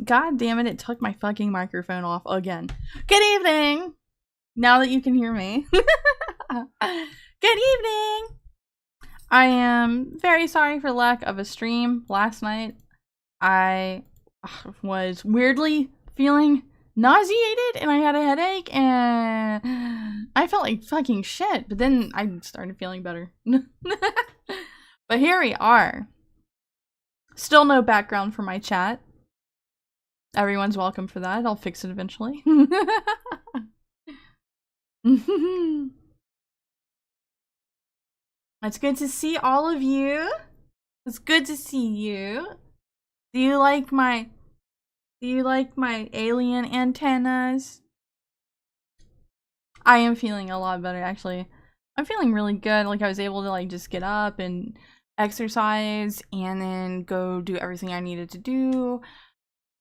God damn it, it took my fucking microphone off again. Good evening! Now that you can hear me. Good evening! I am very sorry for lack of a stream last night. I was weirdly feeling nauseated and I had a headache and I felt like fucking shit, but then I started feeling better. But here we are. Still no background for my chat. Everyone's welcome for that. I'll fix it eventually. It's good to see all of you. It's good to see you. Do you like my alien antennas? I am feeling a lot better actually. I'm feeling really good. Like I was able to like just get up and exercise and then go do everything I needed to do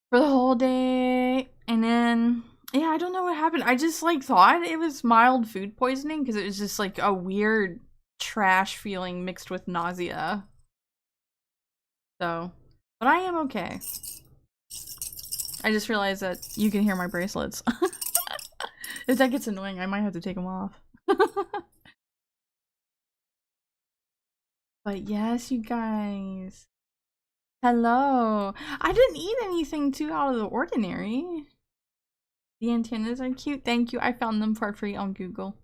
for the whole day. And then yeah, I don't know what happened. I just like thought it was mild food poisoning because it was just like a weird trash feeling mixed with nausea. So, but I am okay. I just realized that you can hear my bracelets. If that gets annoying, I might have to take them off. But yes, you guys. Hello. I didn't eat anything too out of the ordinary. The antennas are cute. Thank you. I found them for free on Google.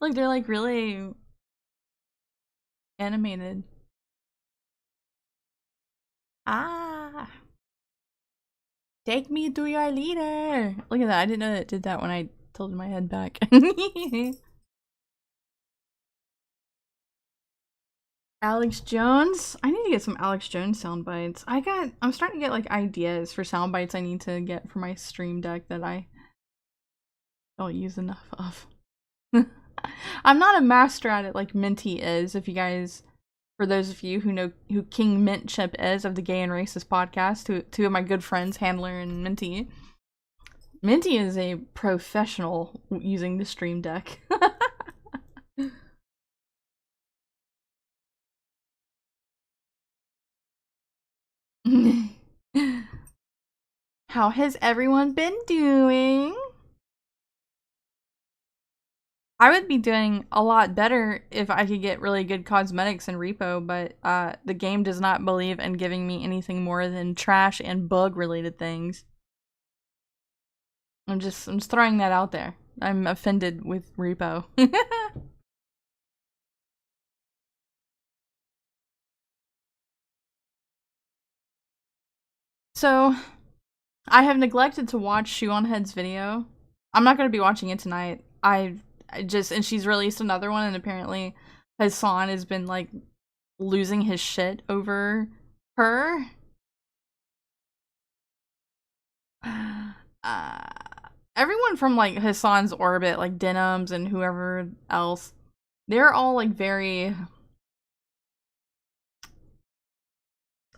Like they're like really animated. Ah. Take me to your leader. Look at that. I didn't know it did that when I tilted my head back. Alex Jones? I need to get some Alex Jones sound bites. I'm starting to get like ideas for sound bites I need to get for my stream deck that I don't use enough of. I'm not a master at it like Minty is, if you guys, for those of you who know who King Mint Chip is of the Gay and Racist podcast, two of my good friends, Handler and Minty. Minty is a professional using the stream deck. How has everyone been doing? I would be doing a lot better if I could get really good cosmetics in Repo, but the game does not believe in giving me anything more than trash and bug related things. I'm just throwing that out there. I'm offended with Repo. So, I have neglected to watch Shoe on Head's video. I'm not going to be watching it tonight. I just, and she's released another one, and apparently Hassan has been like losing his shit over her. Everyone from like Hassan's orbit, like Denims and whoever else, they're all like very,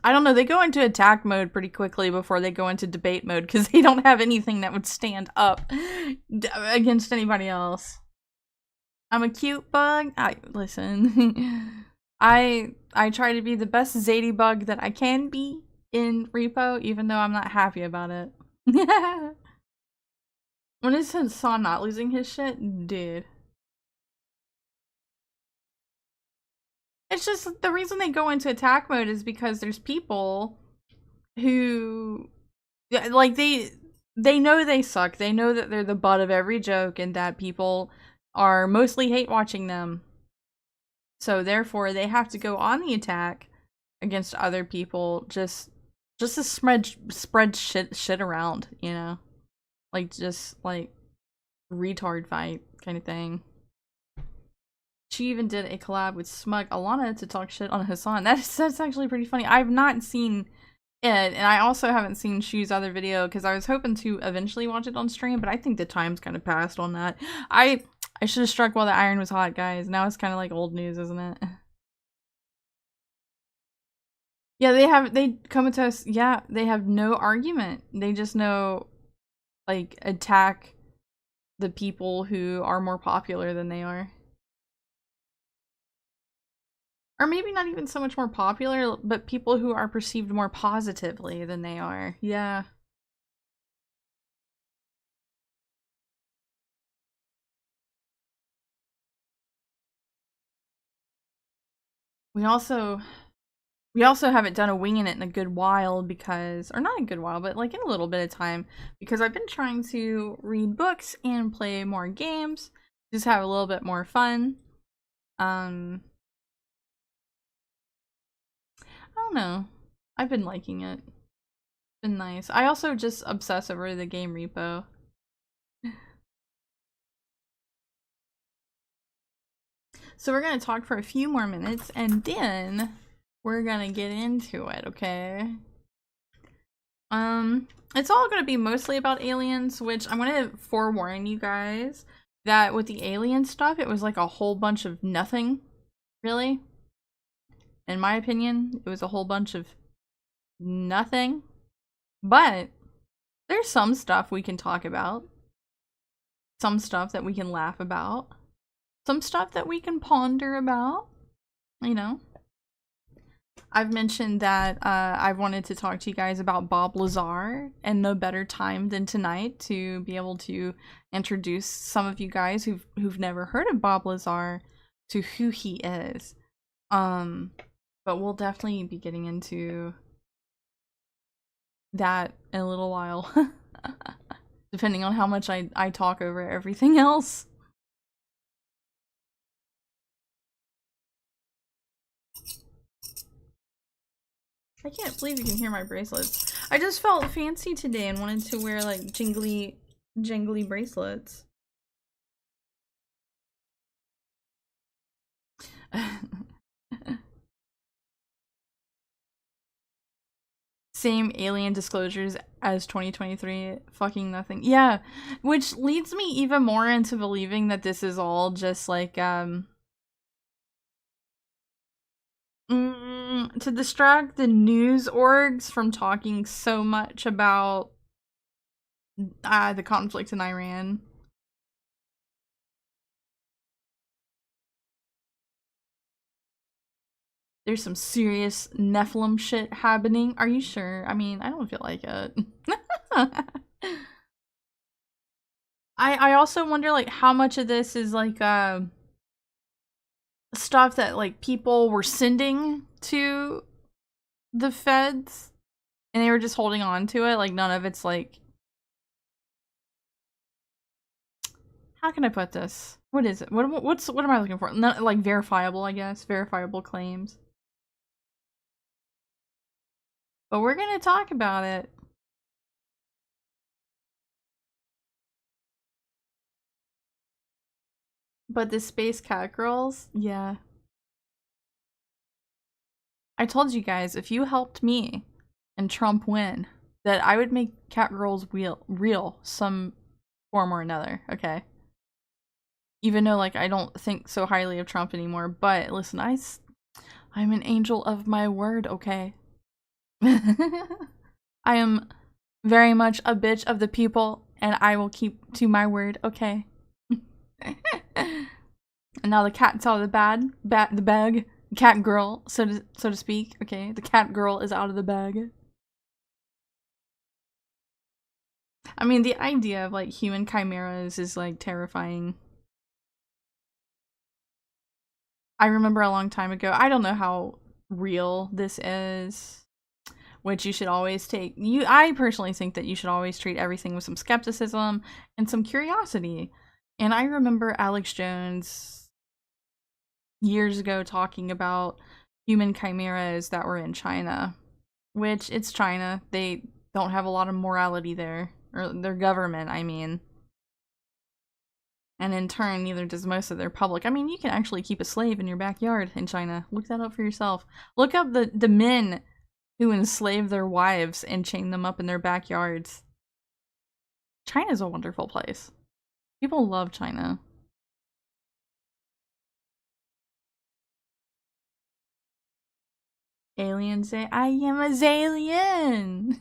I don't know, they go into attack mode pretty quickly before they go into debate mode because they don't have anything that would stand up against anybody else. I'm a cute bug. Listen. I try to be the best Zadie bug that I can be in Repo, even though I'm not happy about it. When is Hassan not losing his shit? Dude. It's just the reason they go into attack mode is because there's people who like they know they suck. They know that they're the butt of every joke and that people are mostly hate watching them. So therefore they have to go on the attack against other people just to spread shit around, you know? Like just like retard fight kind of thing. She even did a collab with Smug Alana to talk shit on Hassan. That's actually pretty funny. I've not seen it, and I also haven't seen Shu's other video because I was hoping to eventually watch it on stream, but I think the time's kind of passed on that. I should have struck while the iron was hot, guys. Now it's kind of like old news, isn't it? Yeah, they come to us. Yeah, they have no argument. They just know, like, attack the people who are more popular than they are. Or maybe not even so much more popular, but people who are perceived more positively than they are. Yeah. We also haven't done a Wingin' It in a good while because, or not a good while, but like in a little bit of time, because I've been trying to read books and play more games, just have a little bit more fun. I don't know. I've been liking it. It's been nice. I also just obsess over the game repo. So we're gonna talk for a few more minutes and then we're gonna get into it, okay? It's all gonna be mostly about aliens, which I'm gonna forewarn you guys that with the alien stuff, it was like a whole bunch of nothing, really. In my opinion, it was a whole bunch of nothing. But there's some stuff we can talk about, some stuff that we can laugh about, some stuff that we can ponder about, you know. I've mentioned that I've wanted to talk to you guys about Bob Lazar, and no better time than tonight to be able to introduce some of you guys who've never heard of Bob Lazar to who he is. But we'll definitely be getting into that in a little while, depending on how much I talk over everything else. I can't believe you can hear my bracelets. I just felt fancy today and wanted to wear like jingly bracelets. Same alien disclosures as 2023. Fucking nothing. Yeah, which leads me even more into believing that this is all just like to distract the news orgs from talking so much about the conflict in Iran. There's some serious Nephilim shit happening. Are you sure? I mean, I don't feel like it. I also wonder like how much of this is like stuff that like people were sending to the feds and they were just holding on to it. Like none of it's like, how can I put this? What is it? What am I looking for? Not like verifiable, I guess. Verifiable claims. But we're gonna talk about it. But the space cat girls, yeah. I told you guys if you helped me and Trump win, that I would make cat girls real some form or another, okay? Even though like I don't think so highly of Trump anymore, but listen, I'm an angel of my word, okay? I am very much a bitch of the people and I will keep to my word, okay? And now the cat's out of the bag. Cat girl, so to speak. Okay, the cat girl is out of the bag. I mean, the idea of like human chimeras is like terrifying. I remember a long time ago. I don't know how real this is, which you should always take. I personally think that you should always treat everything with some skepticism and some curiosity. And I remember Alex Jones years ago talking about human chimeras that were in China, which it's China. They don't have a lot of morality there, or their government, I mean. And in turn, neither does most of their public. I mean, you can actually keep a slave in your backyard in China. Look that up for yourself. Look up the men who enslave their wives and chain them up in their backyards. China's a wonderful place. People love China. Aliens say, I am a Zalien!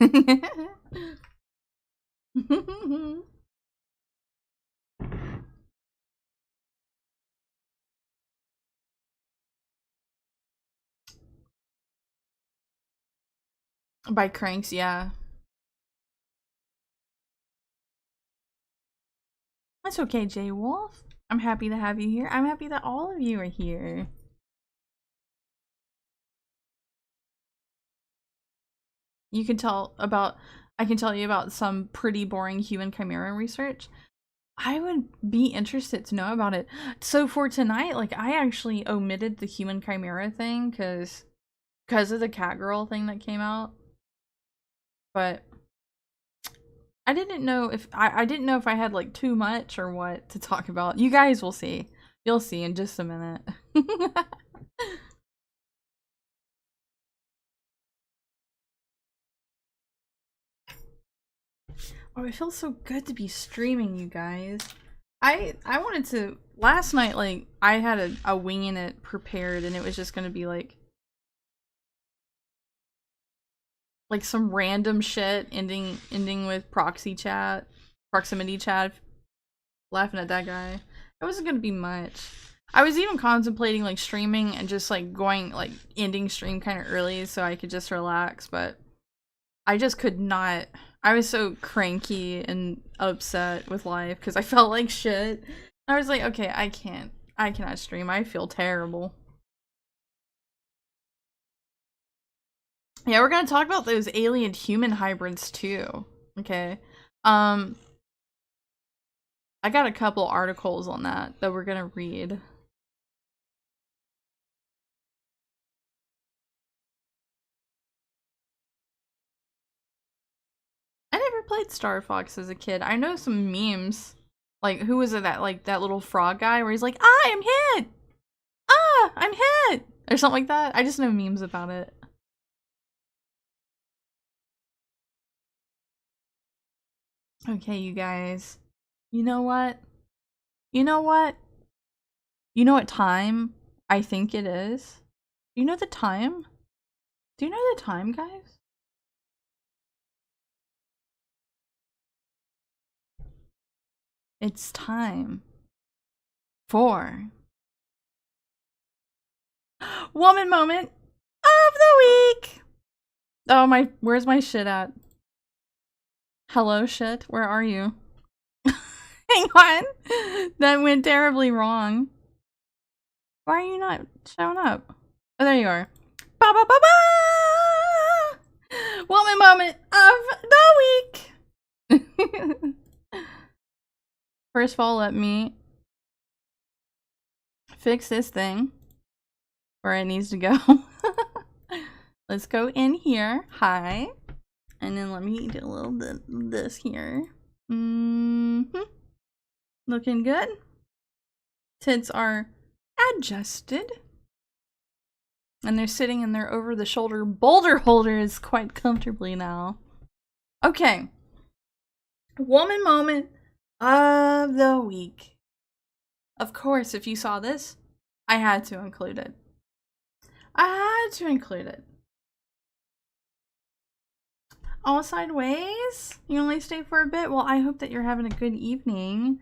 By cranks, yeah. That's okay, Jay Wolf. I'm happy to have you here. I'm happy that all of you are here. You can tell about, I can tell you about some pretty boring human chimera research. I would be interested to know about it. So for tonight, like, I actually omitted the human chimera thing because of the cat girl thing that came out. But I didn't know if I didn't know if I had like too much or what to talk about. You guys will see. You'll see in just a minute. Oh, it feels so good to be streaming, you guys. I wanted to last night, like, I had a Wingin it prepared and it was just gonna be like some random shit ending with proximity chat, laughing at that guy. It wasn't gonna be much. I was even contemplating like streaming and just like going like ending stream kind of early so I could just relax, but I just could not. I was so cranky and upset with life because I felt like shit. I was like, okay, I cannot stream. I feel terrible. Yeah, we're gonna talk about those alien human hybrids too. Okay. I got a couple articles on that we're gonna read. I never played Star Fox as a kid. I know some memes. Like, who was it that, like, that little frog guy where he's like, I am hit! Ah, I'm hit! Or something like that. I just know memes about it. Okay, you guys. You know what? You know what? You know what time I think it is? Do you know the time? Do you know the time, guys? It's time for Woman Moment of the Week! Oh, where's my shit at? Hello, shit, where are you? Hang on! That went terribly wrong. Why are you not showing up? Oh, there you are. Ba ba ba ba! Woman Moment of the Week! First of all, let me fix this thing where it needs to go. Let's go in here. Hi. And then let me do a little bit of this here. Looking good. Tits are adjusted. And they're sitting in their over-the-shoulder boulder holders quite comfortably now. Okay. Woman Moment of the Week. Of course, if you saw this, I had to include it. All sideways? You only stay for a bit? Well, I hope that you're having a good evening.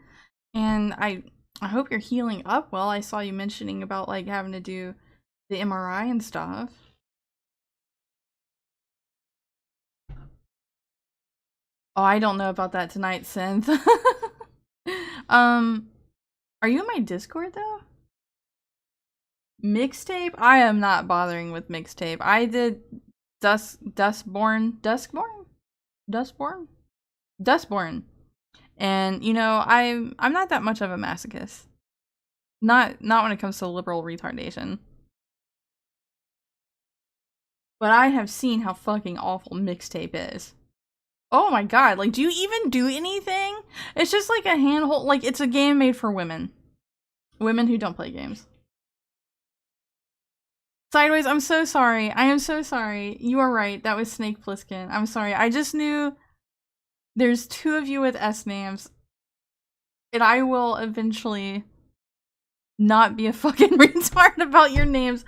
And I hope you're healing up well. I saw you mentioning about like having to do the MRI and stuff. Oh, I don't know about that tonight, Synth. Are you in my Discord though? Mixtape? I am not bothering with mixtape. I did Dustborn. And you know, I'm not that much of a masochist. Not when it comes to liberal retardation. But I have seen how fucking awful mixtape is. Oh my god, like, do you even do anything? It's just like a handhold, like, it's a game made for women. Women who don't play games. Sideways, I'm so sorry. I am so sorry. You are right. That was Snake Plissken. I'm sorry. I just knew there's two of you with S names. And I will eventually not be a fucking retard about your names.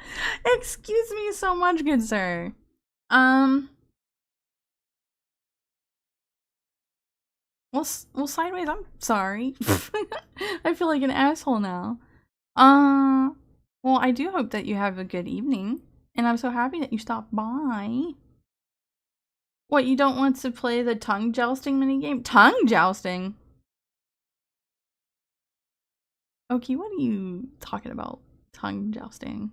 Excuse me so much, good sir. Well, sideways, I'm sorry. I feel like an asshole now. Well, I do hope that you have a good evening, and I'm so happy that you stopped by. What, you don't want to play the tongue jousting minigame? Tongue jousting? Okay, what are you talking about? Tongue jousting.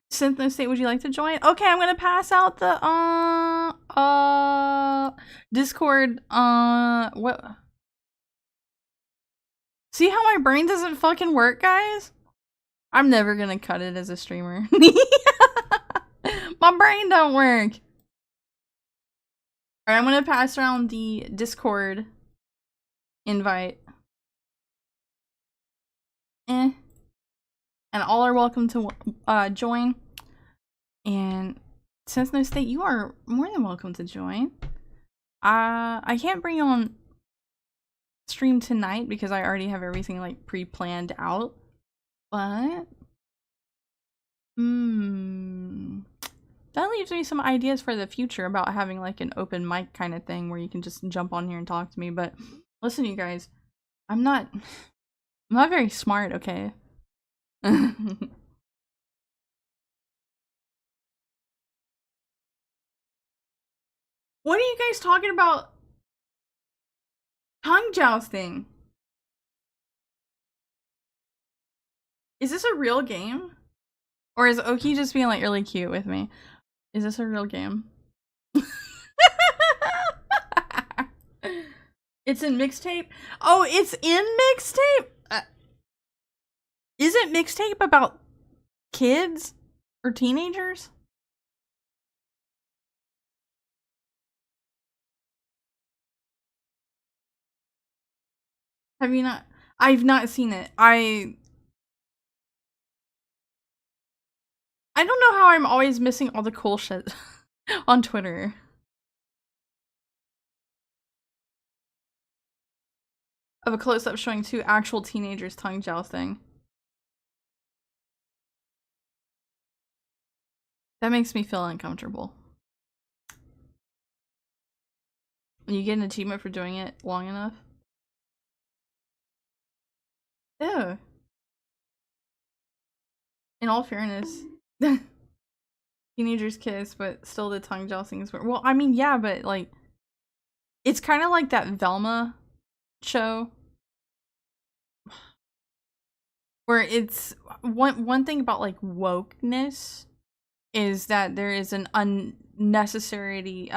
Synthno State, would you like to join? Okay, I'm gonna pass out the Discord what, see how my brain doesn't fucking work, guys? I'm never gonna cut it as a streamer. My brain don't work. Alright, I'm gonna pass around the Discord invite. And all are welcome to join. And since no state, you are more than welcome to join. I can't bring you on stream tonight because I already have everything like pre-planned out. But that leaves me some ideas for the future about having like an open mic kind of thing where you can just jump on here and talk to me. But listen, you guys, I'm not very smart, okay? What are you guys talking about? Tongue jousting. Is this a real game? Or is Oki just being like really cute with me? Is this a real game? It's in mixtape? Oh, it's in mixtape? Is it mixtape about kids or teenagers? Have you not? I've not seen it. I don't know how I'm always missing all the cool shit on Twitter. Of a close-up showing two actual teenagers tongue jousting. That makes me feel uncomfortable. You get an achievement for doing it long enough? Ew. In all fairness, teenagers kiss, but still the tongue jousting is weird. Well, I mean, yeah, but like, it's kind of like that Velma show where it's one thing about like wokeness is that there is an unnecessary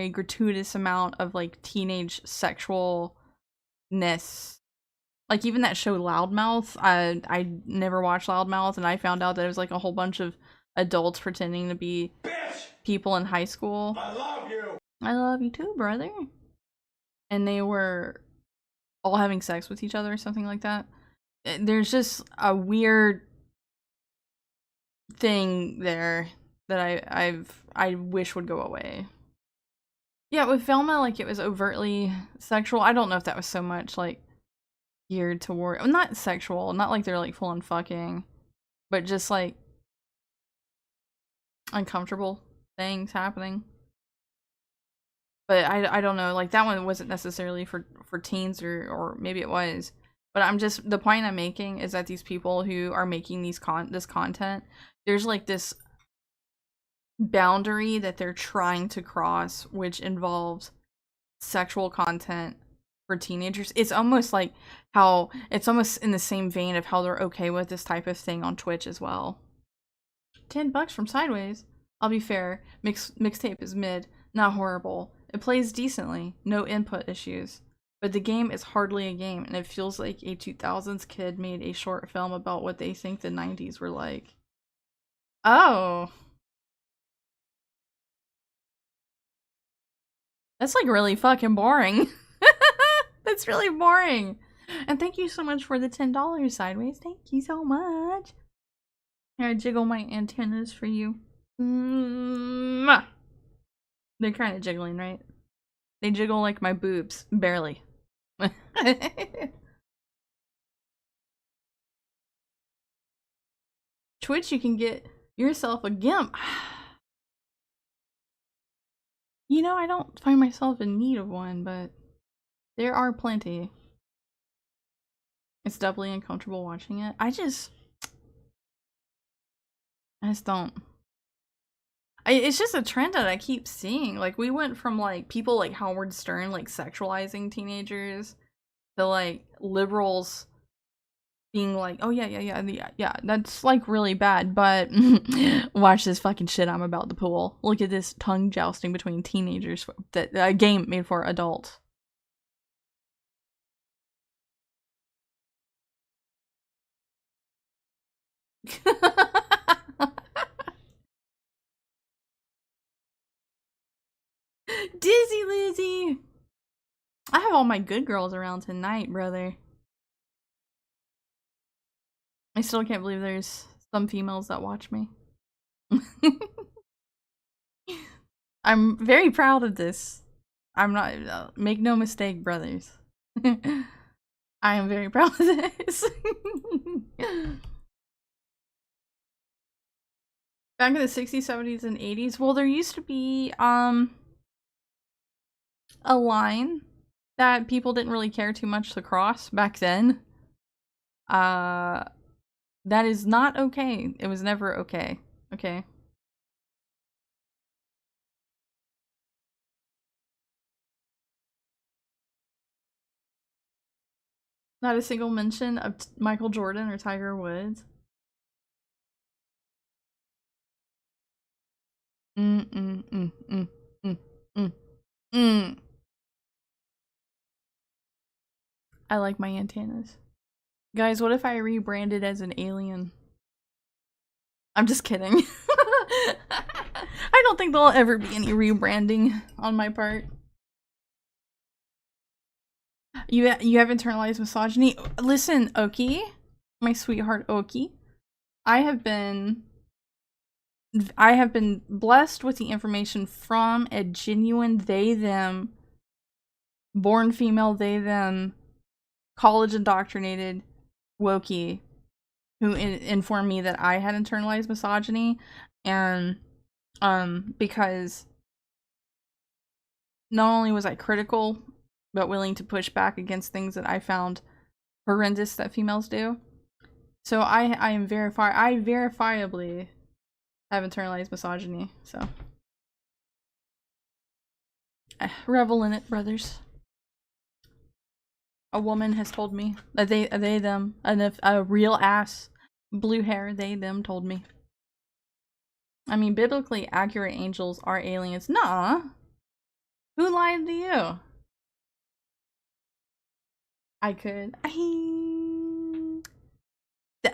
gratuitous amount of like teenage sexualness. Like even that show Loudmouth, I never watched Loudmouth, and I found out that it was like a whole bunch of adults pretending to be people in high school. I love you. I love you too, brother. And they were all having sex with each other or something like that. There's just a weird thing there that I wish would go away. Yeah, with Velma, like it was overtly sexual. I don't know if that was so much like geared toward, not sexual, not like they're like full on fucking, but just like uncomfortable things happening. But I don't know, like that one wasn't necessarily for teens, or maybe it was. But I'm just, the point I'm making is that these people who are making this content, there's like this boundary that they're trying to cross, which involves sexual content for teenagers. It's almost like how, it's almost in the same vein of how they're okay with this type of thing on Twitch as well. $10 from Sideways. I'll be fair, mixtape is mid, not horrible. It plays decently, no input issues. But the game is hardly a game, and it feels like a 2000s kid made a short film about what they think the 90s were like. Oh. That's like really fucking boring. That's really boring. And thank you so much for the $10, Sideways. Thank you so much. Here, I jiggle my antennas for you. They're kind of jiggling, right? They jiggle like my boobs. Barely. Twitch, you can get yourself a GIMP. You know, I don't find myself in need of one, but there are plenty. It's doubly uncomfortable watching it. I just don't. It's just a trend that I keep seeing. Like, we went from, like, people like Howard Stern, like, sexualizing teenagers to, like, liberals being like, oh, yeah, that's, like, really bad, but watch this fucking shit I'm about to pull. Look at this tongue jousting between teenagers, that a game made for adults. Dizzy Lizzy! I have all my good girls around tonight, brother. I still can't believe there's some females that watch me. I'm very proud of this. I'm not, make no mistake, brothers. I am very proud of this. Back in the 60s, 70s, and 80s, well, there used to be, a line that people didn't really care too much to cross back then. That is not okay. It was never okay. Okay. Not a single mention of Michael Jordan or Tiger Woods. I like my antennas. Guys, what if I rebranded as an alien? I'm just kidding. I don't think there'll ever be any rebranding on my part. You have internalized misogyny? Listen, Oki, my sweetheart Oki, I have been blessed with the information from a genuine they them, born female they them, college indoctrinated Wokey, who informed me that I had internalized misogyny, and because not only was I critical but willing to push back against things that I found horrendous that females do. So I verifiably have internalized misogyny, so revel in it, brothers. A woman has told me that they them, and if a real ass blue hair they them told me. I mean, biblically accurate angels are aliens. Nah. Who lied to you? I could.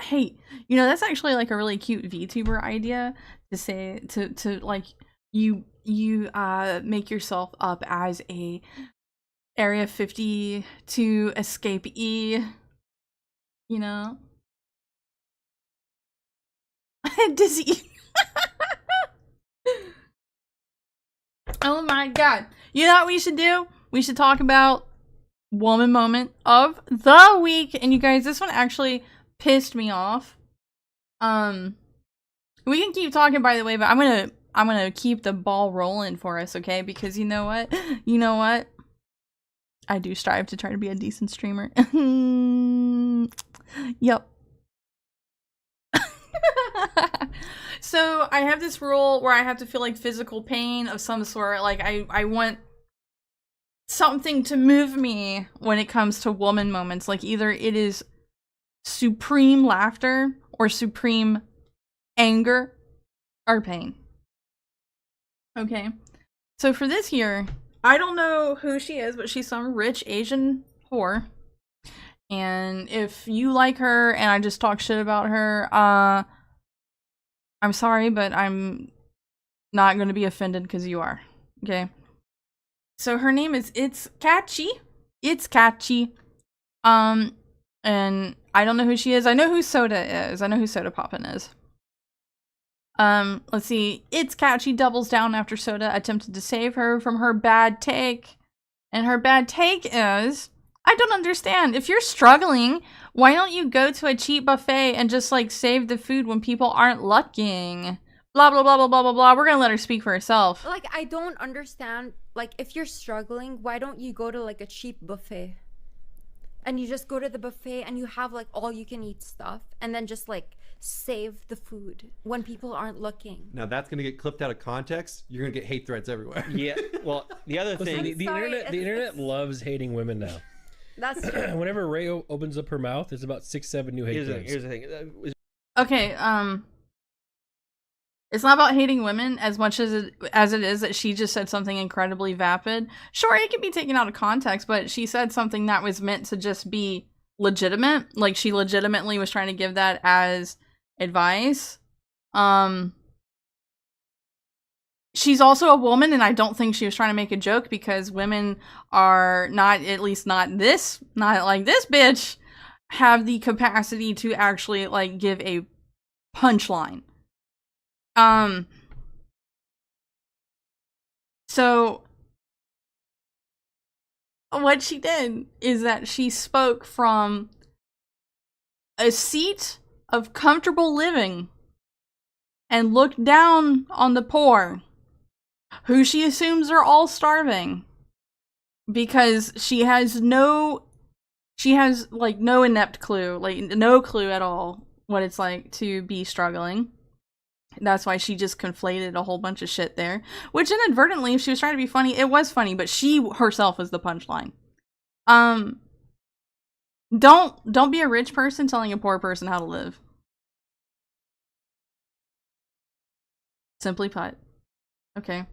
Hey, you know, that's actually like a really cute VTuber idea to say to like you make yourself up as a Area 52 escapee, you know? Dizzy. Oh my god. You know what we should do? We should talk about woman moment of the week. And you guys, this one actually pissed me off. We can keep talking, by the way, but I'm gonna keep the ball rolling for us, okay? Because you know what? You know what? I do strive to try to be a decent streamer. Yep. So I have this rule where I have to feel like physical pain of some sort. Like I want something to move me when it comes to woman moments. Like either it is supreme laughter or supreme anger or pain. Okay. So for this year, I don't know who she is, but she's some rich Asian whore. And if you like her and I just talk shit about her, I'm sorry, but I'm not going to be offended because you are. Okay. So her name is It's Catchy. It's Catchy. And I don't know who she is. I know who Soda is. I know who Soda Poppin' is. Let's see. It's Catchy doubles down after Soda attempted to save her from her bad take. And her bad take is, I don't understand. If you're struggling, why don't you go to a cheap buffet and just, like, save the food when people aren't looking? Blah, blah, blah, blah, blah, blah, blah. We're gonna let her speak for herself. Like, I don't understand. Like, if you're struggling, why don't you go to, like, a cheap buffet? And you just go to the buffet and you have, like, all you can eat stuff. And then just, like, save the food when people aren't looking. Now that's gonna get clipped out of context. You're gonna get hate threats everywhere. Yeah. Well, the other thing, I'm sorry, the internet loves hating women now. That's true. Whenever Ray opens up her mouth, there's about 6-7 new hate threads. here's the thing. Okay, it's not about hating women as much as it is that she just said something incredibly vapid. Sure, it can be taken out of context, but she said something that was meant to just be legitimate. Like, she legitimately was trying to give that as advice. She's also a woman, and I don't think she was trying to make a joke, because women are not, at least not like this bitch, have the capacity to actually, like, give a punchline. So what she did is that she spoke from a seat of comfortable living and looked down on the poor, who she assumes are all starving, because she has no inept clue, like no clue at all what it's like to be struggling. That's why she just conflated a whole bunch of shit there, which inadvertently, if she was trying to be funny, it was funny, but she herself was the punchline. Don't be a rich person telling a poor person how to live. Simply put. Okay.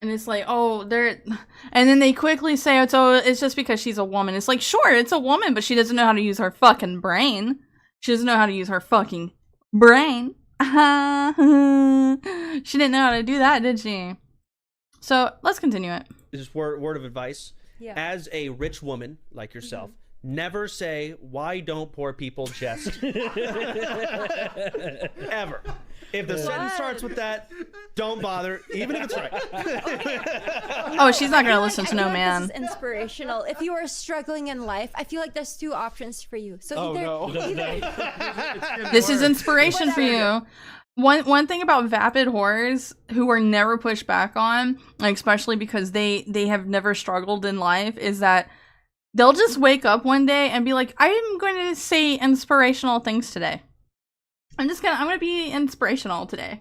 And it's like, oh, and then they quickly say, it's just because she's a woman. It's like, sure, it's a woman, but she doesn't know how to use her fucking brain. She doesn't know how to use her fucking brain. She didn't know how to do that, did she? So let's continue it. This is word of advice. Yeah. As a rich woman like yourself, never say, "Why don't poor people just?" Ever. If the sentence starts with that, don't bother, even if it's right. Oh, she's not gonna listen I to no feel like man. This is inspirational. If you are struggling in life, I feel like there's two options for you. So This is inspiration for you. One thing about vapid whores who are never pushed back on, like, especially because they have never struggled in life, is that they'll just wake up one day and be like, I'm going to say inspirational things today. I'm gonna be inspirational today.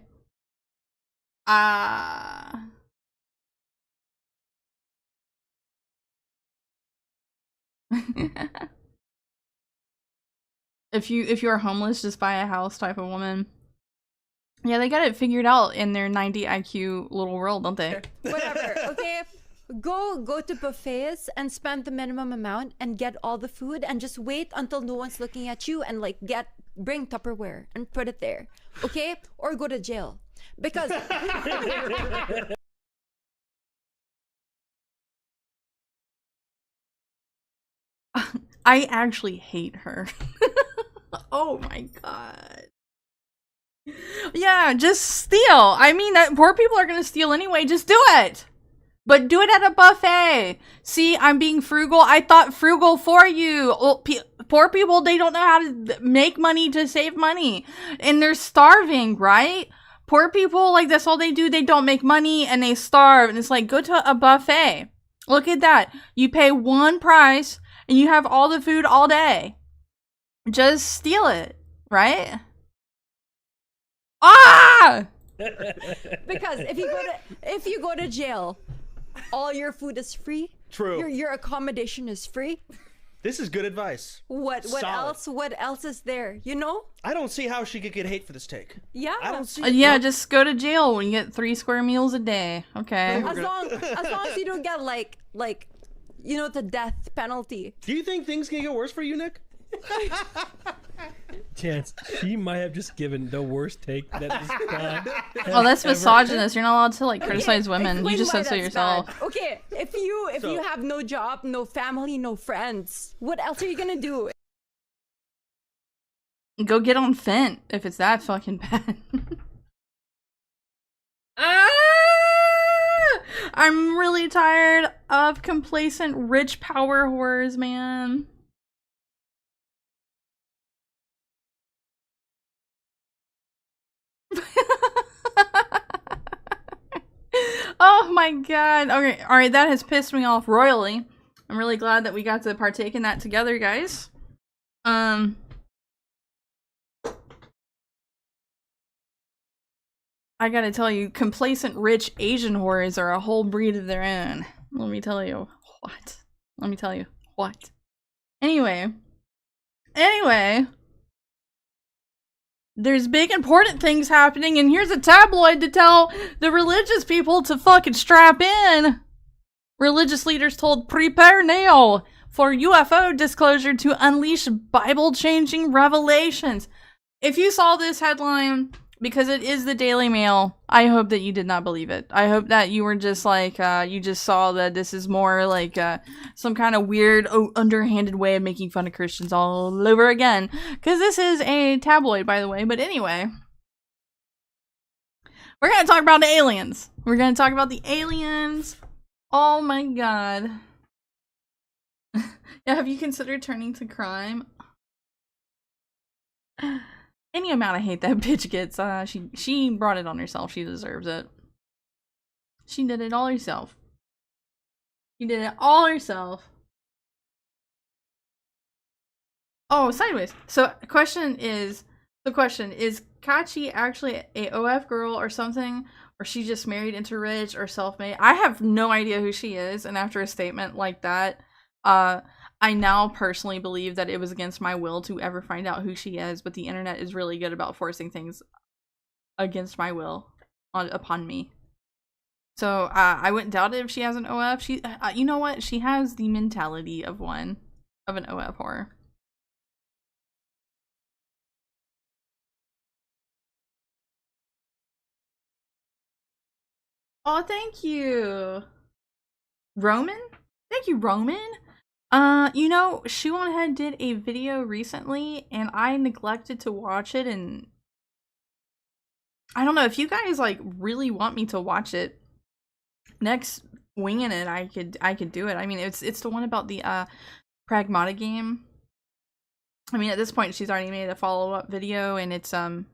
If you're homeless, just buy a house type of woman. Yeah, they got it figured out in their 90 IQ little world, don't they? whatever. Okay, go to buffets and spend the minimum amount and get all the food, and just wait until no one's looking at you, and like bring Tupperware and put it there. Okay, or go to jail, because I actually hate her. Oh my god. Yeah, just steal. I mean, poor people are gonna steal anyway. Just do it. But do it at a buffet. See, I'm being frugal. I thought frugal for you. Poor people, they don't know how to make money to save money. And they're starving, right? Poor people, like, that's all they do. They don't make money and they starve. And it's like, go to a buffet. Look at that. You pay one price and you have all the food all day. Just steal it, right? Ah! because if you go to jail, all your food is free. True. Your accommodation is free. This is good advice. What Solid. else? What else is there? You know? I don't see how she could get hate for this take. Yeah. I don't see it. Yeah, just go to jail when you get 3 square meals a day. Okay. As long as you don't get like the death penalty. Do you think things can get worse for you, Nick? Chance, she might have just given the worst take that this guy Oh, that's ever- misogynist. You're not allowed to, like, criticize women. You Explain just why said so that's yourself. bad. Okay, if you have no job, no family, no friends, what else are you gonna do? Go get on Fent if it's that fucking bad. Ah! I'm really tired of complacent rich power whores, man. Oh my god. Okay, alright, that has pissed me off royally. I'm really glad that we got to partake in that together, guys. I gotta tell you, complacent rich Asian whores are a whole breed of their own. Let me tell you what. Let me tell you what. Anyway, there's big important things happening, and here's a tabloid to tell the religious people to fucking strap in. Religious leaders told prepare now for UFO disclosure to unleash Bible-changing revelations. If you saw this headline, because it is the Daily Mail, I hope that you did not believe it. I hope that you were just like, you just saw that this is more like some kind of weird, underhanded way of making fun of Christians all over again. Because this is a tabloid, by the way. But anyway, we're going to talk about the aliens. We're going to talk about the aliens. Oh my god. Yeah, have you considered turning to crime? Any amount of hate that bitch gets, she brought it on herself. She deserves it. She did it all herself. She did it all herself. Oh, sideways. So the question is Kachi actually a OF girl or something? Or she just married into rich or self-made? I have no idea who she is, and after a statement like that, I now personally believe that it was against my will to ever find out who she is, but the internet is really good about forcing things against my will upon me. So I wouldn't doubt it if she has an OF. She, you know what? She has the mentality of an OF whore. Oh, thank you, Roman. Thank you, Roman. You know, she went ahead and did a video recently, and I neglected to watch it, and I don't know if you guys like really want me to watch it. Next Wingin' It, I could do it. I mean, it's the one about the Pragmata game. I mean, at this point, she's already made a follow-up video, and it's something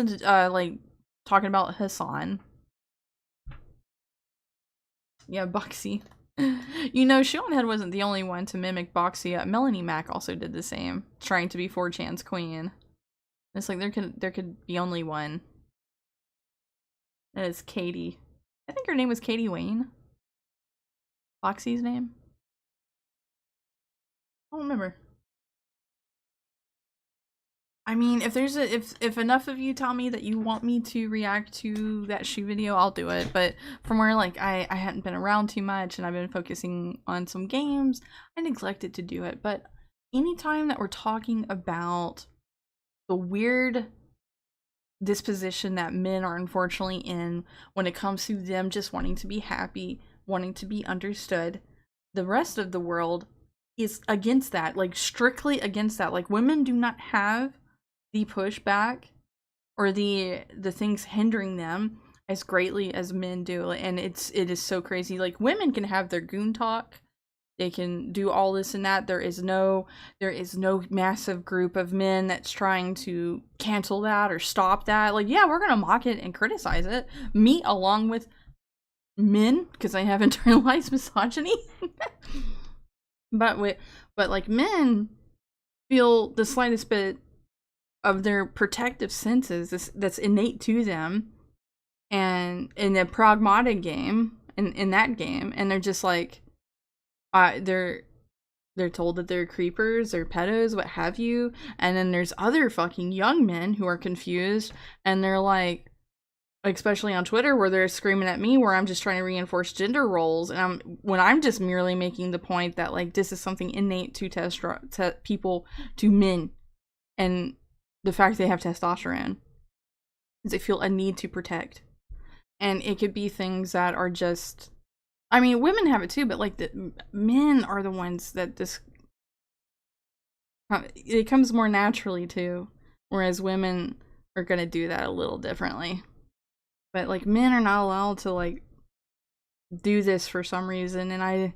to like talking about Hassan. Yeah, Boxy. You know, Shieldhead wasn't the only one to mimic Boxy. Melanie Mac also did the same, trying to be 4chan's queen. It's like there could be only one. And it's Katie. I think her name was Katie Wayne. Boxy's name? I don't remember. I mean, if there's if enough of you tell me that you want me to react to that shoe video, I'll do it. But from where like I hadn't been around too much and I've been focusing on some games, I neglected to do it. But anytime that we're talking about the weird disposition that men are unfortunately in when it comes to them just wanting to be happy, wanting to be understood, the rest of the world is against that, like strictly against that. Like women do not have the pushback or the things hindering them as greatly as men do, and it is so crazy. Like women can have their goon talk, they can do all this and that. There is no massive group of men that's trying to cancel that or stop that. Like, yeah, we're gonna mock it and criticize it, me along with men, because I have internalized misogyny. but like men feel the slightest bit of their protective senses that's innate to them, and in the pragmatic game, in that game, and they're just like, they're told that they're creepers, they're pedos, what have you, and then there's other fucking young men who are confused, and they're like, especially on Twitter, where they're screaming at me, where I'm just trying to reinforce gender roles, and when I'm just merely making the point that like this is something innate to people, to men, and the fact they have testosterone is they feel a need to protect. And it could be things that are just, I mean, women have it too, but like the men are the ones that this, it comes more naturally to, whereas women are gonna do that a little differently. But like men are not allowed to like do this for some reason, and I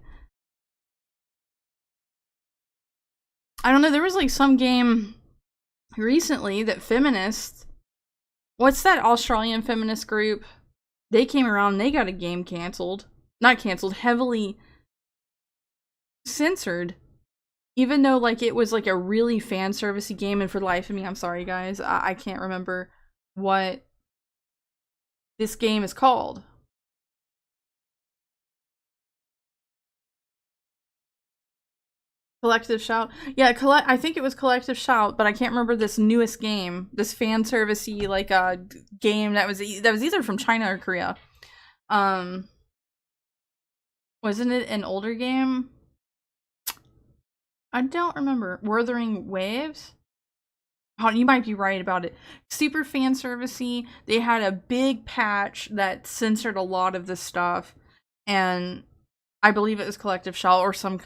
don't know, there was like some game recently that feminists, what's that Australian feminist group? They came around and they got a game canceled. Not canceled, heavily censored even though like it was like a really fan servicey game, and for the life of me, I'm sorry guys, I can't remember what this game is called. Collective Shout. Yeah, I think it was Collective Shout, but I can't remember this newest game, this fan servicey like game that was either from China or Korea. Wasn't it an older game? I don't remember. Wuthering Waves? Oh, you might be right about it. Super fan servicey. They had a big patch that censored a lot of this stuff, and I believe it was Collective Shout or some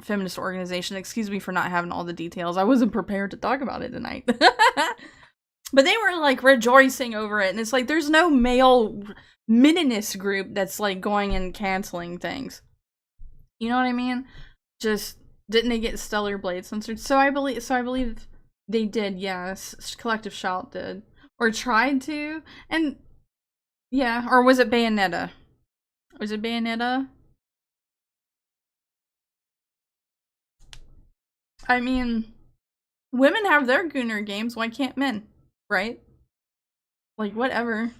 feminist organization. Excuse me for not having all the details. I wasn't prepared to talk about it tonight. But they were like rejoicing over it, and it's like there's no male meninist group that's like going and canceling things. You know what I mean? Just didn't they get Stellar Blade censored? So I believe they did. Yes, Collective Shout did, or tried to, and yeah, or was it Bayonetta? Was it Bayonetta? I mean, women have their Gooner games. Why can't men? Right? Like, whatever.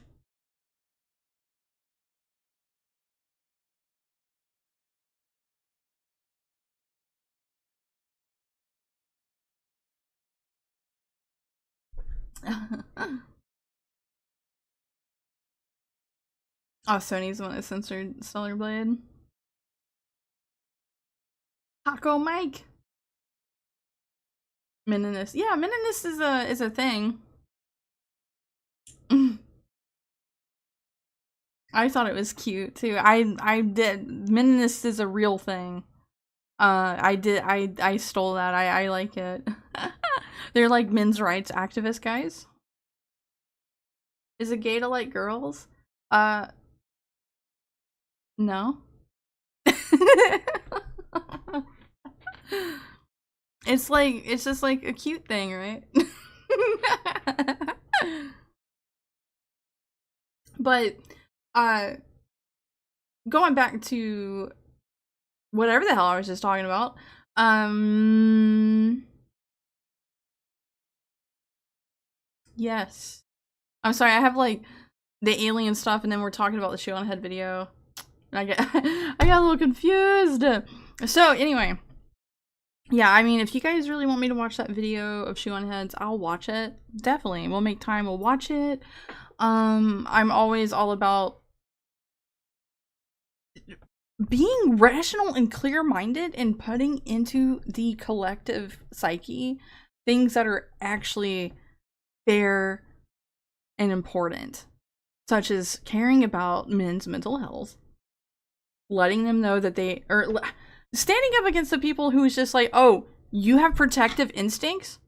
Oh, Sony's the one that censored Stellar Blade. Taco Mike. Meninist. Yeah, Meninist is a thing. I thought it was cute too. I did. Meninist is a real thing. I stole that. I like it. They're like men's rights activist guys. Is it gay to like girls? No. It's just like a cute thing, right? But going back to whatever the hell I was just talking about, yes. I'm sorry, I have like the alien stuff, and then we're talking about the Shoe on Head video. And I got a little confused. So anyway, yeah, I mean, if you guys really want me to watch that video of Shoe on Heads, I'll watch it. Definitely, we'll make time. We'll watch it. I'm always all about being rational and clear-minded and putting into the collective psyche things that are actually fair and important, such as caring about men's mental health, letting them know that they are standing up against the people who's just like, oh, you have protective instincts,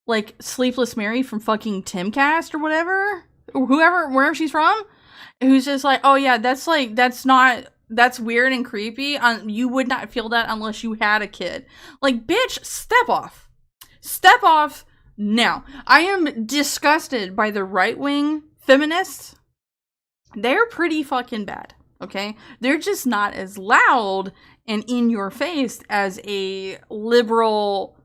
like Sleepless Mary from fucking Timcast or whatever, or whoever, wherever she's from, who's just like, oh yeah, that's weird and creepy. You would not feel that unless you had a kid. Like, bitch, step off now. I am disgusted by the right-wing feminists. They're pretty fucking bad, okay? They're just not as loud and in your face as a liberal,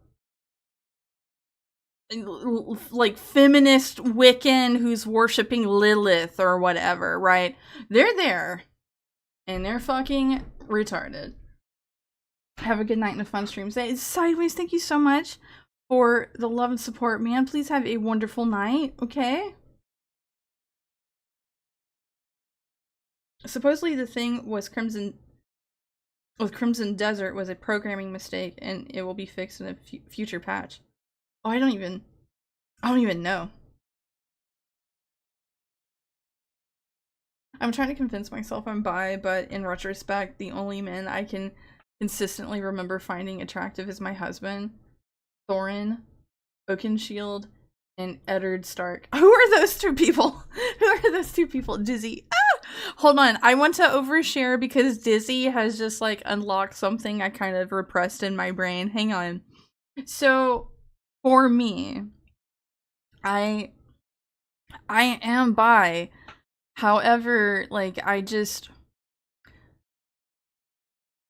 like, feminist Wiccan who's worshipping Lilith or whatever, right? They're there, and they're fucking retarded. Have a good night and a fun stream. Sideways, thank you so much for the love and support, man. Please have a wonderful night, okay? Supposedly the thing was Crimson Desert was a programming mistake, and it will be fixed in a future patch. Oh, I don't even know. I'm trying to convince myself I'm bi, but in retrospect, the only men I can consistently remember finding attractive is my husband, Thorin, Oakenshield, and Eddard Stark. Who are those two people? Who are those two people? Dizzy. Ah! Hold on. I want to overshare because Dizzy has just like unlocked something I kind of repressed in my brain. Hang on. So, for me, I am bi. However, like,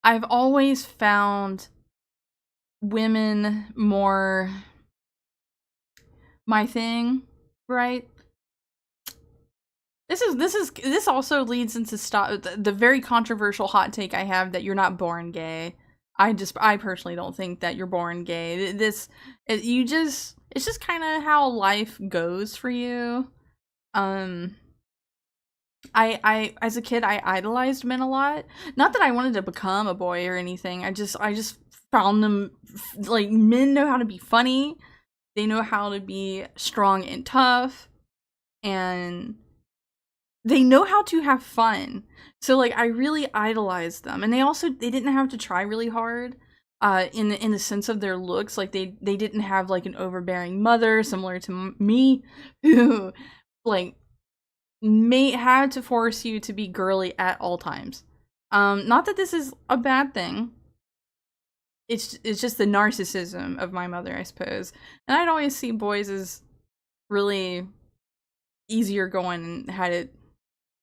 I've always found women more my thing, right? This also leads into the very controversial hot take I have that you're not born gay. I personally don't think that you're born gay. It's just kind of how life goes for you. I as a kid I idolized men a lot. Not that I wanted to become a boy or anything. I just found them like men know how to be funny. They know how to be strong and tough, and they know how to have fun. So like I really idolized them, and they didn't have to try really hard. In the sense of their looks, like they didn't have like an overbearing mother similar to me, who like had to force you to be girly at all times. Not that this is a bad thing. It's just the narcissism of my mother, I suppose. And I'd always see boys as really easier going and had it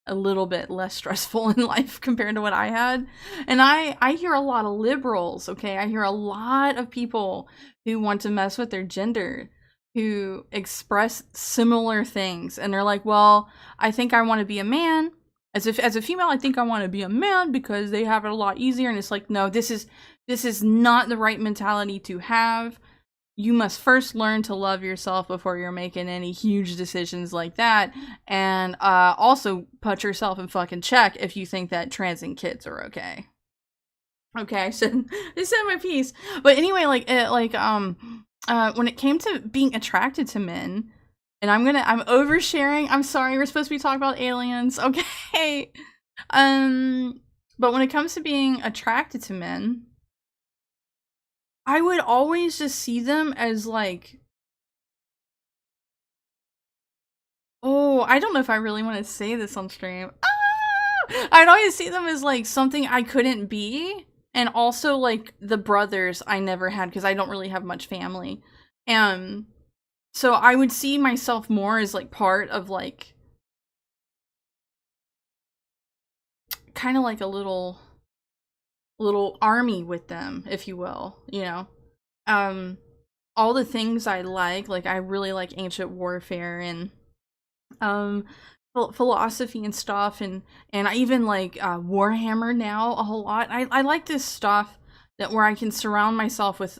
a little bit less stressful in life compared to what I had. And I hear a lot of liberals, okay? I hear a lot of people who want to mess with their gender, who express similar things, and they're like, well, I think I want to be a man. As a female, I think I want to be a man because they have it a lot easier. And it's like, no, this is not the right mentality to have. You must first learn to love yourself before you're making any huge decisions like that. And also put yourself in fucking check if you think that trans and kids are okay. Okay, I said my piece. But anyway, when it came to being attracted to men, and I'm oversharing. I'm sorry, we're supposed to be talking about aliens, okay? But when it comes to being attracted to men, I would always just see them as like, oh, I don't know if I really want to say this on stream. I'd always see them as like something I couldn't be, and also like the brothers I never had because I don't really have much family. So I would see myself more as like part of like kind of like a little army with them, if you will, you know. All the things I like I really like ancient warfare and philosophy and stuff, and I even like Warhammer now a whole lot. I like this stuff where I can surround myself with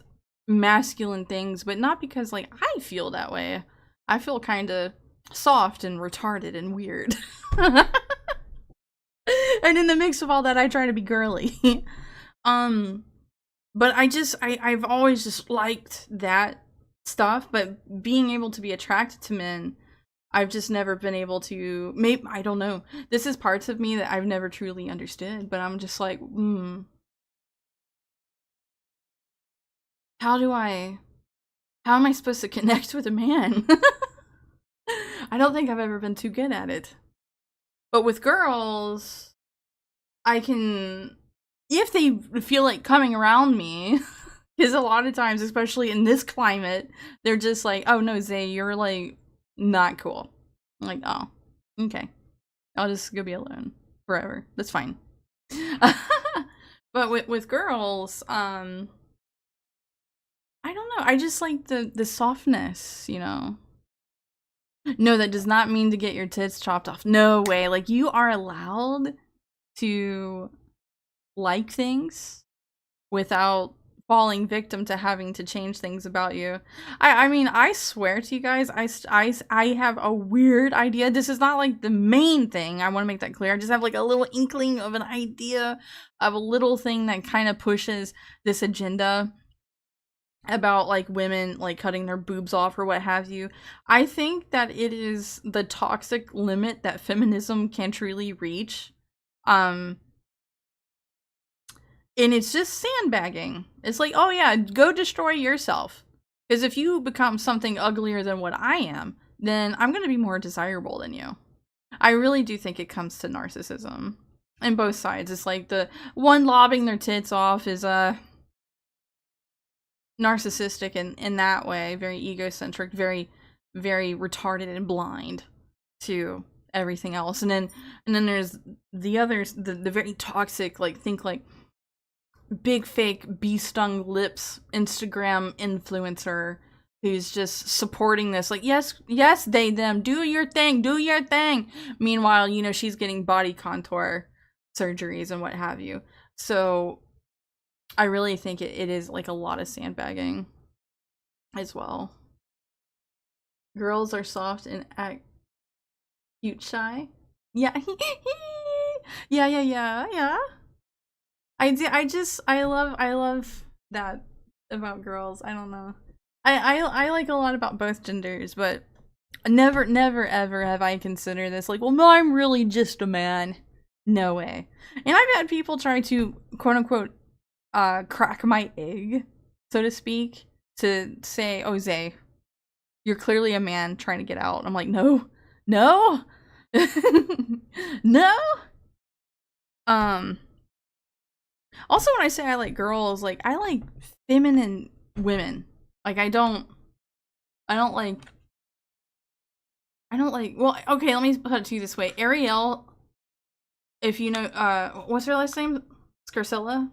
masculine things, but not because like I feel that way. I feel kind of soft and retarded and weird. And in the mix of all that, I try to be girly. But I've always just liked that stuff, but being able to be attracted to men, I've just never been able to. Maybe, I don't know. This is parts of me that I've never truly understood, but I'm just like, how am I supposed to connect with a man? I don't think I've ever been too good at it. But with girls, I can, if they feel like coming around me, because a lot of times, especially in this climate, they're just like, oh no, Zay, you're like not cool. I'm like, oh, okay. I'll just go be alone forever. That's fine. But with girls, I don't know. I just like the softness, you know. No, that does not mean to get your tits chopped off. No way. Like, you are allowed to like things without falling victim to having to change things about you. I mean, I swear to you guys, I have a weird idea. This is not like the main thing. I want to make that clear. I just have like a little inkling of an idea of a little thing that kind of pushes this agenda about like women like cutting their boobs off or what have you. I think that it is the toxic limit that feminism can truly reach. And it's just sandbagging. It's like, oh yeah, go destroy yourself. Because if you become something uglier than what I am, then I'm going to be more desirable than you. I really do think it comes to narcissism. On both sides. It's like the one lobbing their tits off is narcissistic in that way, very egocentric, very, very retarded and blind to everything else. And then there's the others, the very toxic, like think like big fake bee stung lips Instagram influencer who's just supporting this. Like, yes, they, them, do your thing. Meanwhile, you know, she's getting body contour surgeries and what have you. So I really think it is like a lot of sandbagging as well. Girls are soft and act cute shy. Yeah. yeah. I love that about girls. I don't know. I like a lot about both genders, but never ever have I considered this like, well, no, I'm really just a man. No way. And I've had people try to quote unquote crack my egg, so to speak, to say, oh, Zay, you're clearly a man trying to get out. I'm like, no. No. Also, when I say I like girls, like, I like feminine women. Like, I don't like, well, okay, let me put it to you this way. Ariel, if you know, what's her last name? Scarcella?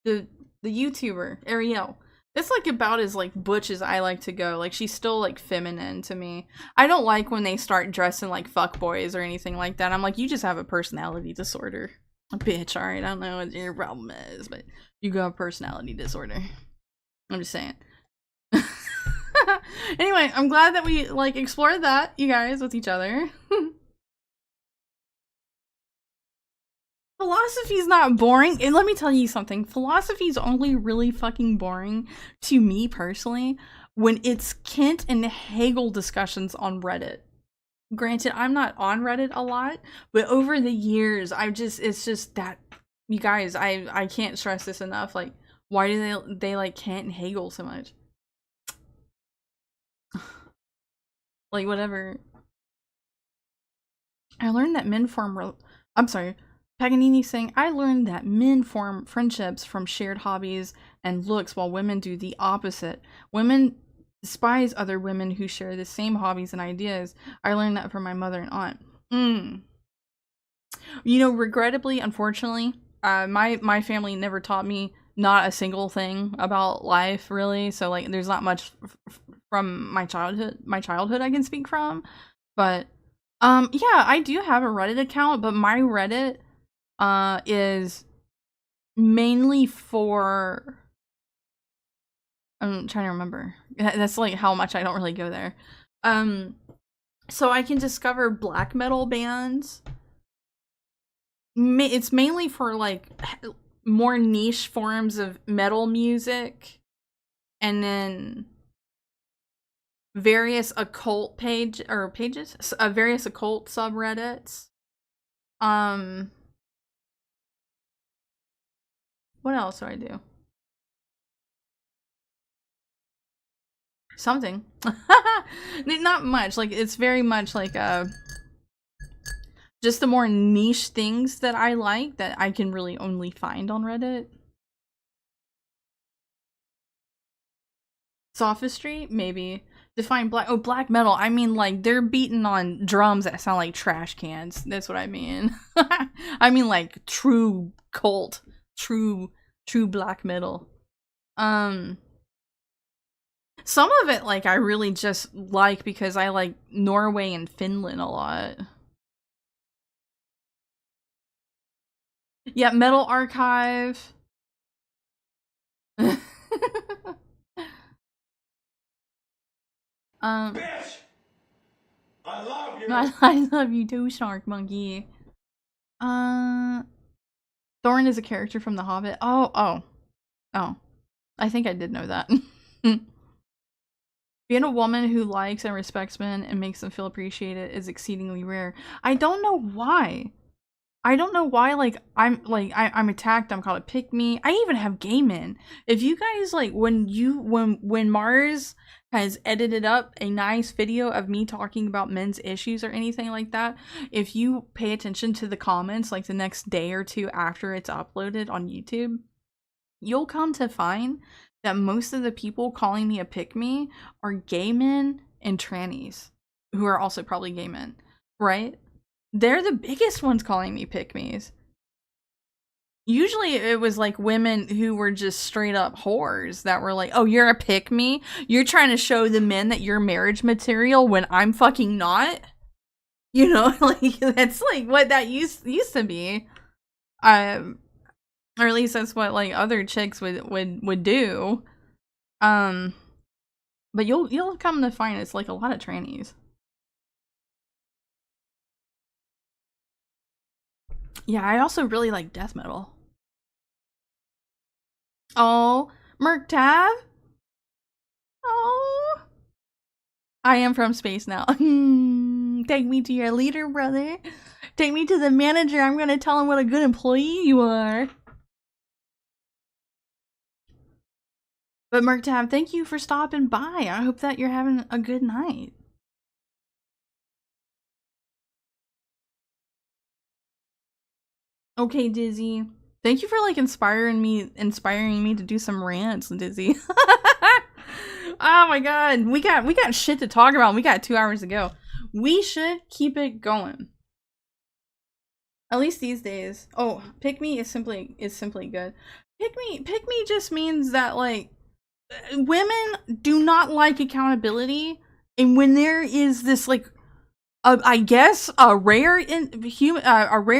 The YouTuber, Ariel. It's like about as like butch as I like to go. Like, she's still like feminine to me. I don't like when they start dressing like fuckboys or anything like that. I'm like, you just have a personality disorder. Bitch, alright, I don't know what your problem is, but you got a personality disorder. I'm just saying. Anyway, I'm glad that we like explored that, you guys, with each other. Philosophy's not boring, and let me tell you something. Philosophy's only really fucking boring to me personally when it's Kant and Hegel discussions on Reddit. Granted, I'm not on Reddit a lot, but over the years, it's just that, you guys, I can't stress this enough. Like, why do they like Kant and Hegel so much? Like, whatever. I learned that men form I'm sorry. Paganini saying, I learned that men form friendships from shared hobbies and looks while women do the opposite. Women despise other women who share the same hobbies and ideas. I learned that from my mother and aunt. You know, regrettably, unfortunately, my family never taught me not a single thing about life, really. So, like, there's not much from my childhood I can speak from. But, yeah, I do have a Reddit account, but my Reddit is mainly for, I'm trying to remember. That's like how much I don't really go there. So I can discover black metal bands. It's mainly for like more niche forms of metal music, and then various occult pages, various occult subreddits. What else do I do? Something. Not much. Like, it's very much like just the more niche things that I like that I can really only find on Reddit. Sophistry? Maybe. Define black metal. I mean, like, they're beating on drums that sound like trash cans. That's what I mean. I mean, like, true cult. True black metal. Some of it, like, I really just like because I like Norway and Finland a lot. Yeah, Metal Archive. Bitch! I love you! I love you too, Shark Monkey. Thorin is a character from The Hobbit. Oh. I think I did know that. Being a woman who likes and respects men and makes them feel appreciated is exceedingly rare. I don't know why. Like, I'm attacked, I'm called a pick me. I even have gay men. If you guys, like, when Mars has edited up a nice video of me talking about men's issues or anything like that, if you pay attention to the comments, like, the next day or two after it's uploaded on YouTube, you'll come to find that most of the people calling me a pick-me are gay men and trannies, who are also probably gay men, right? They're the biggest ones calling me pick-me's. usually it was like women who were just straight up whores that were like, oh, you're a pick me? You're trying to show the men that you're marriage material when I'm fucking not? You know, like, that's like what that used to be. Or at least that's what like other chicks would do. But you'll come to find it's like a lot of trannies. Yeah, I also really like death metal. Oh, Merc Tab? Oh. I am from space now. Take me to your leader, brother. Take me to the manager. I'm gonna tell him what a good employee you are. But Merc Tab, thank you for stopping by. I hope that you're having a good night. Okay, Dizzy. Thank you for like inspiring me to do some rants, Dizzy. Oh my god. We got shit to talk about. We got 2 hours to go. We should keep it going. At least these days. Oh, pick me is simply good. Pick me just means that like women do not like accountability, and when there is this like I guess a rare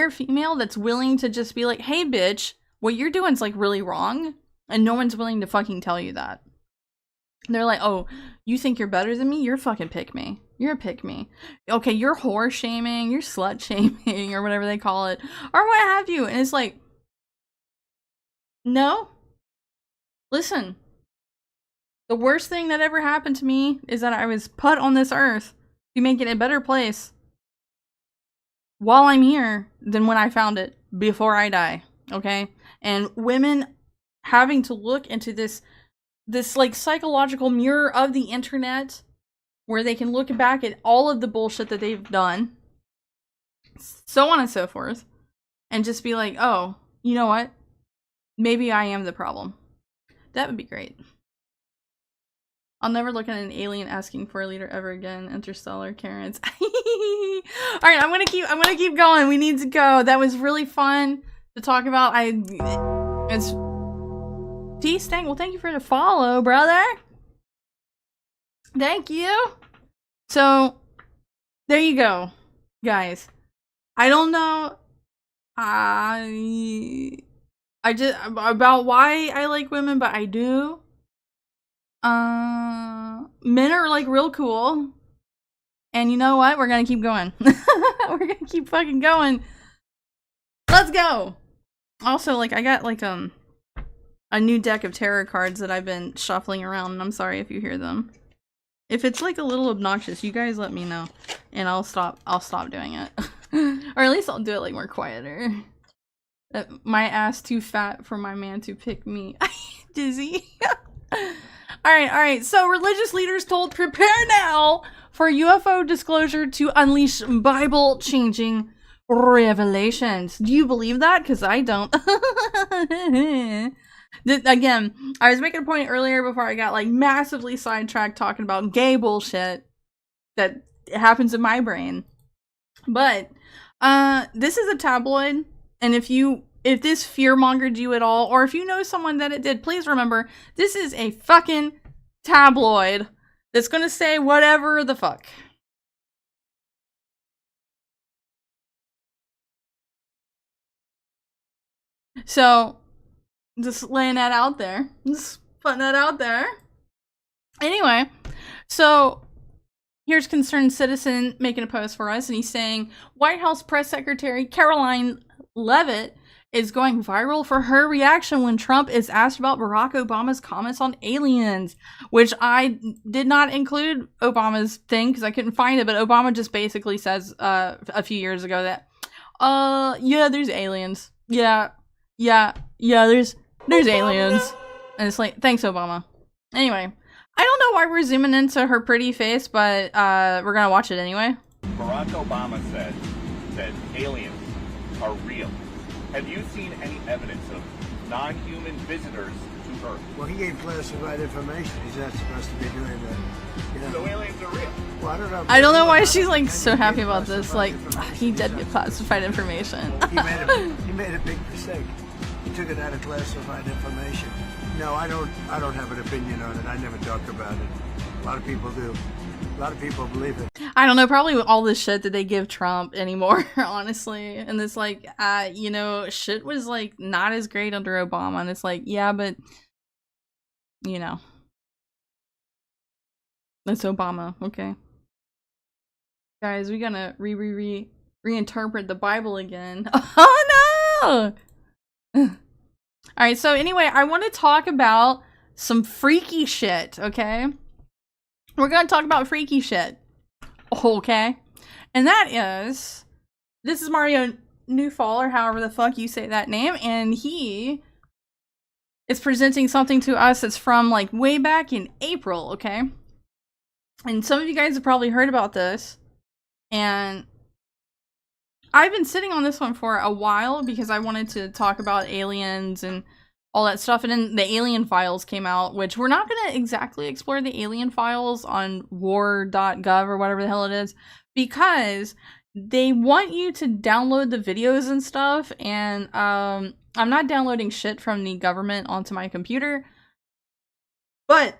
female that's willing to just be like, hey bitch, what you're doing is like really wrong, and no one's willing to fucking tell you that. They're like, oh, you think you're better than me? You're fucking pick me. You're a pick me. Okay, you're whore shaming, you're slut shaming, or whatever they call it, or what have you. And it's like, no. Listen, the worst thing that ever happened to me is that I was put on this earth to make it a better place while I'm here than when I found it, before I die. Okay? And women having to look into this like psychological mirror of the internet where they can look back at all of the bullshit that they've done, so on and so forth, and just be like, oh, you know what? Maybe I am the problem. That would be great. I'll never look at an alien asking for a leader ever again. Interstellar, Karens. Alright, I'm gonna keep going. We need to go. That was really fun to talk about. It's T-Stank. Well, thank you for the follow, brother. Thank you. So, there you go, guys. I don't know. I just about why I like women, but I do. Men are like real cool, and you know what? We're gonna keep going. We're gonna keep fucking going. Let's go. Also, like I got like a new deck of tarot cards that I've been shuffling around, and I'm sorry if you hear them. If it's like a little obnoxious, you guys let me know, and I'll stop doing it. Or at least I'll do it like more quieter. My ass too fat for my man to pick me. Dizzy. Alright, so religious leaders told prepare now for UFO disclosure to unleash Bible-changing revelations. Do you believe that? Because I don't. Again, I was making a point earlier before I got like massively sidetracked talking about gay bullshit that happens in my brain. But this is a tabloid, and if this fear-mongered you at all, or if you know someone that it did, please remember, this is a fucking tabloid that's gonna say whatever the fuck. So, just laying that out there. Just putting that out there. Anyway, so here's concerned citizen making a post for us, and he's saying, White House Press Secretary Caroline Leavitt is going viral for her reaction when Trump is asked about Barack Obama's comments on aliens, which I did not include Obama's thing because I couldn't find it, but Obama just basically says a few years ago that, yeah, there's aliens. Yeah, there's aliens. And it's like, thanks, Obama. Anyway, I don't know why we're zooming into her pretty face, but we're gonna watch it anyway. Barack Obama said that aliens are real. Have you seen any evidence of non-human visitors to Earth? Well, he gave classified information. He's not supposed to be doing that. You know. So aliens are real. Well, I don't know why she's like so happy about this. Like, he did get classified information. He made a big mistake. He took it out of classified information. No, I don't have an opinion on it. I never talk about it. A lot of people do. A lot of people believe it. I don't know, probably all this shit that they give Trump anymore, honestly. And it's like, you know, shit was like not as great under Obama. And it's like, yeah, but, you know, that's Obama, okay? Guys, we gonna reinterpret the Bible again. Oh no! Alright, so anyway, I want to talk about some freaky shit, okay? We're gonna talk about freaky shit. Okay? And that is, this is Mario Newfall, or however the fuck you say that name, and he is presenting something to us that's from like way back in April, okay? And some of you guys have probably heard about this, and I've been sitting on this one for a while because I wanted to talk about aliens and all that stuff, and then the alien files came out, which we're not going to exactly explore the alien files on war.gov or whatever the hell it is, because they want you to download the videos and stuff, and I'm not downloading shit from the government onto my computer, but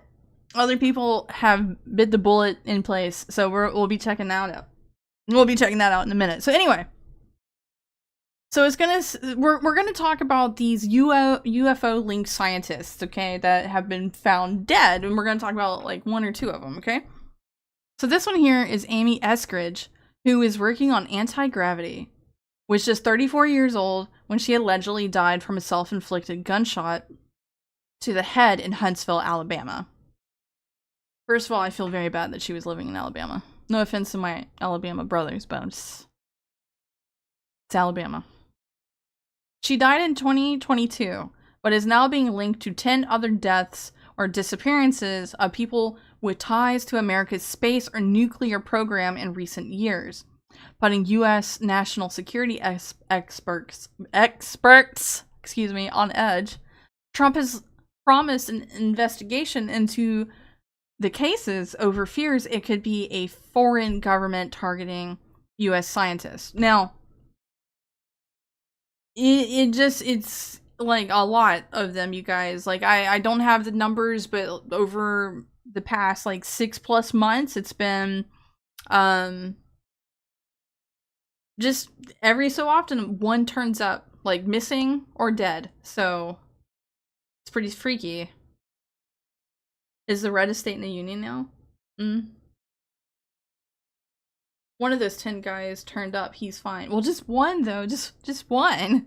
other people have bit the bullet in place, so we'll be checking that out. We'll be checking that out in a minute. So anyway, so we're gonna talk about these UFO linked scientists, okay, that have been found dead, and we're gonna talk about like one or two of them, okay? So this one here is Amy Eskridge, who is working on anti-gravity, was just 34 years old when she allegedly died from a self-inflicted gunshot to the head in Huntsville, Alabama. First of all, I feel very bad that she was living in Alabama. No offense to my Alabama brothers, but it's Alabama. She died in 2022, but is now being linked to 10 other deaths or disappearances of people with ties to America's space or nuclear program in recent years, putting U.S. national security experts, on edge. Trump has promised an investigation into the cases over fears it could be a foreign government targeting U.S. scientists. Now, it's like a lot of them, you guys. Like, I don't have the numbers, but over the past like 6+ months, it's been just every so often one turns up like missing or dead. So it's pretty freaky. Is the reddest state in the union now? One of those 10 guys turned up. He's fine. Well, just one though. Just one.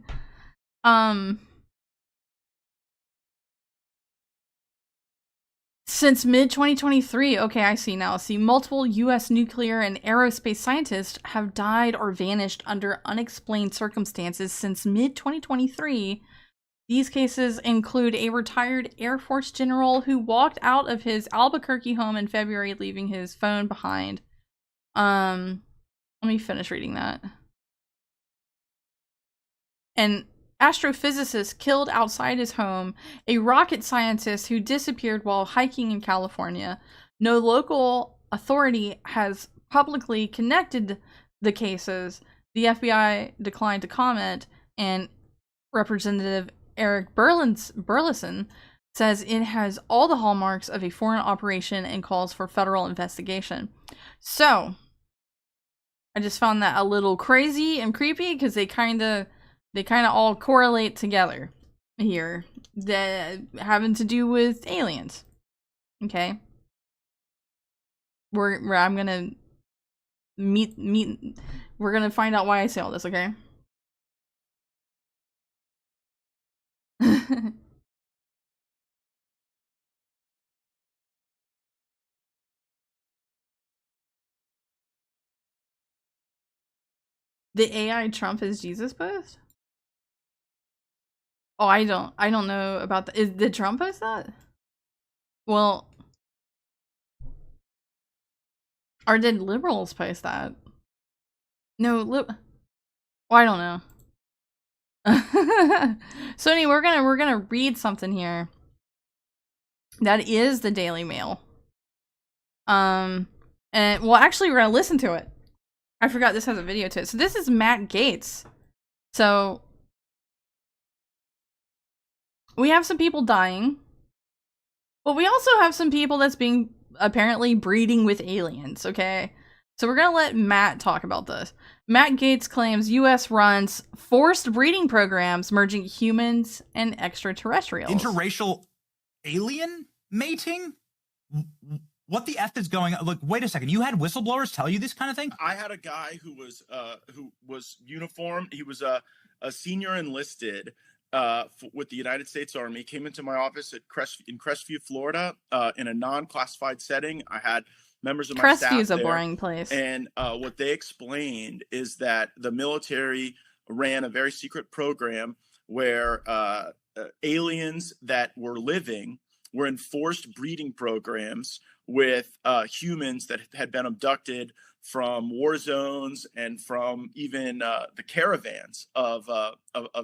Since mid-2023, okay, I see now. See, multiple U.S. nuclear and aerospace scientists have died or vanished under unexplained circumstances since mid-2023. These cases include a retired Air Force general who walked out of his Albuquerque home in February, leaving his phone behind. Let me finish reading that. An astrophysicist killed outside his home, a rocket scientist who disappeared while hiking in California. No local authority has publicly connected the cases. The FBI declined to comment, and Representative Eric Burleson says it has all the hallmarks of a foreign operation and calls for federal investigation. So, I just found that a little crazy and creepy because they kind of all correlate together here, that having to do with aliens. Okay, I'm gonna we're gonna find out why I say all this. Okay. The AI Trump is Jesus post? Oh, I don't know about that. Did Trump post that? Well, or did liberals post that? No, well, I don't know. So anyway, we're gonna read something here. That is the Daily Mail. And well, actually, we're gonna listen to it. I forgot this has a video to it. So this is Matt Gaetz. So we have some people dying, but we also have some people that's being apparently breeding with aliens, okay? So we're gonna let Matt talk about this. Matt Gates claims US runs forced breeding programs merging humans and extraterrestrials. Interracial alien mating? What the F is going on? Look, wait a second. You had whistleblowers tell you this kind of thing? I had a guy who was uniformed. He was a senior enlisted with the United States Army. Came into my office at Crestview, Florida, in a non-classified setting. I had members of my staff Crestview's a there, boring place. and what they explained is that the military ran a very secret program where aliens that were living were in forced breeding programs with humans that had been abducted from war zones and from even the caravans of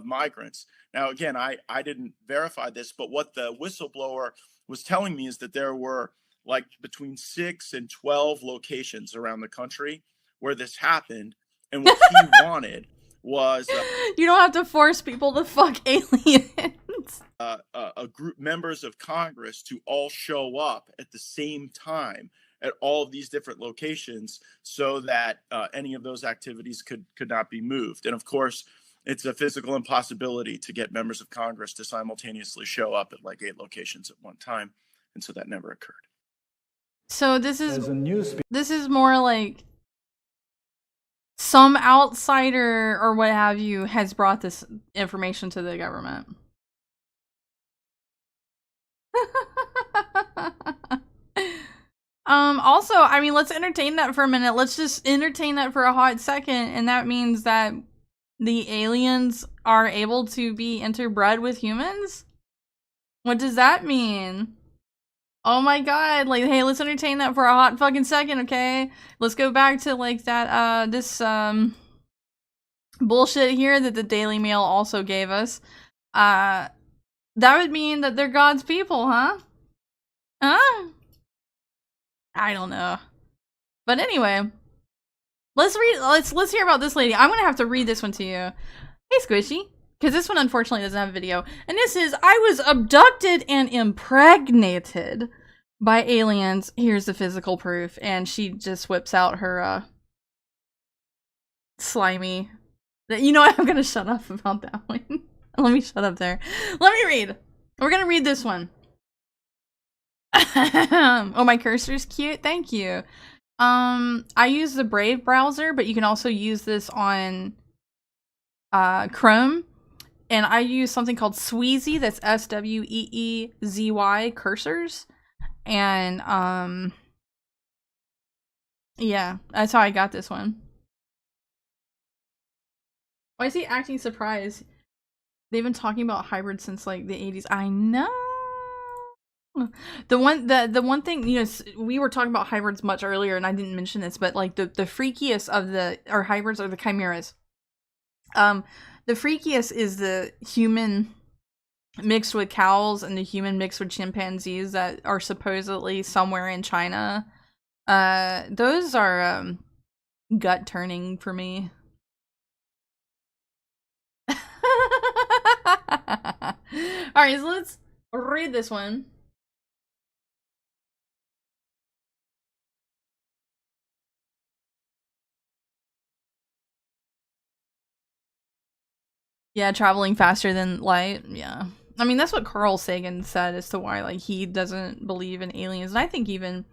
migrants. Now, again, I didn't verify this, but what the whistleblower was telling me is that there were like between 6 and 12 locations around the country where this happened. And what he wanted was you don't have to force people to fuck aliens. A group members of Congress to all show up at the same time at all of these different locations so that any of those activities could not be moved. And of course, it's a physical impossibility to get members of Congress to simultaneously show up at like 8 locations at one time. And so that never occurred. So this is more like some outsider or what have you has brought this information to the government. Also, I mean, let's entertain that for a minute. Let's just entertain that for a hot second, and that means that the aliens are able to be interbred with humans? What does that mean? Oh my god, like, hey, let's entertain that for a hot fucking second, okay? Let's go back to, like, that, this, bullshit here that the Daily Mail also gave us. That would mean that they're God's people, huh? Huh? I don't know. But anyway, let's hear about this lady. I'm gonna have to read this one to you. Hey, Squishy. Because this one, unfortunately, doesn't have a video. And this is, I was abducted and impregnated by aliens. Here's the physical proof. And she just whips out her, slimy... You know what? I'm going to shut up about that one. Let me shut up there. Let me read. We're going to read this one. Oh, my cursor's cute. Thank you. I use the Brave browser, but you can also use this on, Chrome. And I use something called Sweezy, that's Sweezy cursors. And, yeah, that's how I got this one. Why is he acting surprised? They've been talking about hybrids since, like, the 80s. I know! The one thing, you know, we were talking about hybrids much earlier, and I didn't mention this, but, like, the freakiest of our hybrids are the chimeras. The freakiest is the human mixed with cows and the human mixed with chimpanzees that are supposedly somewhere in China. Those are gut turning for me. Alright, so let's read this one. Yeah, traveling faster than light. Yeah. I mean, that's what Carl Sagan said as to why, like, he doesn't believe in aliens. And I think even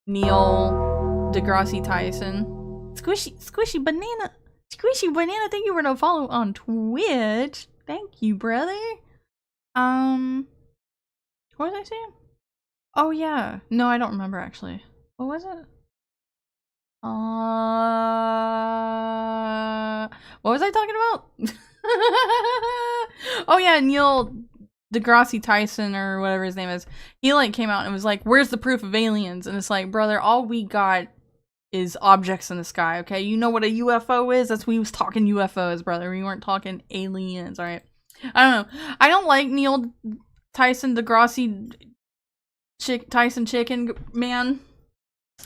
Neil deGrasse Tyson. Squishy Banana, thank you for the follow on Twitch. Thank you, brother. What was I saying? Oh, yeah. No, I don't remember, actually. What was it? What was I talking about? Oh yeah, Neil deGrasse Tyson or whatever his name is. He like came out and was like, "Where's the proof of aliens?" And it's like, brother, all we got is objects in the sky. Okay, you know what a UFO is? That's we was talking UFOs, brother. We weren't talking aliens. All right. I don't know. I don't like Neil Tyson deGrasse Tyson Chicken Man.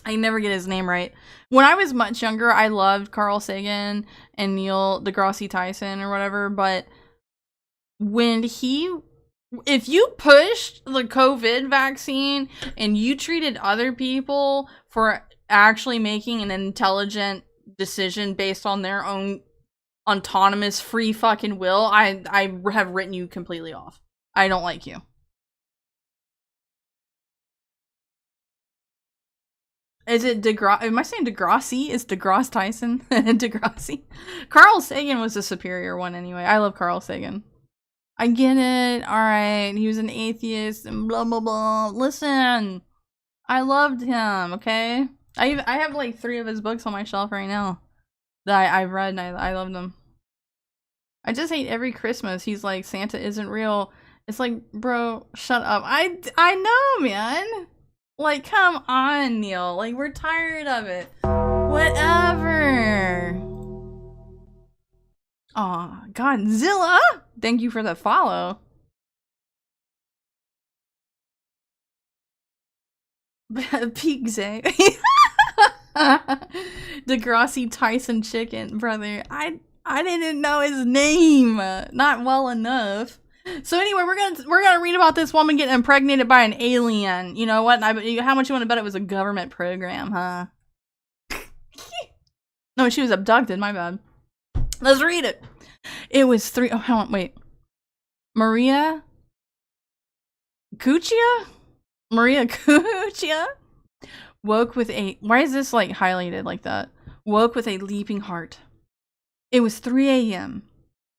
I never get his name right. When I was much younger, I loved Carl Sagan and Neil deGrasse Tyson or whatever, but when he if you pushed the COVID vaccine and you treated other people for actually making an intelligent decision based on their own autonomous free fucking will, I have written you completely off. I don't like you. Is it DeGrasse? Am I saying Degrassi? Is DeGrasse Tyson? Degrassi? Carl Sagan was the superior one anyway. I love Carl Sagan. I get it. Alright. He was an atheist and blah blah blah. Listen. I loved him, okay? I have like 3 of his books on my shelf right now that I've read and I love them. I just hate every Christmas he's like, Santa isn't real. It's like, bro, shut up. I know, man. Like, come on, Neil. Like, we're tired of it. Whatever. Aw, Godzilla! Thank you for the follow. Pigze. Degrassi Tyson Chicken, brother. I didn't know his name. Not well enough. So anyway, we're gonna read about this woman getting impregnated by an alien. You know what? How much you want to bet it was a government program, huh? No, she was abducted. My bad. Let's read it. It was 3. Oh, hold on, wait. Maria Cuccia woke with a. Why is this like highlighted like that? Woke with a leaping heart. It was 3 a.m.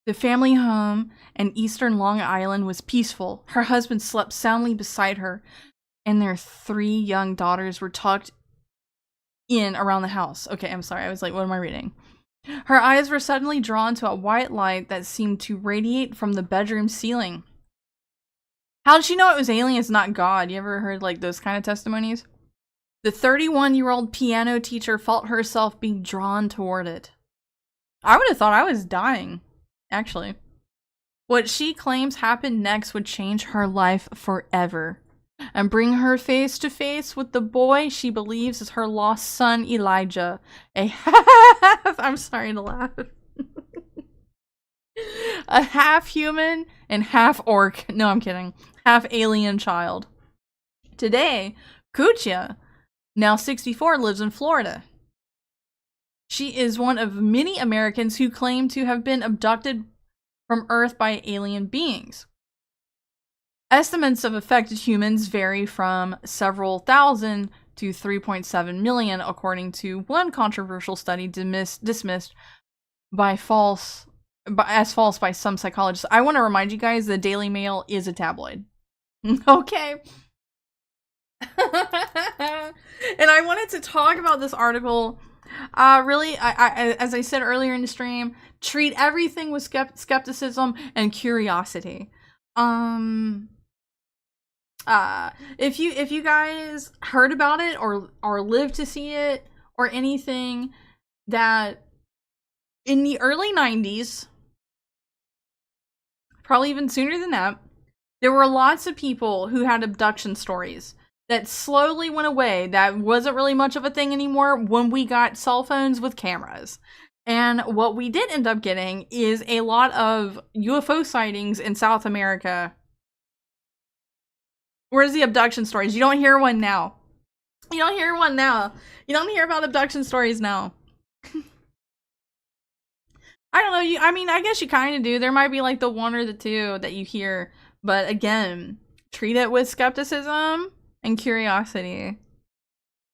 The family home in eastern Long Island was peaceful. Her husband slept soundly beside her, and their 3 young daughters were tucked in around the house. Okay, I'm sorry. I was like, what am I reading? Her eyes were suddenly drawn to a white light that seemed to radiate from the bedroom ceiling. How did she know it was aliens, not God? You ever heard like those kind of testimonies? The 31-year-old piano teacher felt herself being drawn toward it. I would have thought I was dying. Actually, what she claims happened next would change her life forever and bring her face to face with the boy she believes is her lost son Elijah, a I'm sorry to laugh. A half human and half orc. No, I'm kidding. Half alien child. Today, Cuccia, now 64, lives in Florida. She is one of many Americans who claim to have been abducted from Earth by alien beings. Estimates of affected humans vary from several thousand to 3.7 million, according to one controversial study dismissed as false by some psychologists. I want to remind you guys the Daily Mail is a tabloid. Okay. And I wanted to talk about this article. Really, I as I said earlier in the stream, treat everything with skepticism and curiosity. If you guys heard about it or lived to see it or anything, that in the early 90s, probably even sooner than that, there were lots of people who had abduction stories that slowly went away. That wasn't really much of a thing anymore when we got cell phones with cameras. And what we did end up getting is a lot of UFO sightings in South America. Where's the abduction stories? You don't hear one now. You don't hear one now. You don't hear about abduction stories now. I don't know. I mean, I guess you kind of do. There might be like the 1 or the 2 that you hear. But again, treat it with skepticism and curiosity.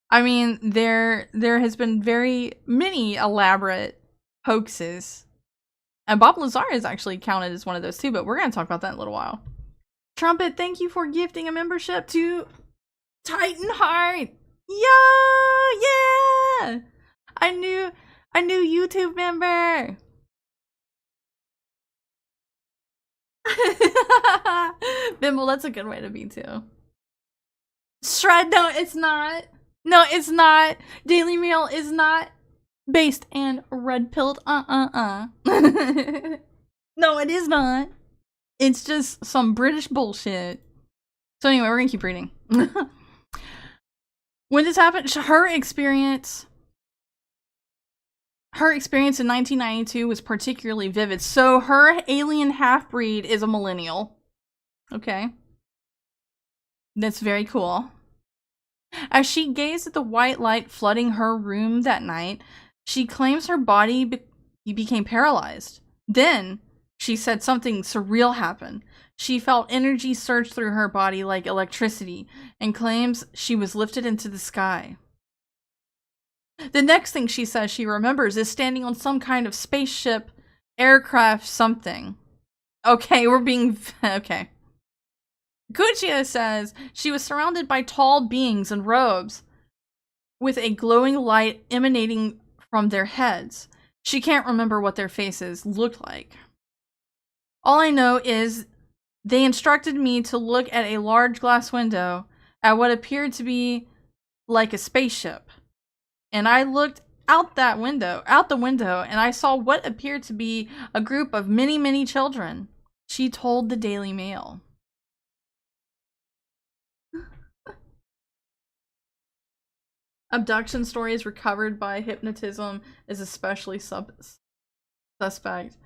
I mean, there has been very many elaborate hoaxes. And Bob Lazar is actually counted as one of those too, but we're going to talk about that in a little while. Trumpet, thank you for gifting a membership to Titanheart. Yeah! A new YouTube member. Bimble, that's a good way to be too. Shred, no, it's not. No, it's not. Daily Mail is not based and red-pilled. No, it is not. It's just some British bullshit. So anyway, we're gonna keep reading. When this happened, her experience in 1992 was particularly vivid. So her alien half-breed is a millennial. Okay. That's very cool. As she gazed at the white light flooding her room that night, she claims her body became paralyzed. Then, she said something surreal happened. She felt energy surge through her body like electricity and claims she was lifted into the sky. The next thing she says she remembers is standing on some kind of spaceship, aircraft, something. Okay, we're being... Okay. Kuchia says she was surrounded by tall beings in robes with a glowing light emanating from their heads. She can't remember what their faces looked like. All I know is they instructed me to look at a large glass window at what appeared to be like a spaceship. And I looked out the window, and I saw what appeared to be a group of many, many children. She told the Daily Mail. Abduction stories recovered by hypnotism is especially suspect.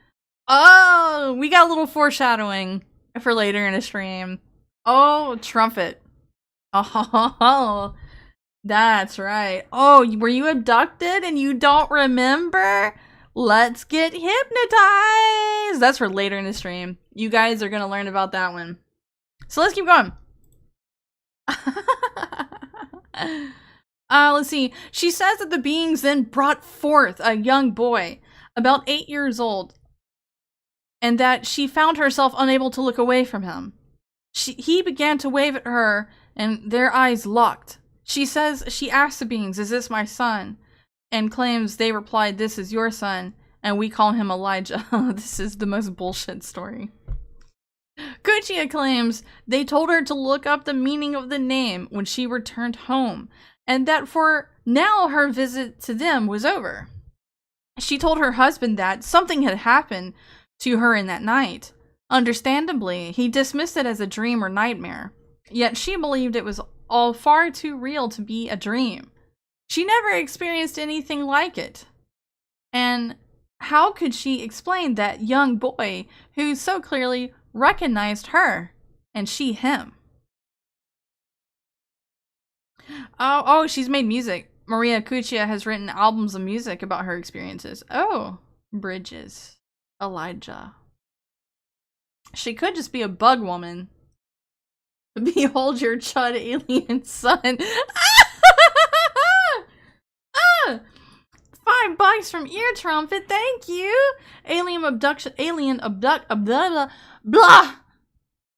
Oh, we got a little foreshadowing for later in a stream. Oh, trumpet. Oh, that's right. Oh, were you abducted and you don't remember? Let's get hypnotized. That's for later in the stream. You guys are going to learn about that one. So let's keep going. Let's see. She says that the beings then brought forth a young boy, about 8 years old, and that she found herself unable to look away from him. He began to wave at her, and their eyes locked. She says she asked the beings, "Is this my son?" and claims they replied, "This is your son, and we call him Elijah." This is the most bullshit story. Kuchia claims they told her to look up the meaning of the name when she returned home, and that for now her visit to them was over. She told her husband that something had happened to her in that night. Understandably, he dismissed it as a dream or nightmare, yet she believed it was all far too real to be a dream. She never experienced anything like it. And how could she explain that young boy who so clearly recognized her and she him? Oh, she's made music. Maria Kuchia has written albums of music about her experiences. Oh, Bridges. Elijah. She could just be a bug woman. Behold your chud alien son. $5 from Ear Trumpet, thank you. Alien abduct, blah, blah.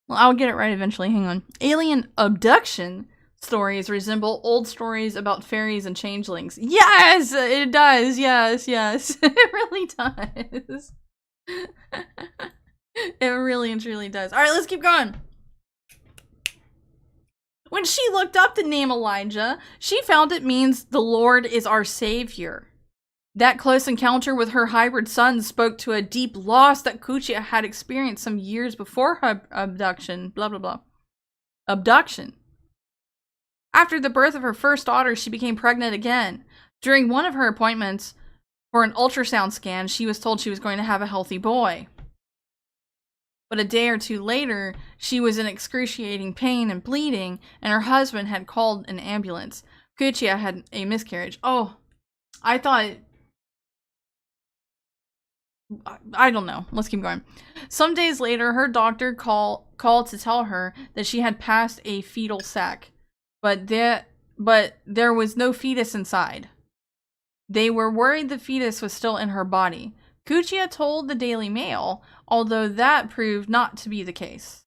Well, I'll get it right eventually, hang on. Alien abduction stories resemble old stories about fairies and changelings. Yes, it does, yes. It really does. It really and truly does. Alright, let's keep going. When she looked up the name Elijah, she found it means the Lord is our Savior. That close encounter with her hybrid son spoke to a deep loss that Kuchia had experienced some years before her abduction. Blah, blah, blah. Abduction. After the birth of her first daughter, she became pregnant again. During one of her appointments for an ultrasound scan, she was told she was going to have a healthy boy. But a day or two later, she was in excruciating pain and bleeding, and her husband had called an ambulance. Kuchia had a miscarriage. Oh, I thought... I don't know. Let's keep going. Some days later, her doctor called to tell her that she had passed a fetal sac, but there was no fetus inside. They were worried the fetus was still in her body. Kuchia told the Daily Mail, although that proved not to be the case.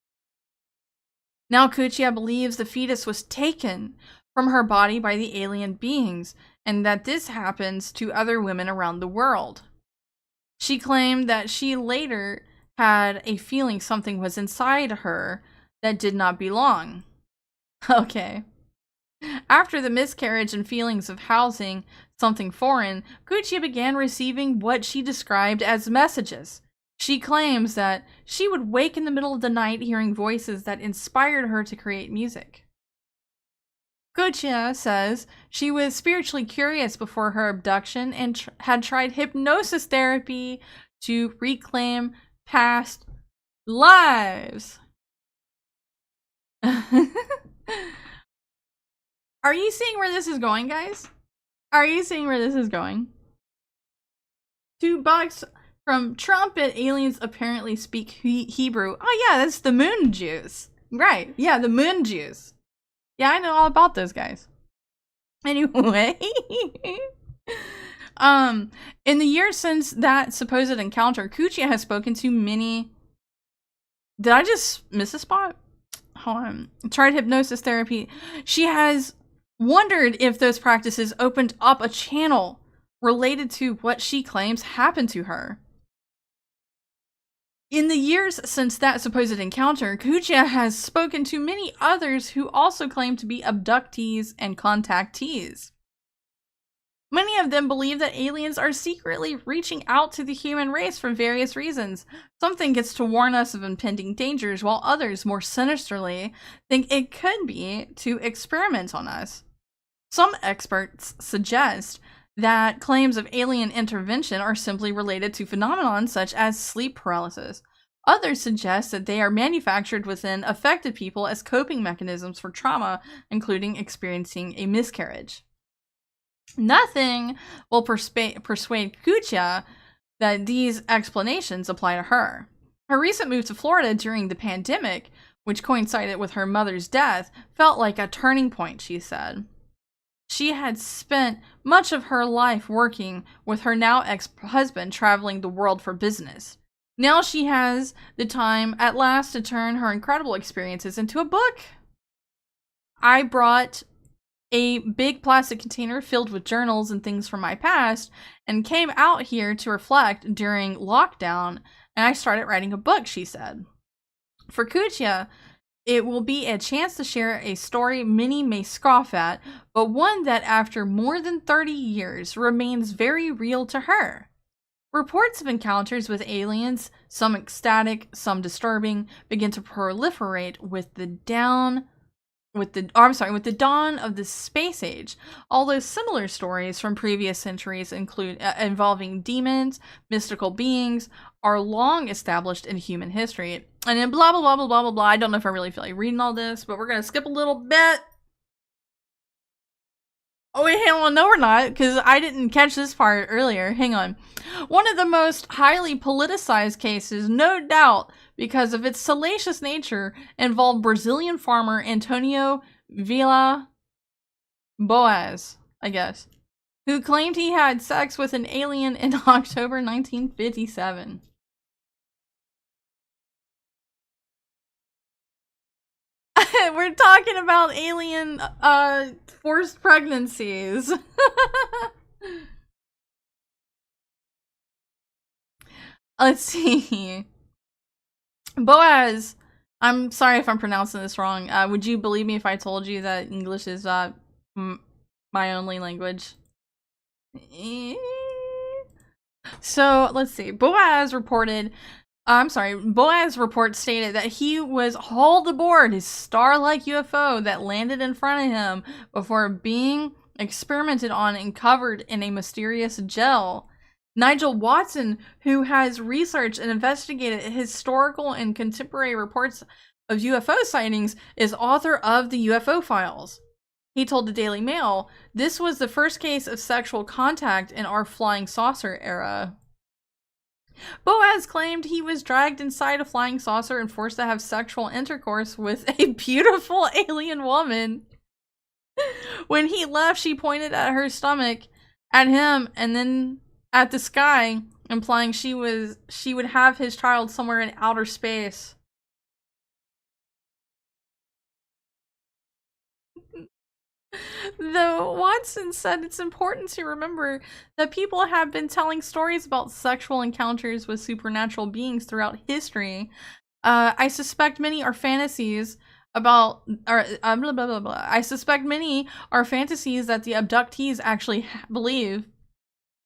Now Kuchia believes the fetus was taken from her body by the alien beings, and that this happens to other women around the world. She claimed that she later had a feeling something was inside her that did not belong. Okay. After the miscarriage and feelings of housing something foreign, Kuchia began receiving what she described as messages. She claims that she would wake in the middle of the night hearing voices that inspired her to create music. Kuchia says she was spiritually curious before her abduction and had tried hypnosis therapy to reclaim past lives. Are you seeing where this is going, guys? Are you seeing where this is going? $2 from Trumpet. Aliens apparently speak Hebrew. Oh yeah, that's the moon Jews. Right. Yeah, the moon Jews. Yeah, I know all about those guys. Anyway. In the years since that supposed encounter, Kuchia has spoken to many... Did I just miss a spot? Hold on. Tried hypnosis therapy. She has wondered if those practices opened up a channel related to what she claims happened to her. In the years since that supposed encounter, Kuchia has spoken to many others who also claim to be abductees and contactees. Many of them believe that aliens are secretly reaching out to the human race for various reasons. Some think it's to warn us of impending dangers, while others, more sinisterly, think it could be to experiment on us. Some experts suggest that claims of alien intervention are simply related to phenomena such as sleep paralysis. Others suggest that they are manufactured within affected people as coping mechanisms for trauma, including experiencing a miscarriage. Nothing will persuade Kuchia that these explanations apply to her. Her recent move to Florida during the pandemic, which coincided with her mother's death, felt like a turning point, she said. She had spent much of her life working with her now ex-husband, traveling the world for business. Now she has the time at last to turn her incredible experiences into a book. I brought a big plastic container filled with journals and things from my past and came out here to reflect during lockdown, and I started writing a book, she said. For Kuchia, it will be a chance to share a story many may scoff at, but one that after more than 30 years remains very real to her. Reports of encounters with aliens, some ecstatic, some disturbing, begin to proliferate with the dawn of the space age. Although similar stories from previous centuries involving demons, mystical beings, are long established in human history. And then blah, blah, blah, blah, blah, blah, blah. I don't know if I really feel like reading all this, but we're going to skip a little bit. Oh, wait, hang on. No, we're not, because I didn't catch this part earlier. Hang on. One of the most highly politicized cases, no doubt, because of its salacious nature, involved Brazilian farmer Antonio Villa Boas, I guess, who claimed he had sex with an alien in October 1957. We're talking about alien forced pregnancies. Let's see. Boaz, I'm sorry if I'm pronouncing this wrong. Would you believe me if I told you that English is my only language? So, let's see. Boaz report stated that he was hauled aboard his star-like UFO that landed in front of him before being experimented on and covered in a mysterious gel. Nigel Watson, who has researched and investigated historical and contemporary reports of UFO sightings, is author of the UFO Files. He told the Daily Mail, "This was the first case of sexual contact in our flying saucer era." Boaz claimed he was dragged inside a flying saucer and forced to have sexual intercourse with a beautiful alien woman. When he left, she pointed at her stomach, at him, and then at the sky, implying she would have his child somewhere in outer space. Though Watson said it's important to remember that people have been telling stories about sexual encounters with supernatural beings throughout history. I suspect many are fantasies about, blah, blah, blah, blah. I suspect many are fantasies that the abductees actually believe.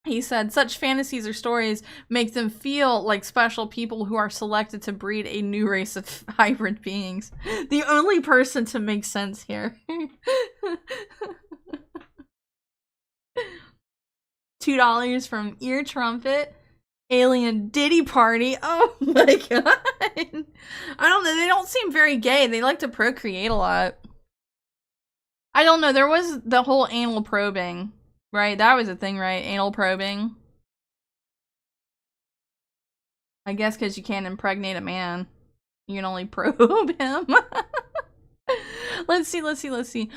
He said such fantasies or stories make them feel like special people who are selected to breed a new race of hybrid beings. The only person to make sense here. $2 from Ear Trumpet. Alien Diddy Party. Oh my god. I don't know. They don't seem very gay. They like to procreate a lot. I don't know. There was the whole anal probing, right? That was a thing, right? Anal probing. I guess because you can't impregnate a man. You can only probe him. Let's see.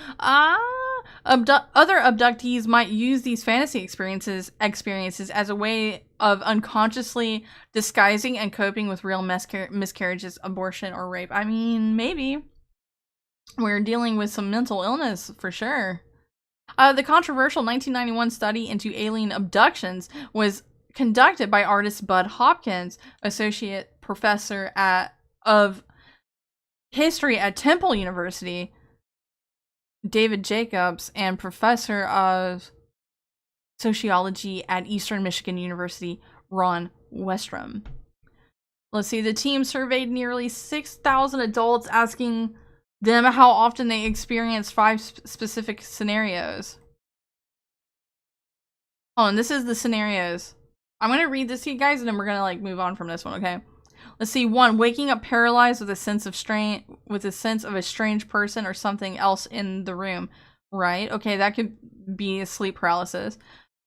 Other abductees might use these fantasy experiences as a way of unconsciously disguising and coping with real miscarriages, abortion, or rape. I mean, maybe. We're dealing with some mental illness for sure. The controversial 1991 study into alien abductions was conducted by artist Bud Hopkins, associate professor of history at Temple University, David Jacobs, and professor of sociology at Eastern Michigan University, Ron Westrom. Let's see, the team surveyed nearly 6,000 adults, asking them how often they experienced 5 specific scenarios. Oh, and this is the scenarios. I'm gonna read this to you guys, and then we're gonna like move on from this one, okay? Let's see. 1, waking up paralyzed with a sense of a strange person or something else in the room. Right? Okay, that could be sleep paralysis.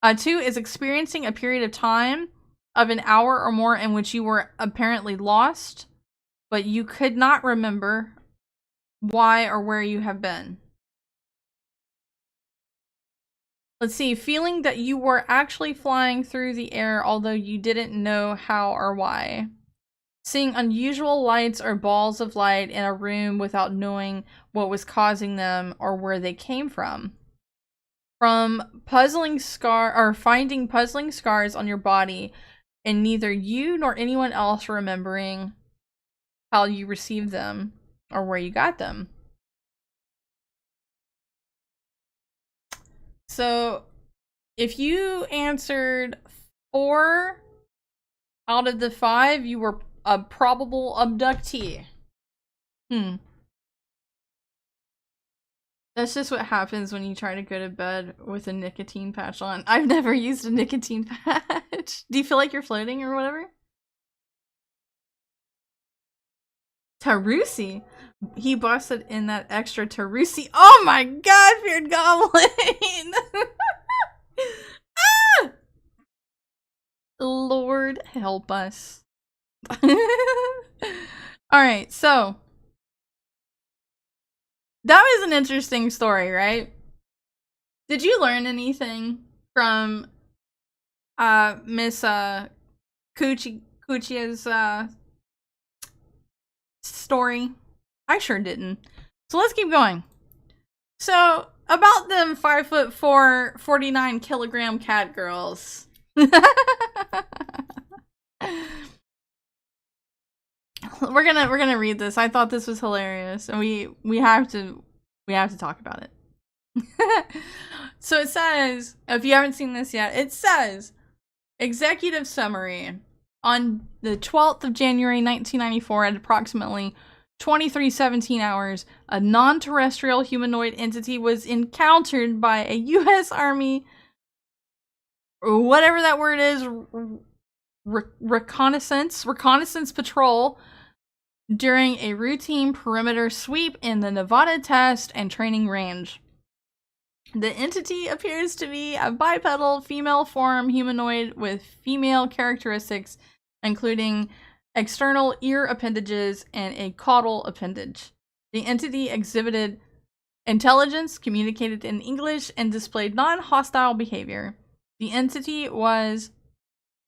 2 is experiencing a period of time of an hour or more in which you were apparently lost, but you could not remember why or where you have been. Let's see. Feeling that you were actually flying through the air, although you didn't know how or why. Seeing unusual lights or balls of light in a room without knowing what was causing them or where they came from. From finding puzzling scars on your body and neither you nor anyone else remembering how you received them or where you got them. So, if you answered 4 out of the 5, you were a probable abductee. That's just what happens when you try to go to bed with a nicotine patch on. I've never used a nicotine patch. Do you feel like you're floating or whatever? Tarusi? He busted in that extra Tarusi. Oh my god, Feared Goblin! Ah! Lord help us. Alright, so that was an interesting story, right? Did you learn anything from Miss Cuccia's story? I sure didn't. So let's keep going. So about them 5'4", 49 kilogram cat girls. We're gonna read this. I thought this was hilarious, and we have to talk about it. So it says, if you haven't seen this yet, it says, executive summary. On the 12th of January 1994 at approximately 23:17 hours, a non-terrestrial humanoid entity was encountered by a U.S. Army, whatever that word is, reconnaissance patrol during a routine perimeter sweep in the Nevada Test and Training Range. The entity appears to be a bipedal female form humanoid with female characteristics, including external ear appendages and a caudal appendage. The entity exhibited intelligence, communicated in English, and displayed non-hostile behavior. The entity was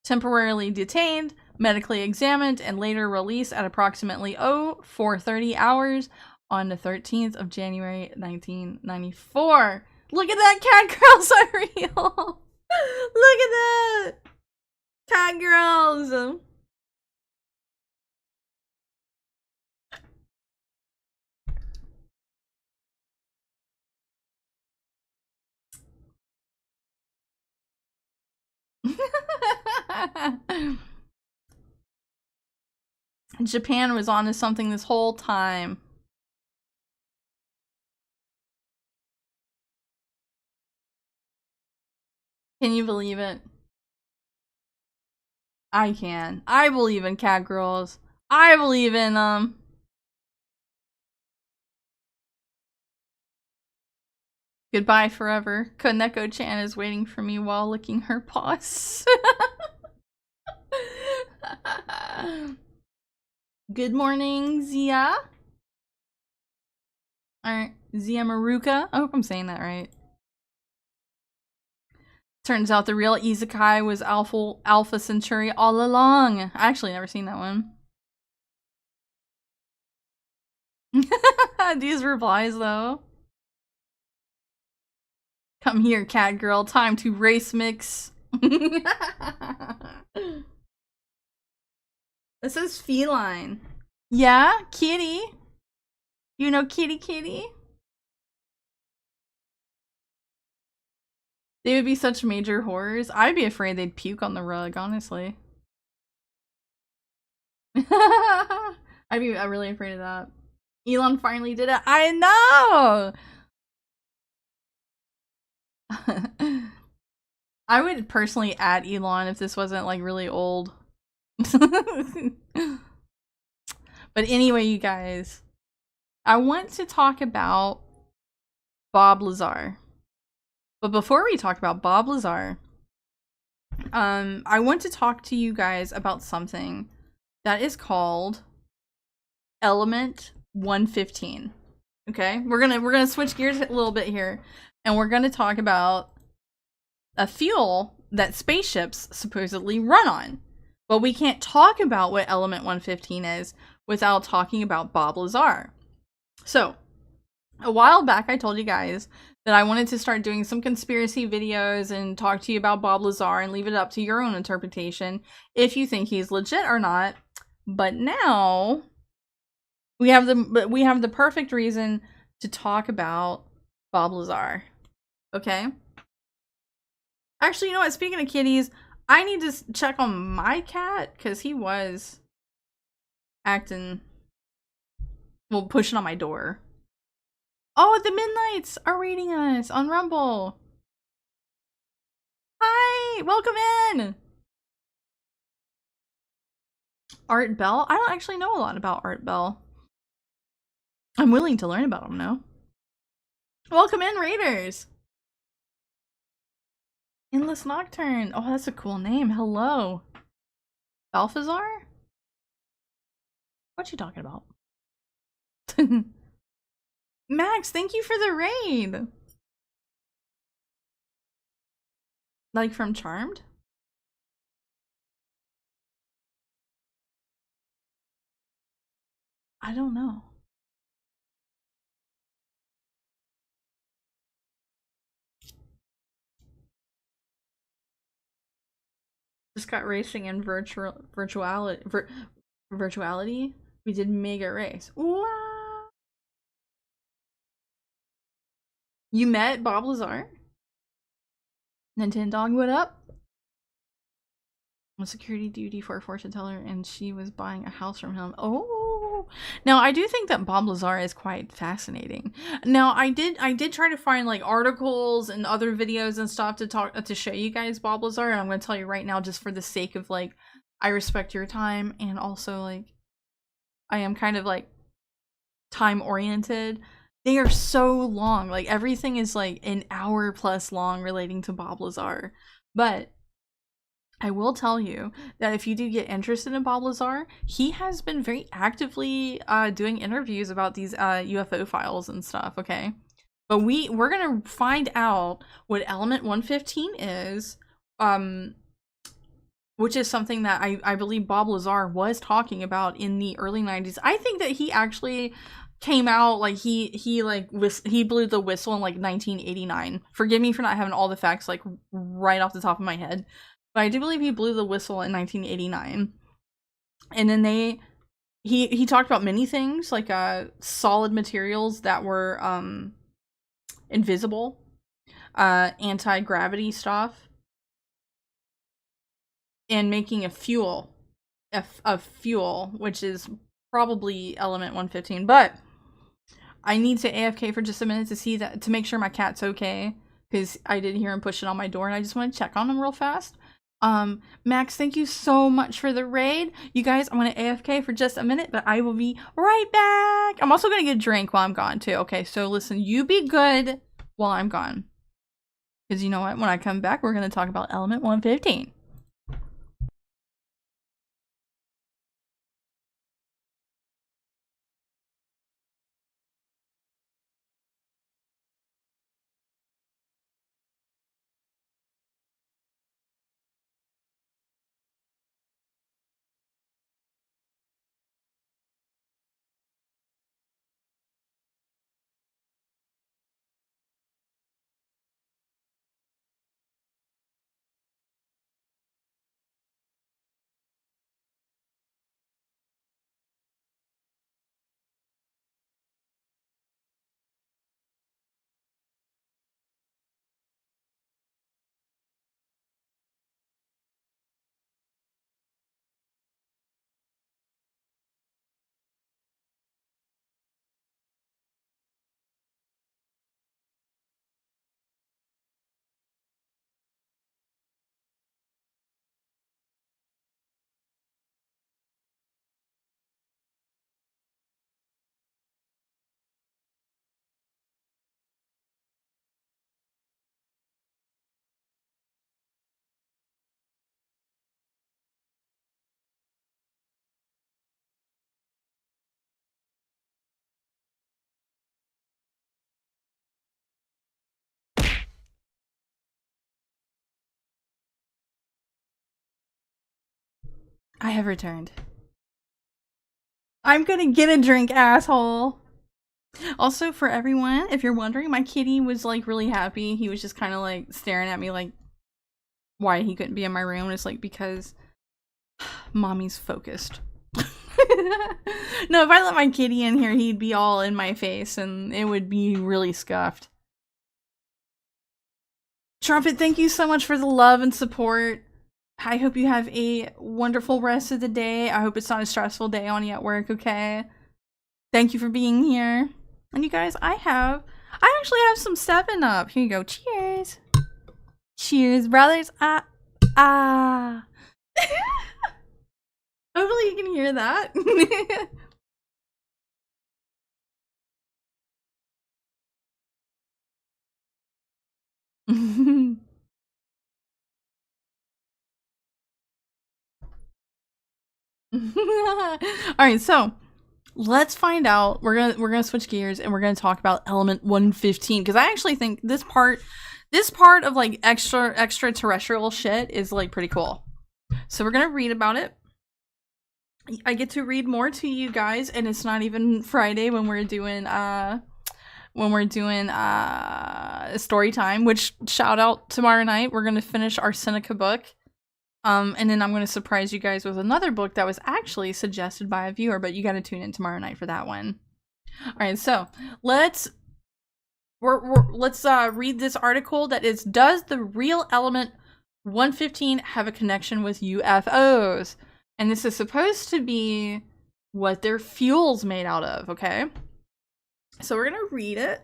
temporarily detained, medically examined, and later released at approximately 04:30 hours on the 13th of January 1994. Look at that, cat girls are real. Look at that, cat girls. Japan was onto something this whole time. Can you believe it? I can. I believe in cat girls. I believe in them. Goodbye forever. Kaneko-chan is waiting for me while licking her paws. Good morning, Zia. Alright, Zia Maruka. I hope I'm saying that right. Turns out the real Isekai was Alpha Centauri all along. I actually never seen that one. These replies, though. Come here, cat girl. Time to race mix. This is feline. Yeah, kitty. You know kitty kitty? They would be such major horrors. I'd be afraid they'd puke on the rug, honestly. I'd be really afraid of that. Elon finally did it. I know! I would personally add Elon if this wasn't like really old. But anyway, you guys, I want to talk about Bob Lazar. But before we talk about Bob Lazar, I want to talk to you guys about something that is called Element 115. Okay, we're gonna switch gears a little bit here, and we're gonna talk about a fuel that spaceships supposedly run on. But we can't talk about what Element 115 is without talking about Bob Lazar. So, a while back I told you guys that I wanted to start doing some conspiracy videos and talk to you about Bob Lazar and leave it up to your own interpretation if you think he's legit or not. But now we have the perfect reason to talk about Bob Lazar. Okay? Actually, you know what? Speaking of kitties, I need to check on my cat because he was acting, well, pushing on my door. Oh, the Midnights are reading us on Rumble. Hi, welcome in. Art Bell? I don't actually know a lot about Art Bell. I'm willing to learn about him now. Welcome in, Raiders. Endless Nocturne. Oh, that's a cool name. Hello. Balthazar? What you talking about? Max, thank you for the raid. Like from Charmed? I don't know. Just got racing in virtuality. We did Mega Race. Wow. You met Bob Lazar? Nintendo, what up? On security duty for a fortune teller, and she was buying a house from him. Oh, now I do think that Bob Lazar is quite fascinating. Now I did try to find like articles and other videos and stuff to show you guys Bob Lazar, and I'm going to tell you right now, just for the sake of like, I respect your time, and also like, I am kind of like time oriented. They are so long. Like everything is like an hour plus long relating to Bob Lazar. But I will tell you that if you do get interested in Bob Lazar, he has been very actively doing interviews about these UFO files and stuff, okay? But we're gonna find out what Element 115 is, which is something that I believe Bob Lazar was talking about in the early 90s. I think that he actually came out like he blew the whistle in like 1989. Forgive me for not having all the facts like right off the top of my head. But I do believe he blew the whistle in 1989. And then he talked about many things, like solid materials that were invisible, anti-gravity stuff, and making a fuel, which is probably Element 115. But I need to AFK for just a minute to make sure my cat's okay, because I did hear him pushing on my door, and I just want to check on him real fast. Max, thank you so much for the raid. You guys, I'm gonna AFK for just a minute, but I will be right back. I'm also gonna get a drink while I'm gone too. Okay, so listen, you be good while I'm gone. Because you know what? When I come back, we're gonna talk about element 115. I have returned. I'm gonna get a drink, asshole. Also, for everyone, if you're wondering, my kitty was like really happy. He was just kind of like staring at me like why he couldn't be in my room. And it's like because mommy's focused. No, if I let my kitty in here, he'd be all in my face and it would be really scuffed. Trumpet, thank you so much for the love and support. I hope you have a wonderful rest of the day. I hope it's not a stressful day on you at work, okay? Thank you for being here. And you guys, I actually have some 7-Up. Here you go. Cheers. Cheers, brothers. Ah. Hopefully you can hear that. Alright, so let's find out. We're gonna switch gears and we're gonna talk about element 115 because I actually think this part of like extraterrestrial shit is like pretty cool. So we're gonna read about it. I get to read more to you guys, and it's not even Friday when we're doing story time, which shout out tomorrow night. We're gonna finish our Seneca book. And then I'm going to surprise you guys with another book that was actually suggested by a viewer, but you got to tune in tomorrow night for that one. All right, so let's read this article that is, does the real element 115 have a connection with UFOs? And this is supposed to be what their fuel's made out of, okay? So we're going to read it,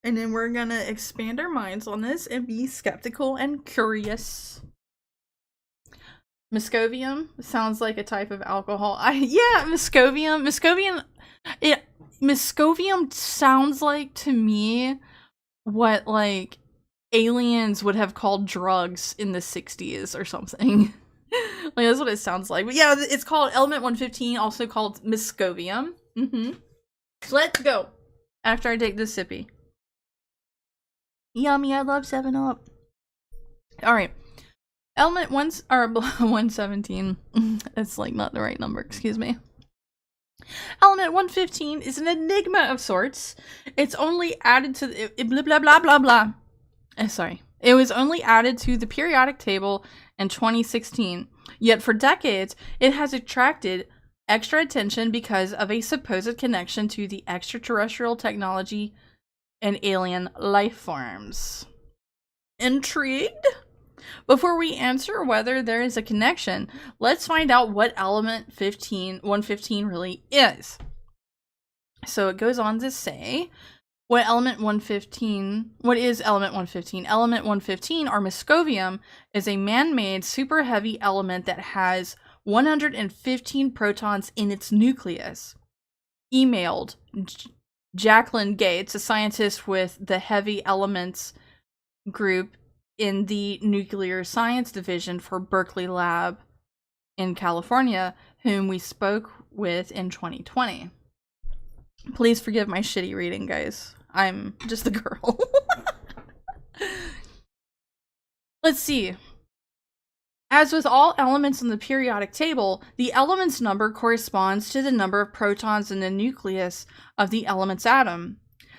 and then we're going to expand our minds on this and be skeptical and curious. Muscovium sounds like a type of alcohol. Yeah, Muscovium. Muscovium sounds like to me what like aliens would have called drugs in the 60s or something. Like that's what it sounds like. But yeah, it's called element 115, also called Muscovium. Let's go. After I take this sippy. Yummy, I love 7-Up. Alright. Element 117. That's like not the right number, excuse me. Element 115 is an enigma of sorts. It's only added to the blah blah blah blah blah. Sorry. It was only added to the periodic table in 2016. Yet for decades, it has attracted extra attention because of a supposed connection to the extraterrestrial technology and alien life forms. Intrigued? Before we answer whether there is a connection, let's find out what element 115 really is. So it goes on to say, What is element 115? Element 115, or Moscovium, is a man-made super heavy element that has 115 protons in its nucleus. Emailed Jacqueline Gates, a scientist with the heavy elements group in the nuclear science division for Berkeley Lab in California, whom we spoke with in 2020. Please forgive my shitty reading, guys. I'm just a girl. Let's see. As with all elements in the periodic table, the element's number corresponds to the number of protons in the nucleus of the element's atom.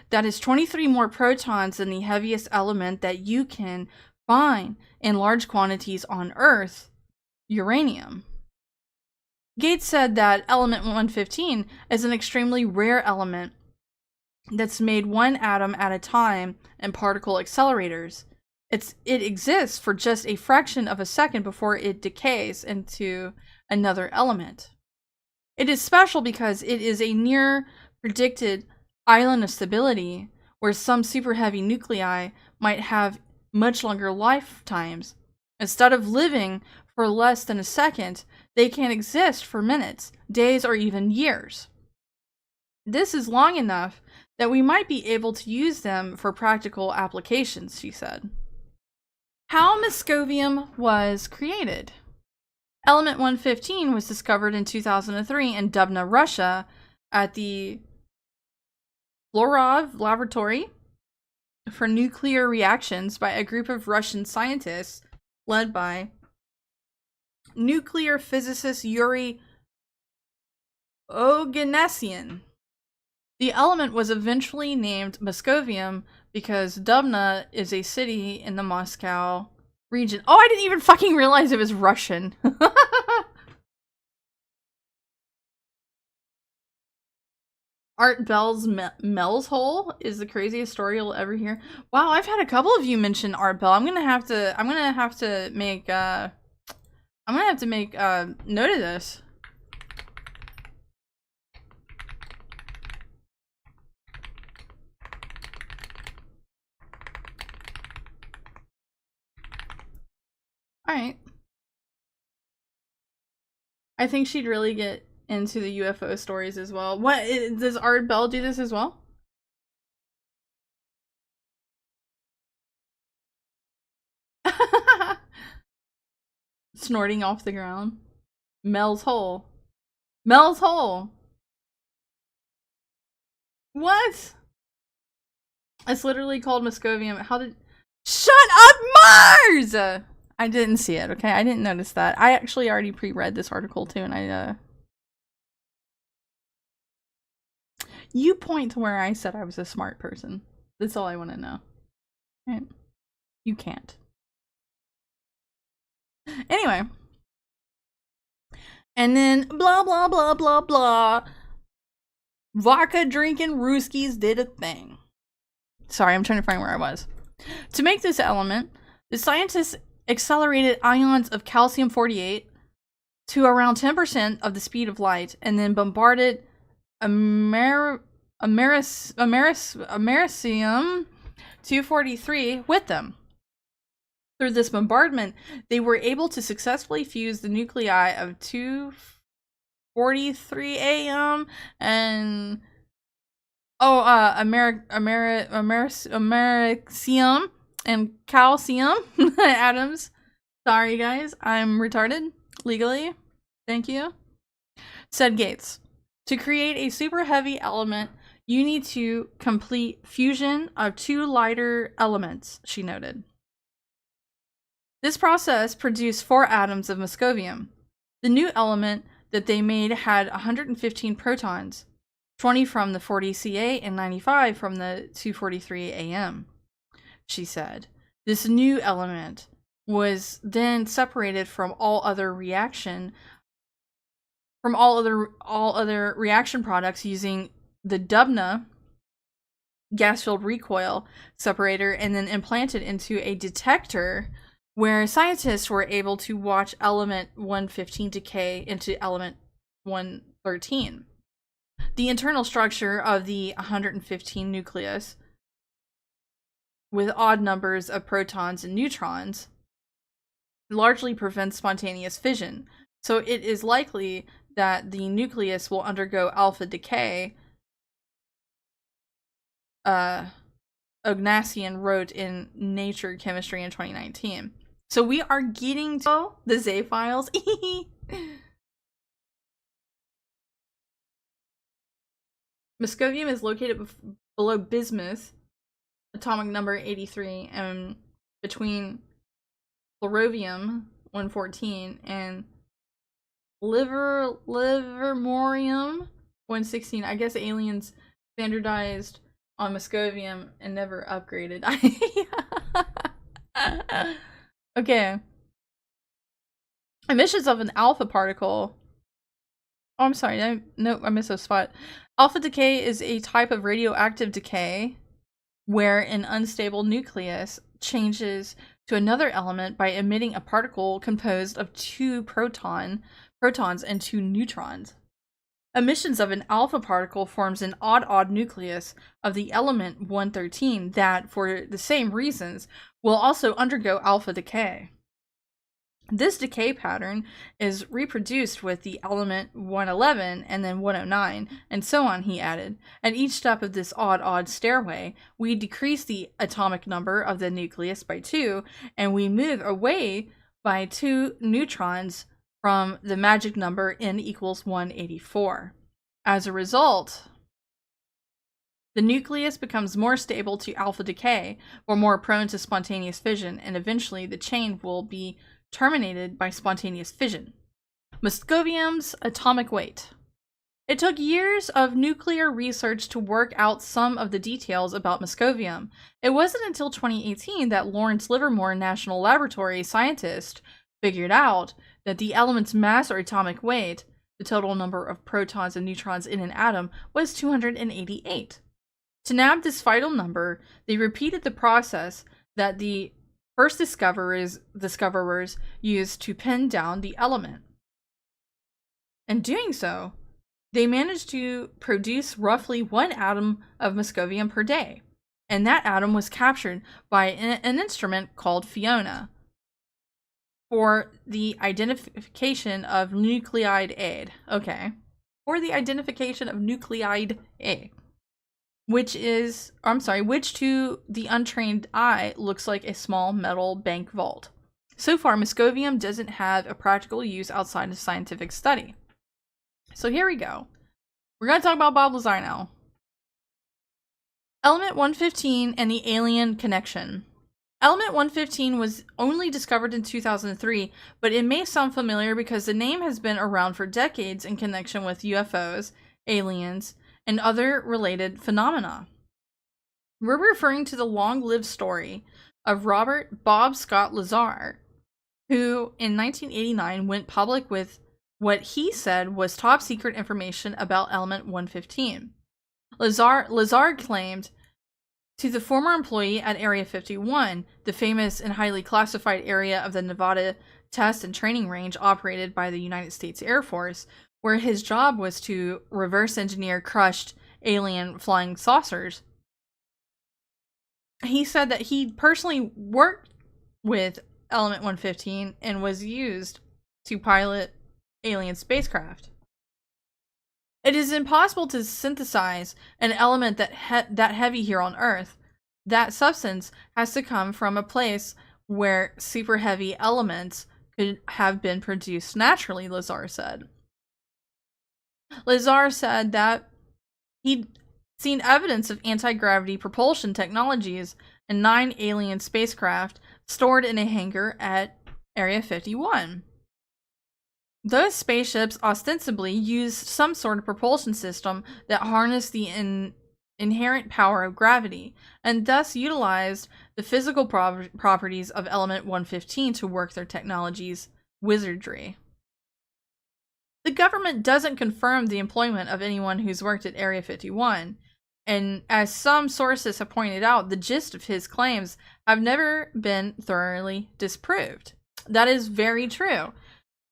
That is 23 more protons than the heaviest element that you can find in large quantities on Earth, uranium. Gates said that element 115 is an extremely rare element that's made one atom at a time in particle accelerators. It exists for just a fraction of a second before it decays into another element. It is special because it is a near predicted island of stability where some super heavy nuclei might have much longer lifetimes. Instead of living for less than a second, they can exist for minutes, days, or even years. This is long enough that we might be able to use them for practical applications, she said. How Moscovium was created. Element 115 was discovered in 2003 in Dubna, Russia, at the Florov Laboratory for Nuclear Reactions by a group of Russian scientists led by nuclear physicist Yuri Oganessian. The element was eventually named Moscovium because Dubna is a city in the Moscow region. Oh, I didn't even fucking realize it was Russian. Art Bell's Mel's Hole is the craziest story you'll ever hear. Wow, I've had a couple of you mention Art Bell. I'm gonna have to make note of this. Alright. I think she'd really get into the UFO stories as well. What, does Art Bell do this as well? Snorting off the ground. Mel's Hole. Mel's Hole! What? It's literally called Moscovium. How did... Shut up, Mars! I didn't see it, okay? I didn't notice that. I actually already pre-read this article too, and You point to where I said I was a smart person. That's all I want to know. Right? You can't. Anyway. And then blah blah blah blah blah. Vodka drinking Ruskies did a thing. Sorry, I'm trying to find where I was. To make this element, the scientists accelerated ions of calcium-48 to around 10% of the speed of light, and then bombarded americium-243 with them. Through this bombardment, they were able to successfully fuse the nuclei of 243 AM and americium and calcium atoms. Sorry guys, I'm retarded legally. Thank you. Said Gates. To create a super heavy element, you need to complete fusion of two lighter elements, she noted. This process produced 4 atoms of Moscovium. The new element that they made had 115 protons, 20 from the 40 Ca and 95 from the 243 Am. She said. This new element was then separated from all other reaction products using the Dubna gas-filled recoil separator and then implanted into a detector where scientists were able to watch element 115 decay into element 113. The internal structure of the 115 nucleus with odd numbers of protons and neutrons largely prevents spontaneous fission. So it is likely that the nucleus will undergo alpha decay. Ognasian wrote in Nature Chemistry in 2019. So we are getting to the Zay files. Moscovium is located below bismuth, atomic number 83, and between flerovium 114 and livermorium 116. I guess aliens standardized on Moscovium and never upgraded. Okay. Emissions of an alpha particle. Oh, I'm sorry. I missed a spot. Alpha decay is a type of radioactive decay where an unstable nucleus changes to another element by emitting a particle composed of 2 protons and 2 neutrons. Emissions of an alpha particle forms an odd nucleus of the element 113 that, for the same reasons, will also undergo alpha decay. This decay pattern is reproduced with the element 111 and then 109, and so on, he added. At each step of this odd stairway, we decrease the atomic number of the nucleus by 2, and we move away by 2 neutrons from the magic number n equals 184. As a result, the nucleus becomes more stable to alpha decay, or more prone to spontaneous fission, and eventually the chain will be terminated by spontaneous fission. Moscovium's atomic weight. It took years of nuclear research to work out some of the details about moscovium. It wasn't until 2018 that Lawrence Livermore National Laboratory scientist figured out that the element's mass or atomic weight, the total number of protons and neutrons in an atom, was 288. To nab this vital number, they repeated the process that the first discoverers used to pin down the element. In doing so, they managed to produce roughly 1 atom of moscovium per day, and that atom was captured by an instrument called Fiona for the identification of nuclide A. Okay. For the identification of nuclide A. Which to the untrained eye looks like a small metal bank vault. So far, moscovium doesn't have a practical use outside of scientific study. So here we go. We're going to talk about Bob Lazar now. Element 115 and the alien connection. Element 115 was only discovered in 2003, but it may sound familiar because the name has been around for decades in connection with UFOs, aliens, and other related phenomena. We're referring to the long-lived story of Robert Bob Scott Lazar, who in 1989 went public with what he said was top-secret information about element 115. Lazar claimed to the former employee at Area 51, the famous and highly classified area of the Nevada test and training range operated by the United States Air Force, where his job was to reverse engineer crushed alien flying saucers. He said that he personally worked with Element 115 and was used to pilot alien spacecraft. It is impossible to synthesize an element that heavy here on Earth. That substance has to come from a place where super heavy elements could have been produced naturally, Lazar said. Lazar said that he'd seen evidence of anti-gravity propulsion technologies in 9 alien spacecraft stored in a hangar at Area 51. Those spaceships ostensibly used some sort of propulsion system that harnessed the inherent power of gravity, and thus utilized the physical properties of element 115 to work their technology's wizardry. The government doesn't confirm the employment of anyone who's worked at Area 51, and as some sources have pointed out, the gist of his claims have never been thoroughly disproved. That is very true.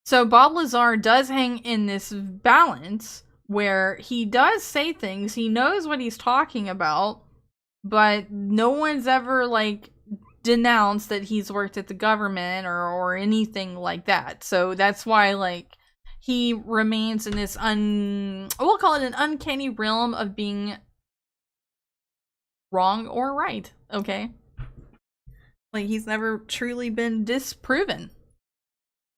So Bob Lazar does hang in this balance where he does say things, he knows what he's talking about, but no one's ever like denounced that he's worked at the government or anything like that. So that's why like he remains in this we'll call it an uncanny realm of being wrong or right, okay? Like he's never truly been disproven.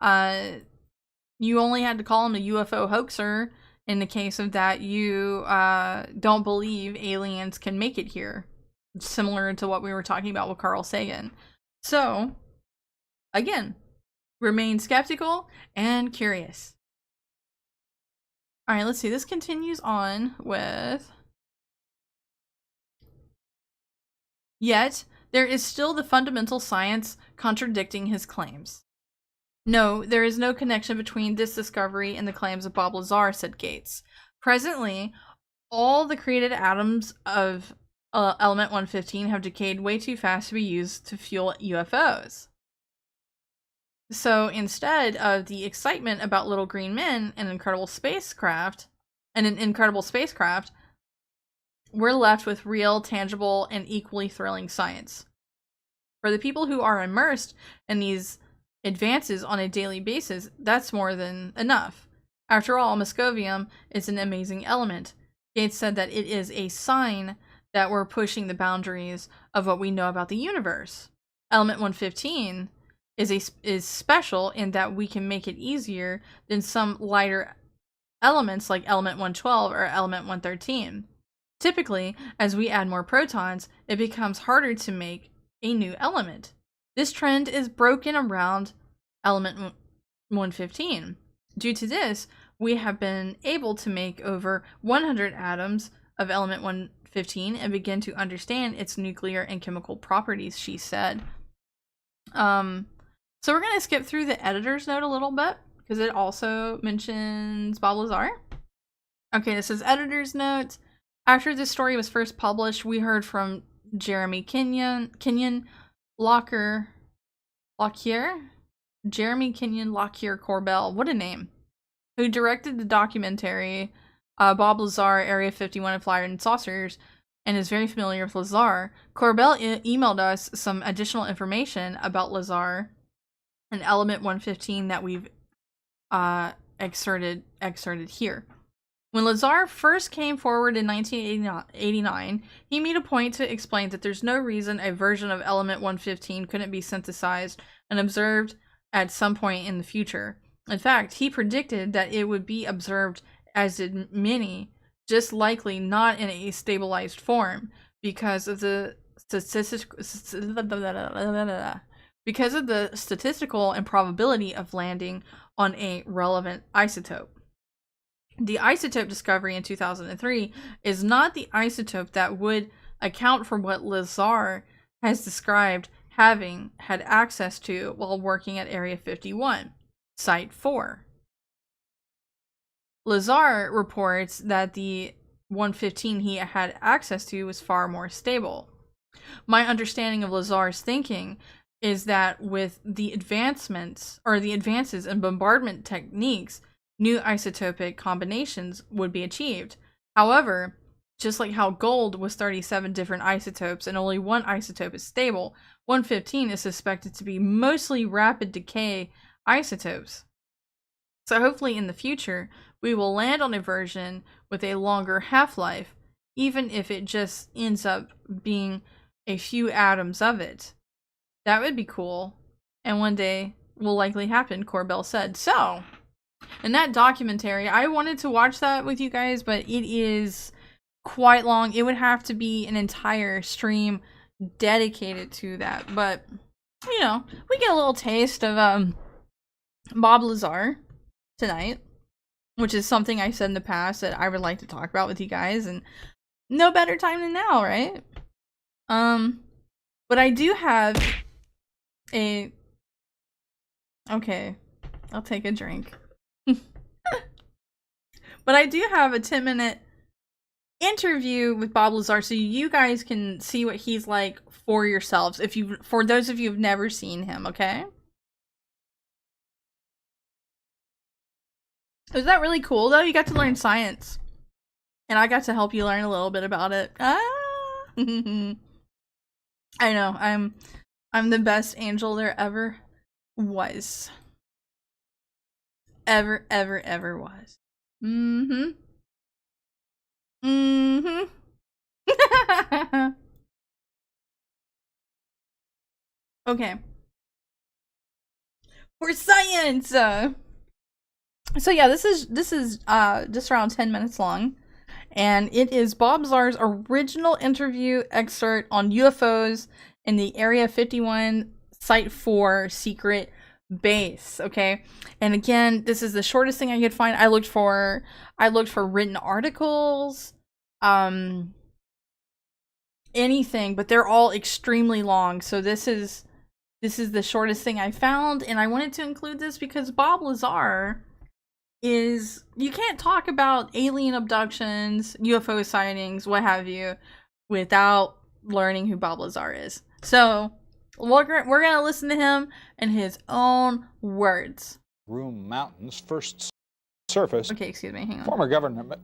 You only had to call him a UFO hoaxer in the case of that you don't believe aliens can make it here. Similar to what we were talking about with Carl Sagan. So, again, remain skeptical and curious. Alright, let's see. This continues on with... Yet, there is still the fundamental science contradicting his claims. No, there is no connection between this discovery and the claims of Bob Lazar, said Gates. Presently, all the created atoms of element 115 have decayed way too fast to be used to fuel UFOs. So instead of the excitement about little green men and an incredible spacecraft, we're left with real, tangible, and equally thrilling science. For the people who are immersed in these advances on a daily basis, that's more than enough. After all, Moscovium is an amazing element. Gates said that it is a sign that we're pushing the boundaries of what we know about the universe. Element 115 is special in that we can make it easier than some lighter elements like element 112 or element 113. Typically, as we add more protons, it becomes harder to make a new element. This trend is broken around element 115. Due to this, we have been able to make over 100 atoms of element 115 and begin to understand its nuclear and chemical properties, she said. So we're going to skip through the editor's note a little bit because it also mentions Bob Lazar. Okay, this is editor's note. After this story was first published, we heard from Jeremy Kenyon Lockyer Corbell, what a name, who directed the documentary Bob Lazar, Area 51 and Flying Saucers, and is very familiar with Lazar. Corbell emailed us some additional information about Lazar and element 115 that we've excerpted here. When Lazar first came forward in 1989, he made a point to explain that there's no reason a version of element 115 couldn't be synthesized and observed at some point in the future. In fact, he predicted that it would be observed, as did many, just likely not in a stabilized form because of the statistical improbability of landing on a relevant isotope. The isotope discovery in 2003 is not the isotope that would account for what Lazar has described having had access to while working at Area 51, Site 4. Lazar reports that the 115 he had access to was far more stable. My understanding of Lazar's thinking is that with the advances in bombardment techniques, new isotopic combinations would be achieved. However, just like how gold was 37 different isotopes and only one isotope is stable, 115 is suspected to be mostly rapid decay isotopes. So hopefully in the future, we will land on a version with a longer half-life, even if it just ends up being a few atoms of it. That would be cool, and one day will likely happen, Corbell said. So, in that documentary, I wanted to watch that with you guys, but it is quite long. It would have to be an entire stream dedicated to that. But, you know, we get a little taste of Bob Lazar tonight, which is something I said in the past that I would like to talk about with you guys, and no better time than now, right? But I do have a... Okay, I'll take a drink. But I do have a 10-minute interview with Bob Lazar so you guys can see what he's like for yourselves, for those of you who've never seen him, okay? Was that really cool though? You got to learn science. And I got to help you learn a little bit about it. I know. I'm the best angel there ever was. Ever was. Mm-hmm. Mm-hmm. Okay. For science! So yeah, this is just around 10 minutes long. And it is Bob Lazar's original interview excerpt on UFOs in the Area 51 Site 4 secret base. Okay, and again, this is the shortest thing I could find. I looked for written articles, anything, but they're all extremely long. So this is the shortest thing I found, and I wanted to include this because Bob Lazar is, you can't talk about alien abductions, UFO sightings, what have you, without learning who Bob Lazar is. So we're gonna listen to him in his own words. Room Mountains first surfaced. Okay, excuse me, hang on. Former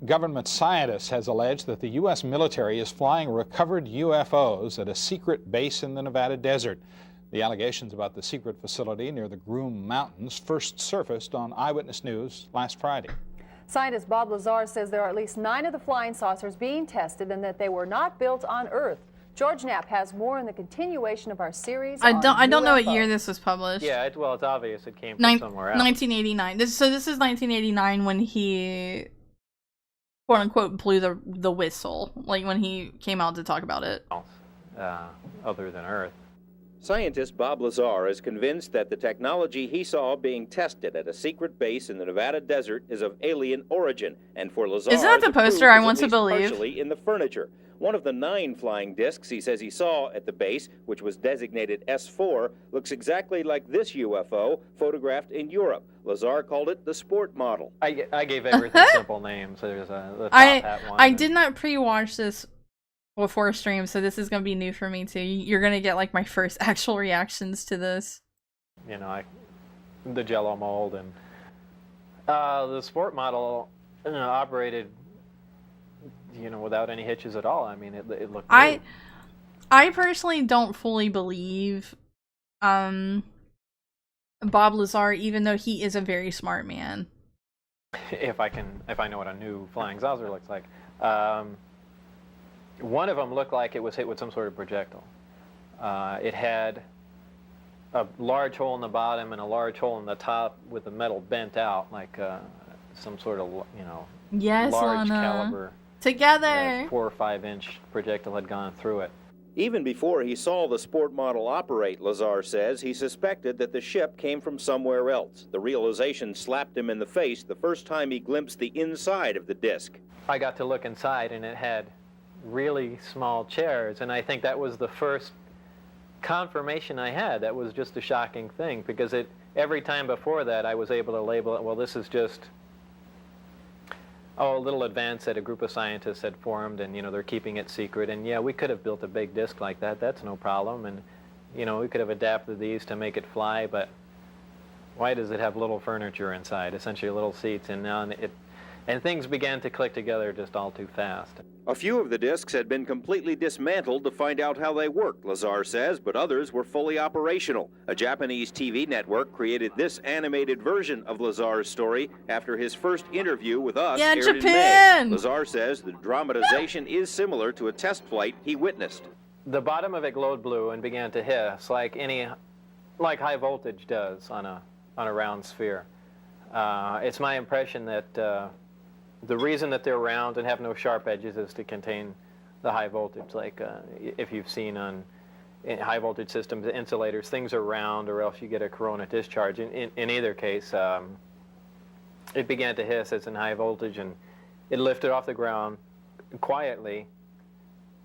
government scientist has alleged that the U.S. military is flying recovered UFOs at a secret base in the Nevada desert. The allegations about the secret facility near the Groom Mountains first surfaced on Eyewitness News last Friday. Scientist Bob Lazar says there are at least 9 of the flying saucers being tested and that they were not built on Earth. George Knapp has more in the continuation of our series. I don't know what year this was published. Yeah, well, it's obvious it came from somewhere else. 1989. This is 1989 when he, quote unquote, blew the whistle, like when he came out to talk about it. Other than Earth. Scientist Bob Lazar is convinced that the technology he saw being tested at a secret base in the Nevada desert is of alien origin, and for Lazar, isn't that the poster I want to believe? Partially in the furniture. One of the 9 flying discs he says he saw at the base, which was designated S4, looks exactly like this UFO photographed in Europe. Lazar called it the sport model. I gave everything simple names. There's the top hat one. I did not pre-watch this before stream, so this is gonna be new for me too. You're gonna get like my first actual reactions to this. You know, the Jello mold and the sport model, operated, without any hitches at all. I mean, it looked. I personally don't fully believe Bob Lazar, even though he is a very smart man. If I know what a new flying saucer looks like. One of them looked like it was hit with some sort of projectile. It had a large hole in the bottom and a large hole in the top with the metal bent out, like some sort of, yes, large Lana. caliber. Together. 4 or 5 inch projectile had gone through it. Even before he saw the sport model operate, Lazar says, he suspected that the ship came from somewhere else. The realization slapped him in the face the first time he glimpsed the inside of the disc. I got to look inside, and it had really small chairs, and I think that was the first confirmation I had. That was just a shocking thing, because every time before that I was able to label it, well, this is just a little advance that a group of scientists had formed, and they're keeping it secret, and yeah, we could have built a big disc like that, that's no problem, and we could have adapted these to make it fly, but why does it have little furniture inside, essentially little seats, and things began to click together just all too fast. A few of the discs had been completely dismantled to find out how they worked, Lazar says, but others were fully operational. A Japanese TV network created this animated version of Lazar's story after his first interview with us aired Japan! in May. Lazar says the dramatization is similar to a test flight he witnessed. The bottom of it glowed blue and began to hiss like high voltage does on a round sphere. It's my impression that the reason that they're round and have no sharp edges is to contain the high voltage. Like if you've seen on high voltage systems, insulators, things are round or else you get a corona discharge. In either case, it began to hiss as in high voltage, and it lifted off the ground quietly,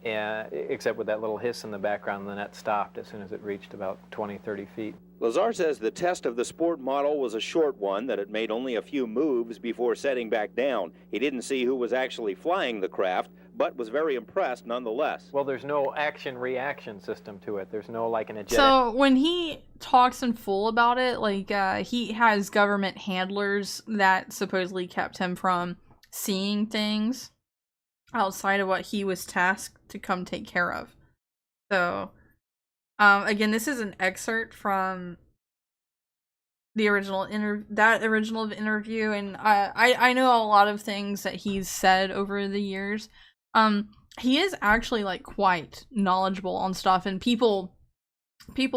except with that little hiss in the background, and then that stopped as soon as it reached about 20, 30 feet. Lazar says the test of the sport model was a short one, that it made only a few moves before setting back down. He didn't see who was actually flying the craft, but was very impressed nonetheless. Well, there's no action-reaction system to it. There's no, like, an eject. So when he talks in full about it, like, he has government handlers that supposedly kept him from seeing things. outside of what he was tasked to come take care of. So, again, this is an excerpt from the original interview, and I know a lot of things that he's said over the years. He is actually like quite knowledgeable on stuff, and people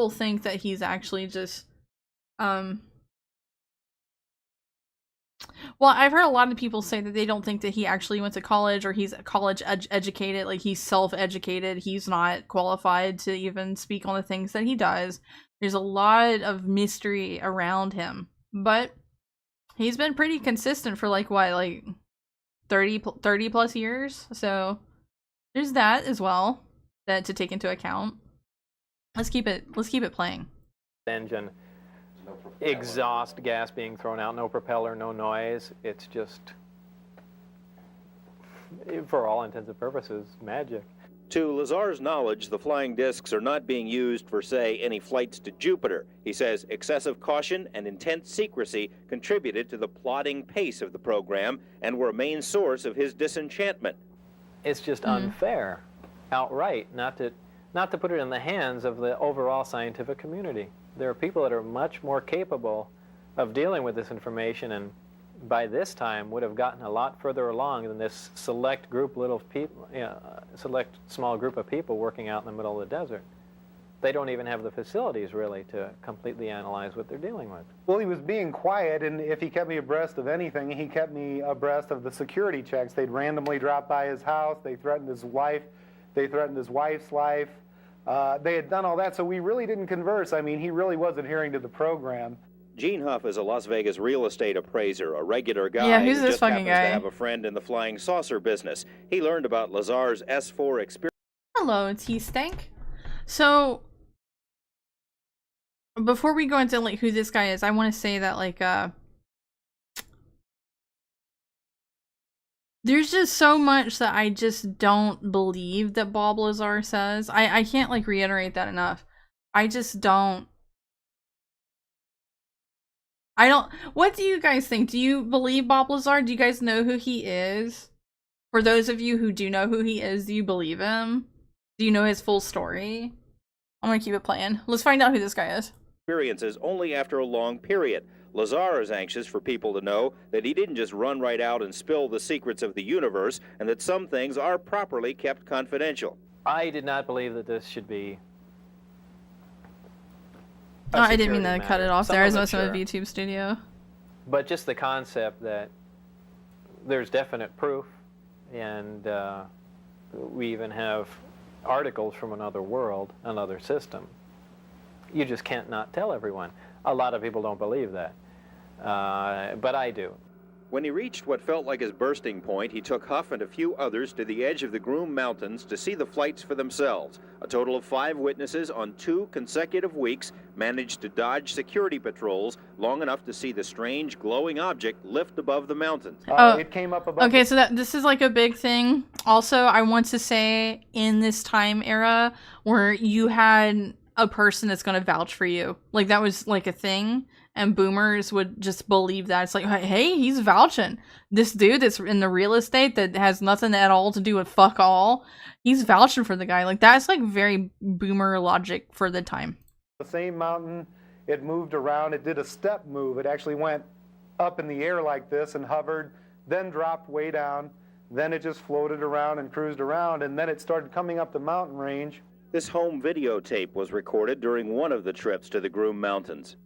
think that he's actually just well, I've heard a lot of people say that they don't think that he actually went to college, or he's college educated, like he's self-educated. He's not qualified to even speak on the things that he does. There's a lot of mystery around him, but he's been pretty consistent for like 30 plus years. So there's that as well that to take into account. Let's keep it playing. Engine, exhaust gas being thrown out, no propeller, no noise. It's just, for all intents and purposes, magic. To Lazar's knowledge, the flying discs are not being used for, say, any flights to Jupiter. He says excessive caution and intense secrecy contributed to the plodding pace of the program and were a main source of his disenchantment. It's just unfair, outright, not to put it in the hands of the overall scientific community. There are people that are much more capable of dealing with this information, and by this time would have gotten a lot further along than this select small group of people working out in the middle of the desert. They don't even have the facilities really to completely analyze what they're dealing with. Well, he was being quiet, and if he kept me abreast of anything, he kept me abreast of the security checks. They'd randomly drop by his house. They threatened his wife. They threatened his wife's life. They had done all that, so we really didn't converse. I mean, he really was adhering to the program. Gene Huff is a Las Vegas real estate appraiser, a regular guy Yeah, who's who this just fucking happens guy? to have a friend in the flying saucer business. He learned about Lazar's S4 experience. Hello, T-Stank. So, before we go into like who this guy is, I want to say that like there's just so much that I just don't believe that Bob Lazar says. I can't like reiterate that enough. I just don't. What do you guys think? Do you believe Bob Lazar? Do you guys know who he is? For those of you who do know who he is, do you believe him? Do you know his full story? I'm gonna keep it playing. Let's find out who this guy is. Experiences only after a long period. Lazar is anxious for people to know that he didn't just run right out and spill the secrets of the universe, and that some things are properly kept confidential. I did not believe that this should be Oh, I didn't mean to cut it off Some there. I of was it, messing with sure. YouTube Studio. But just the concept that there's definite proof, and we even have articles from another world, another system. You just can't not tell everyone. A lot of people don't believe that, but I do. When he reached what felt like his bursting point, he took Huff and a few others to the edge of the Groom Mountains to see the flights for themselves. A total of 5 witnesses on 2 consecutive weeks managed to dodge security patrols long enough to see the strange glowing object lift above the mountains. It came up above. Okay, so this is like a big thing. Also, I want to say in this time era where you had a person that's going to vouch for you, like that was like a thing, and boomers would just believe that. It's like, hey, he's vouching. This dude that's in the real estate that has nothing at all to do with fuck all, he's vouching for the guy. Like that's like very boomer logic for the time. The same mountain, it moved around. It did a step move. It actually went up in the air like this and hovered, then dropped way down. Then it just floated around and cruised around, and then it started coming up the mountain range. This home videotape was recorded during one of the trips to the Groom Mountains.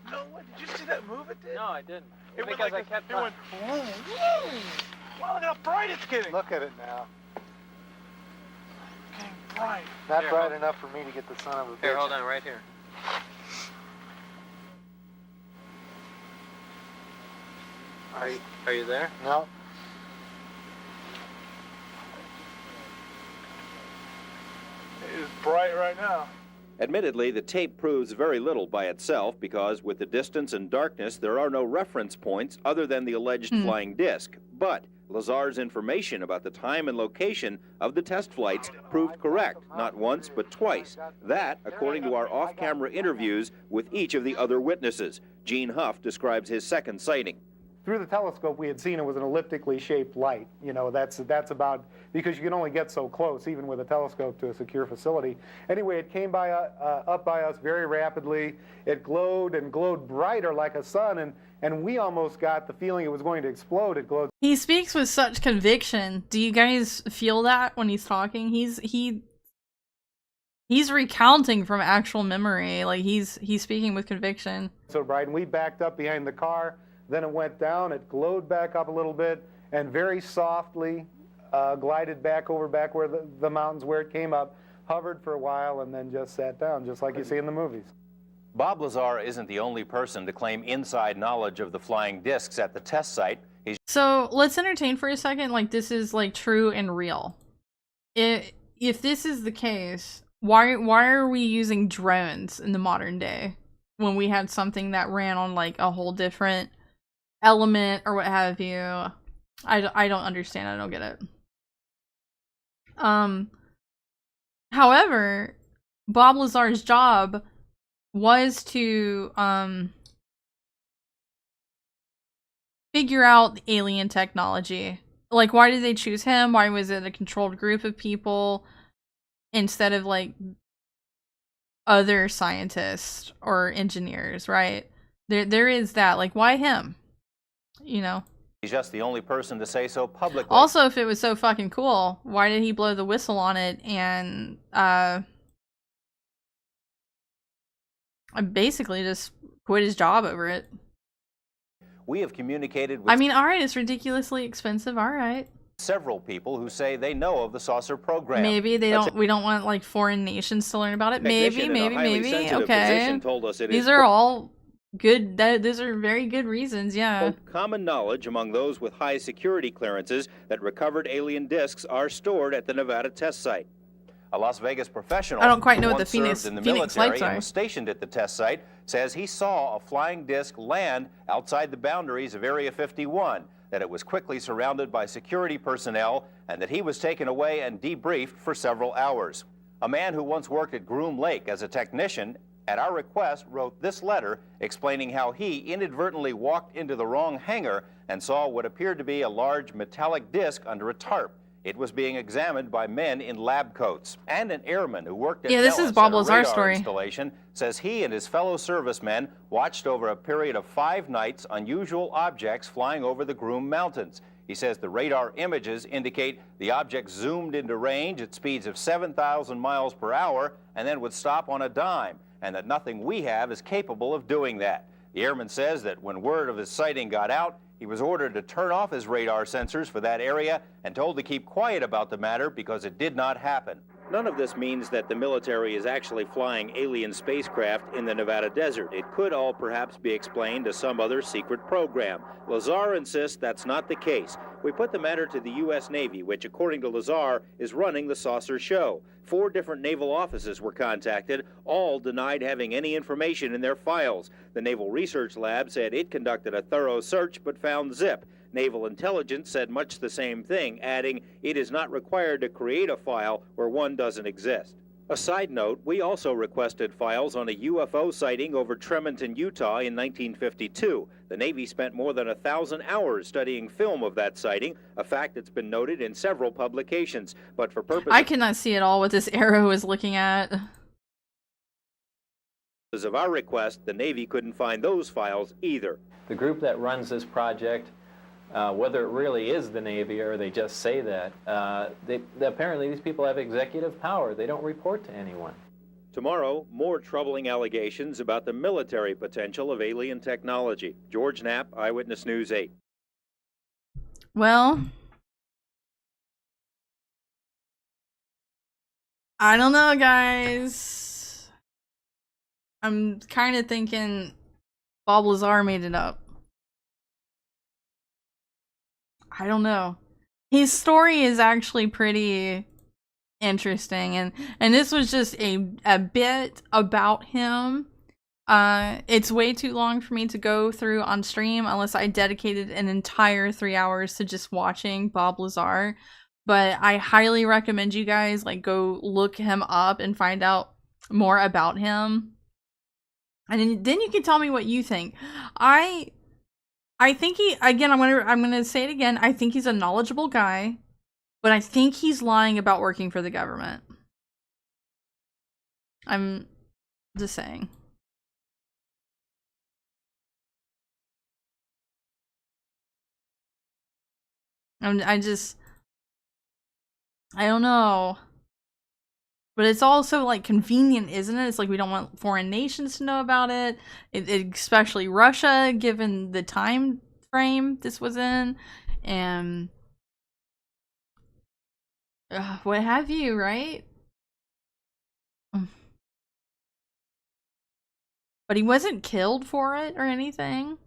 No, what? Did you see that move it did? No, I didn't. It went Because like I kept it went vroom, vroom. Wow, look how bright it's getting. Look at it now. Getting bright. Not Here, bright hold- enough for me to get the son of a bitch. Here, hold on, right here. Are you there? No. It is bright right now. Admittedly, the tape proves very little by itself because with the distance and darkness, there are no reference points other than the alleged flying disc. But Lazar's information about the time and location of the test flights proved correct, not once but twice. That, according to our off-camera interviews with each of the other witnesses. Gene Huff describes his second sighting. through the telescope we had seen it was an elliptically shaped light. You know, that's about, because you can only get so close, even with a telescope, to a secure facility. Anyway, it came by up by us very rapidly. It glowed and glowed brighter like a sun, and we almost got the feeling it was going to explode. It glowed. He speaks with such conviction. Do you guys feel that when he's talking? He's recounting from actual memory. Like he's speaking with conviction. So bright, and we backed up behind the car. Then it went down. It glowed back up a little bit, and very softly glided back over back where the mountains where it came up, hovered for a while, and then just sat down, just like you see in the movies. Bob Lazar isn't the only person to claim inside knowledge of the flying discs at the test site. So let's entertain for a second. Like this is like true and real. If this is the case, why are we using drones in the modern day when we had something that ran on like a whole different element or what have you? I don't understand. I don't get it. However, Bob Lazar's job was to figure out the alien technology. Like, why did they choose him? Why was it a controlled group of people instead of like other scientists or engineers, right? There is that. Like, why him? You know? He's just the only person to say so publicly. Also, if it was so fucking cool, why did he blow the whistle on it and basically just quit his job over it? We have communicated with I mean, alright, it's ridiculously expensive, alright. several people who say they know of the saucer program. Maybe we don't want like foreign nations to learn about it. Maybe. Okay. Told us it These is are all good. These are very good reasons. Yeah. common knowledge among those with high security clearances that recovered alien discs are stored at the Nevada test site. A Las Vegas professional I don't quite know who what the once served Phoenix in the Phoenix military lights and are. was stationed at the test site says he saw a flying disc land outside the boundaries of Area 51, that it was quickly surrounded by security personnel, and that he was taken away and debriefed for several hours. A man who once worked at Groom Lake as a technician, at our request, wrote this letter explaining how he inadvertently walked into the wrong hangar and saw what appeared to be a large metallic disc under a tarp. It was being examined by men in lab coats. And an airman who worked at this is Nellis Bob at a Lazar's radar story. installation says he and his fellow servicemen watched over a period of 5 nights unusual objects flying over the Groom Mountains. He says the radar images indicate the objects zoomed into range at speeds of 7,000 miles per hour and then would stop on a dime, and that nothing we have is capable of doing that. The airman says that when word of his sighting got out, he was ordered to turn off his radar sensors for that area and told to keep quiet about the matter because it did not happen. None of this means that the military is actually flying alien spacecraft in the Nevada desert. It could all perhaps be explained to some other secret program. Lazar insists that's not the case. We put the matter to the U.S. Navy, which, according to Lazar, is running the saucer show. 4 different naval offices were contacted. All denied having any information in their files. The Naval Research Lab said it conducted a thorough search but found zip. Naval Intelligence said much the same thing, adding it is not required to create a file where one doesn't exist. A side note, we also requested files on a UFO sighting over Tremonton, Utah in 1952. The Navy spent more than 1,000 hours studying film of that sighting, a fact that's been noted in several publications. But for purposes I cannot see at all what this arrow is looking at. of our request, the Navy couldn't find those files either. The group that runs this project, whether it really is the Navy or they just say that, apparently these people have executive power. They don't report to anyone. Tomorrow, more troubling allegations about the military potential of alien technology. George Knapp, Eyewitness News 8. Well, I don't know, guys. I'm kind of thinking Bob Lazar made it up. I don't know. His story is actually pretty interesting, and this was just a bit about him. It's way too long for me to go through on stream unless I dedicated an entire 3 hours to just watching Bob Lazar. But I highly recommend you guys like go look him up and find out more about him. And then you can tell me what you think. I I think he, again, I'm gonna say it again. I think he's a knowledgeable guy, but I think he's lying about working for the government. I'm just saying. I don't know. But it's also like convenient, isn't it? It's like we don't want foreign nations to know about it. Especially Russia, given the time frame this was in, and what have you, right? But he wasn't killed for it or anything.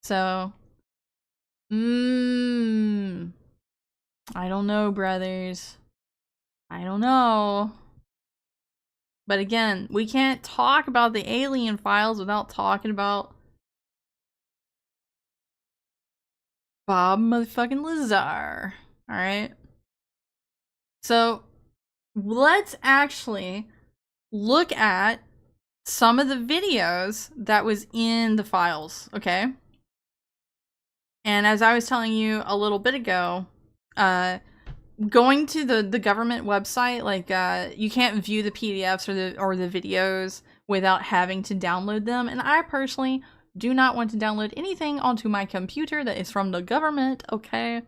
So, I don't know, brothers. I don't know. But again, we can't talk about the alien files without talking about Bob motherfucking Lazar. Alright? So, let's actually look at some of the videos that was in the files, okay? And as I was telling you a little bit ago, going to the government website, like you can't view the PDFs or the videos without having to download them. And I personally do not want to download anything onto my computer that is from the government, okay?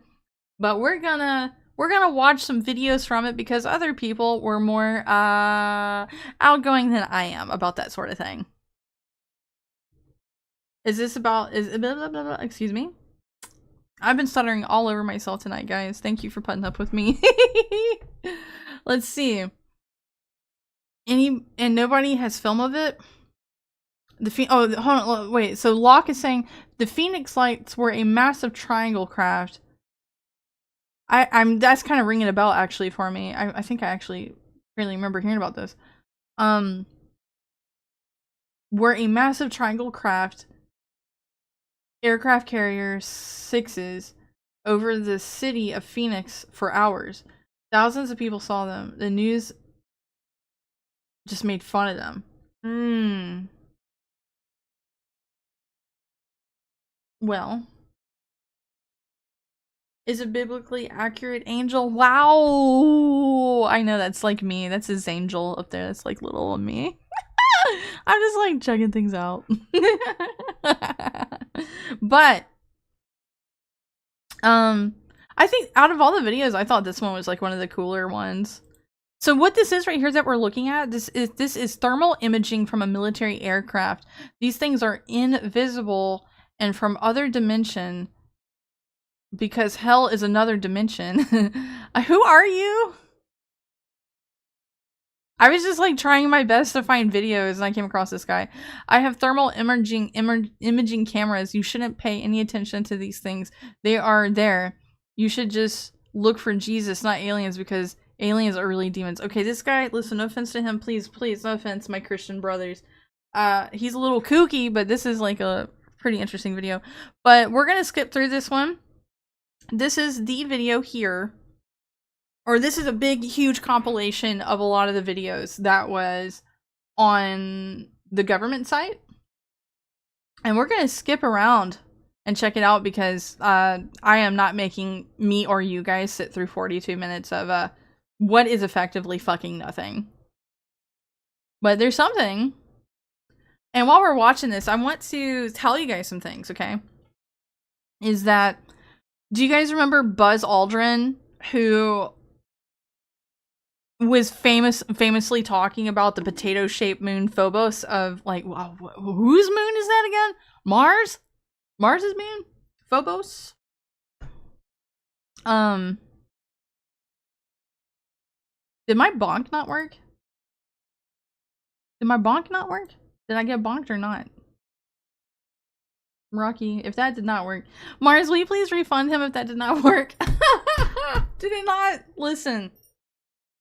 But we're gonna watch some videos from it because other people were more outgoing than I am about that sort of thing. Is this about blah, blah, blah, blah, excuse me? I've been stuttering all over myself tonight, guys. Thank you for putting up with me. Let's see. And nobody has film of it? Oh, hold on, wait. So Locke is saying the Phoenix Lights were a massive triangle craft. That's kind of ringing a bell actually for me. I think I actually really remember hearing about this. Were a massive triangle craft, aircraft carrier 6s over the city of Phoenix for hours. Thousands of people saw them. The news just made fun of them. Well, is a biblically accurate angel? Wow! I know that's like me. That's his angel up there. That's like little of me. I'm just like checking things out. But I think out of all the videos, I thought this one was like one of the cooler ones. So what this is right here that we're looking at, this is thermal imaging from a military aircraft. These things are invisible and from other dimension because hell is another dimension. Who are you? I was just like trying my best to find videos and I came across this guy. I have thermal imaging cameras. You shouldn't pay any attention to these things. They are there. You should just look for Jesus, not aliens, because aliens are really demons. Okay, this guy, listen, no offense to him, please, no offense, my Christian brothers. He's a little kooky, but this is like a pretty interesting video. But we're gonna skip through this one. This is the video here. Or this is a big, huge compilation of a lot of the videos that was on the government site. And we're going to skip around and check it out because I am not making me or you guys sit through 42 minutes of what is effectively fucking nothing. But there's something. And while we're watching this, I want to tell you guys some things, okay? Is that, do you guys remember Buzz Aldrin, who was famously talking about the potato-shaped moon Phobos of like, wow, whose moon is that again? Mars? Mars's moon? Phobos? Did my bonk not work? Did my bonk not work? Did I get bonked or not? Rocky, if that did not work. Mars, will you please refund him if that did not work? Did it not? Listen.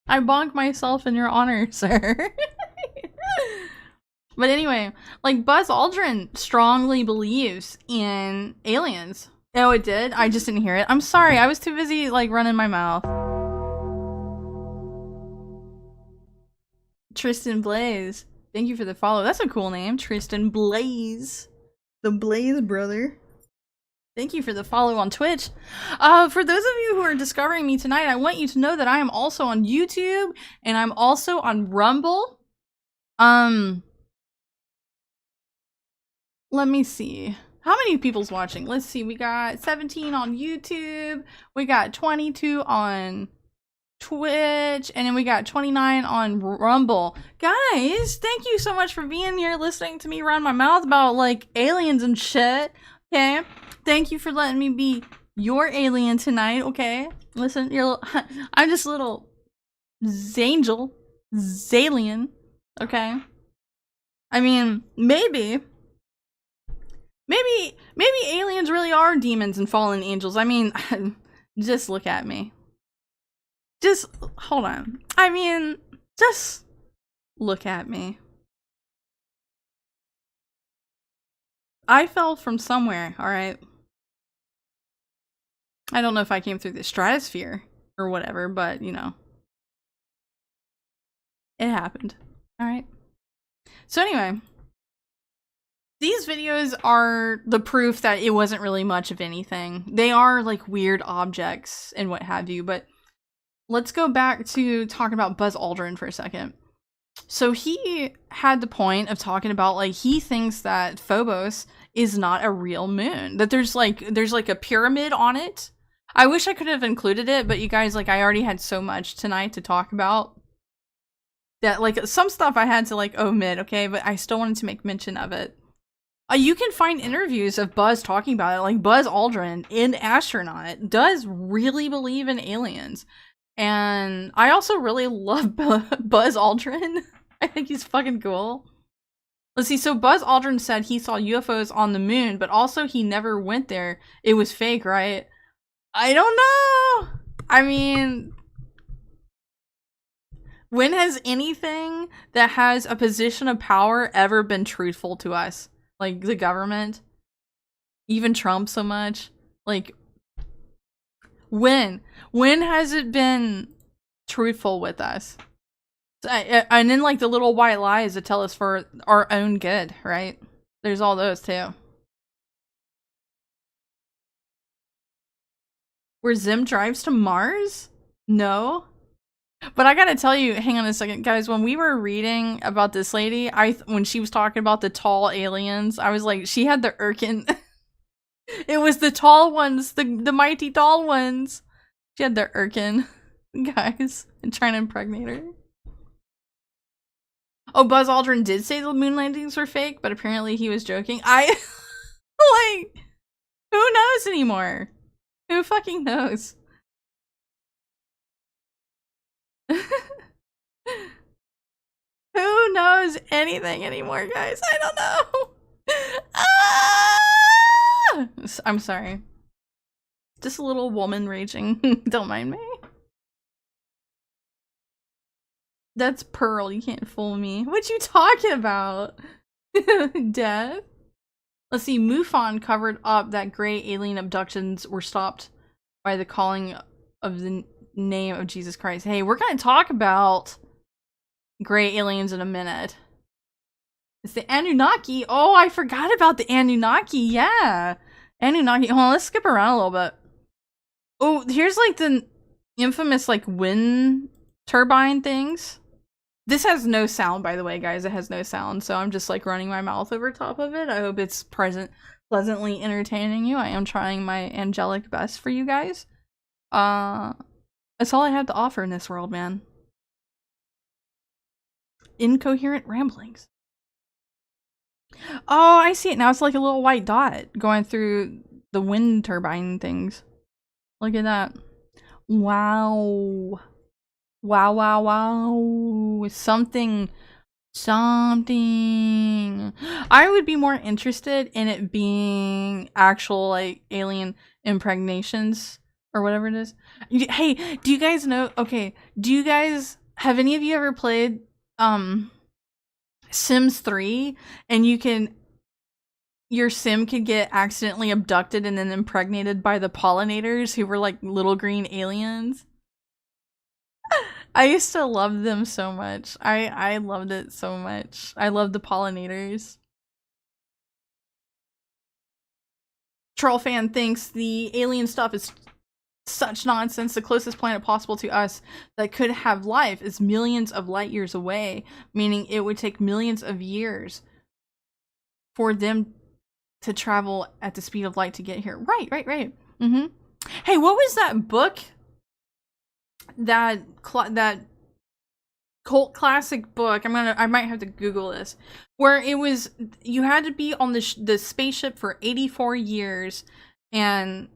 I bonk myself in your honor, sir. But anyway, like Buzz Aldrin strongly believes in aliens. Oh, it did? I just didn't hear it. I'm sorry. I was too busy like running my mouth. Tristan Blaze. Thank you for the follow. That's a cool name. Tristan Blaze. The Blaze brother. Thank you for the follow on Twitch. For those of you who are discovering me tonight, I want you to know that I am also on YouTube and I'm also on Rumble. Let me see. How many people's watching? Let's see. We got 17 on YouTube. We got 22 on Twitch, and then we got 29 on Rumble. Guys, thank you so much for being here listening to me run my mouth about like aliens and shit. Okay, thank you for letting me be your alien tonight. Okay, listen, I'm just a little Zalien. Okay, I mean maybe aliens really are demons and fallen angels. I mean, just look at me. Just hold on. I mean, just look at me. I fell from somewhere, alright? I don't know if I came through the stratosphere or whatever, but you know. It happened. Alright? So anyway. These videos are the proof that it wasn't really much of anything. They are like weird objects and what have you, but let's go back to talking about Buzz Aldrin for a second. So he had the point of talking about like he thinks that Phobos is not a real moon. That there's like a pyramid on it. I wish I could have included it, but you guys, like, I already had so much tonight to talk about that like some stuff I had to like omit, okay? But I still wanted to make mention of it. You can find interviews of Buzz talking about it. Like Buzz Aldrin, an astronaut, does really believe in aliens. And I also really love Buzz Aldrin. I think he's fucking cool. Let's see, so Buzz Aldrin said he saw UFOs on the moon, but also he never went there. It was fake, right? I don't know! I mean, when has anything that has a position of power ever been truthful to us? Like, the government? Even Trump so much? Like, when? When has it been truthful with us? And then, like, the little white lies that tell us for our own good, right? There's all those, too. Were Zim drives to Mars? No. But I gotta tell you, hang on a second, guys, when we were reading about this lady, when she was talking about the tall aliens, I was like, she had the Irken. It was the tall ones, the mighty tall ones. She had the Irken, guys, and trying to impregnate her. Oh, Buzz Aldrin did say the moon landings were fake, but apparently he was joking. Like, who knows anymore? Who fucking knows? Who knows anything anymore, guys? I don't know. Ah! I'm sorry. Just a little woman raging. Don't mind me. That's Pearl. You can't fool me. What you talking about? Death? Let's see. MUFON covered up that gray alien abductions were stopped by the calling of the name of Jesus Christ. Hey, we're going to talk about gray aliens in a minute. It's the Anunnaki. Oh, I forgot about the Anunnaki. Yeah. Anunnaki. Hold on, let's skip around a little bit. Oh, here's like the infamous like wind turbine things. This has no sound, by the way, guys. It has no sound, so I'm just like running my mouth over top of it. I hope it's pleasantly entertaining you. I am trying my angelic best for you guys. That's all I have to offer in this world, man. Incoherent ramblings. Oh, I see it now. It's like a little white dot going through the wind turbine things. Look at that. Wow. Wow, wow, wow. Something. I would be more interested in it being actual, like, alien impregnations or whatever it is. Hey, do you guys know? Okay, have any of you ever played Sims 3 and your sim could get accidentally abducted and then impregnated by the pollinators who were like little green aliens? I used to love them so much. I loved it so much. I loved the pollinators. Troll fan thinks the alien stuff is such nonsense. The closest planet possible to us that could have life is millions of light years away, meaning it would take millions of years for them to travel at the speed of light to get here. Right. Mm-hmm. Hey, what was that book? That cult classic book. I might have to Google this. Where it was, you had to be on the spaceship for 84 years, and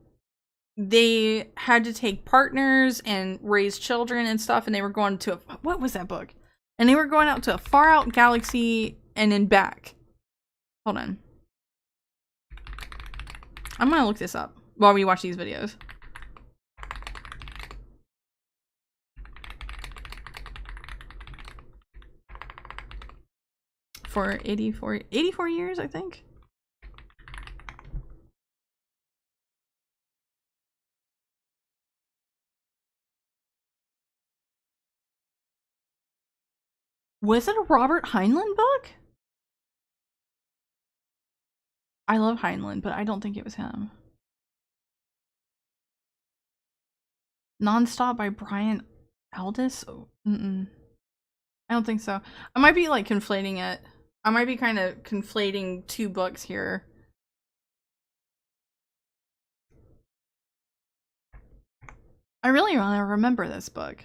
they had to take partners and raise children and stuff, and they were going to what was that book? And they were going out to a far out galaxy and then back. Hold on. I'm gonna look this up while we watch these videos. For 84 years, I think. Was it a Robert Heinlein book? I love Heinlein, but I don't think it was him. Nonstop by Brian Aldiss? Oh, I don't think so. I might be like conflating it. I might be kind of conflating two books here. I really want to remember this book.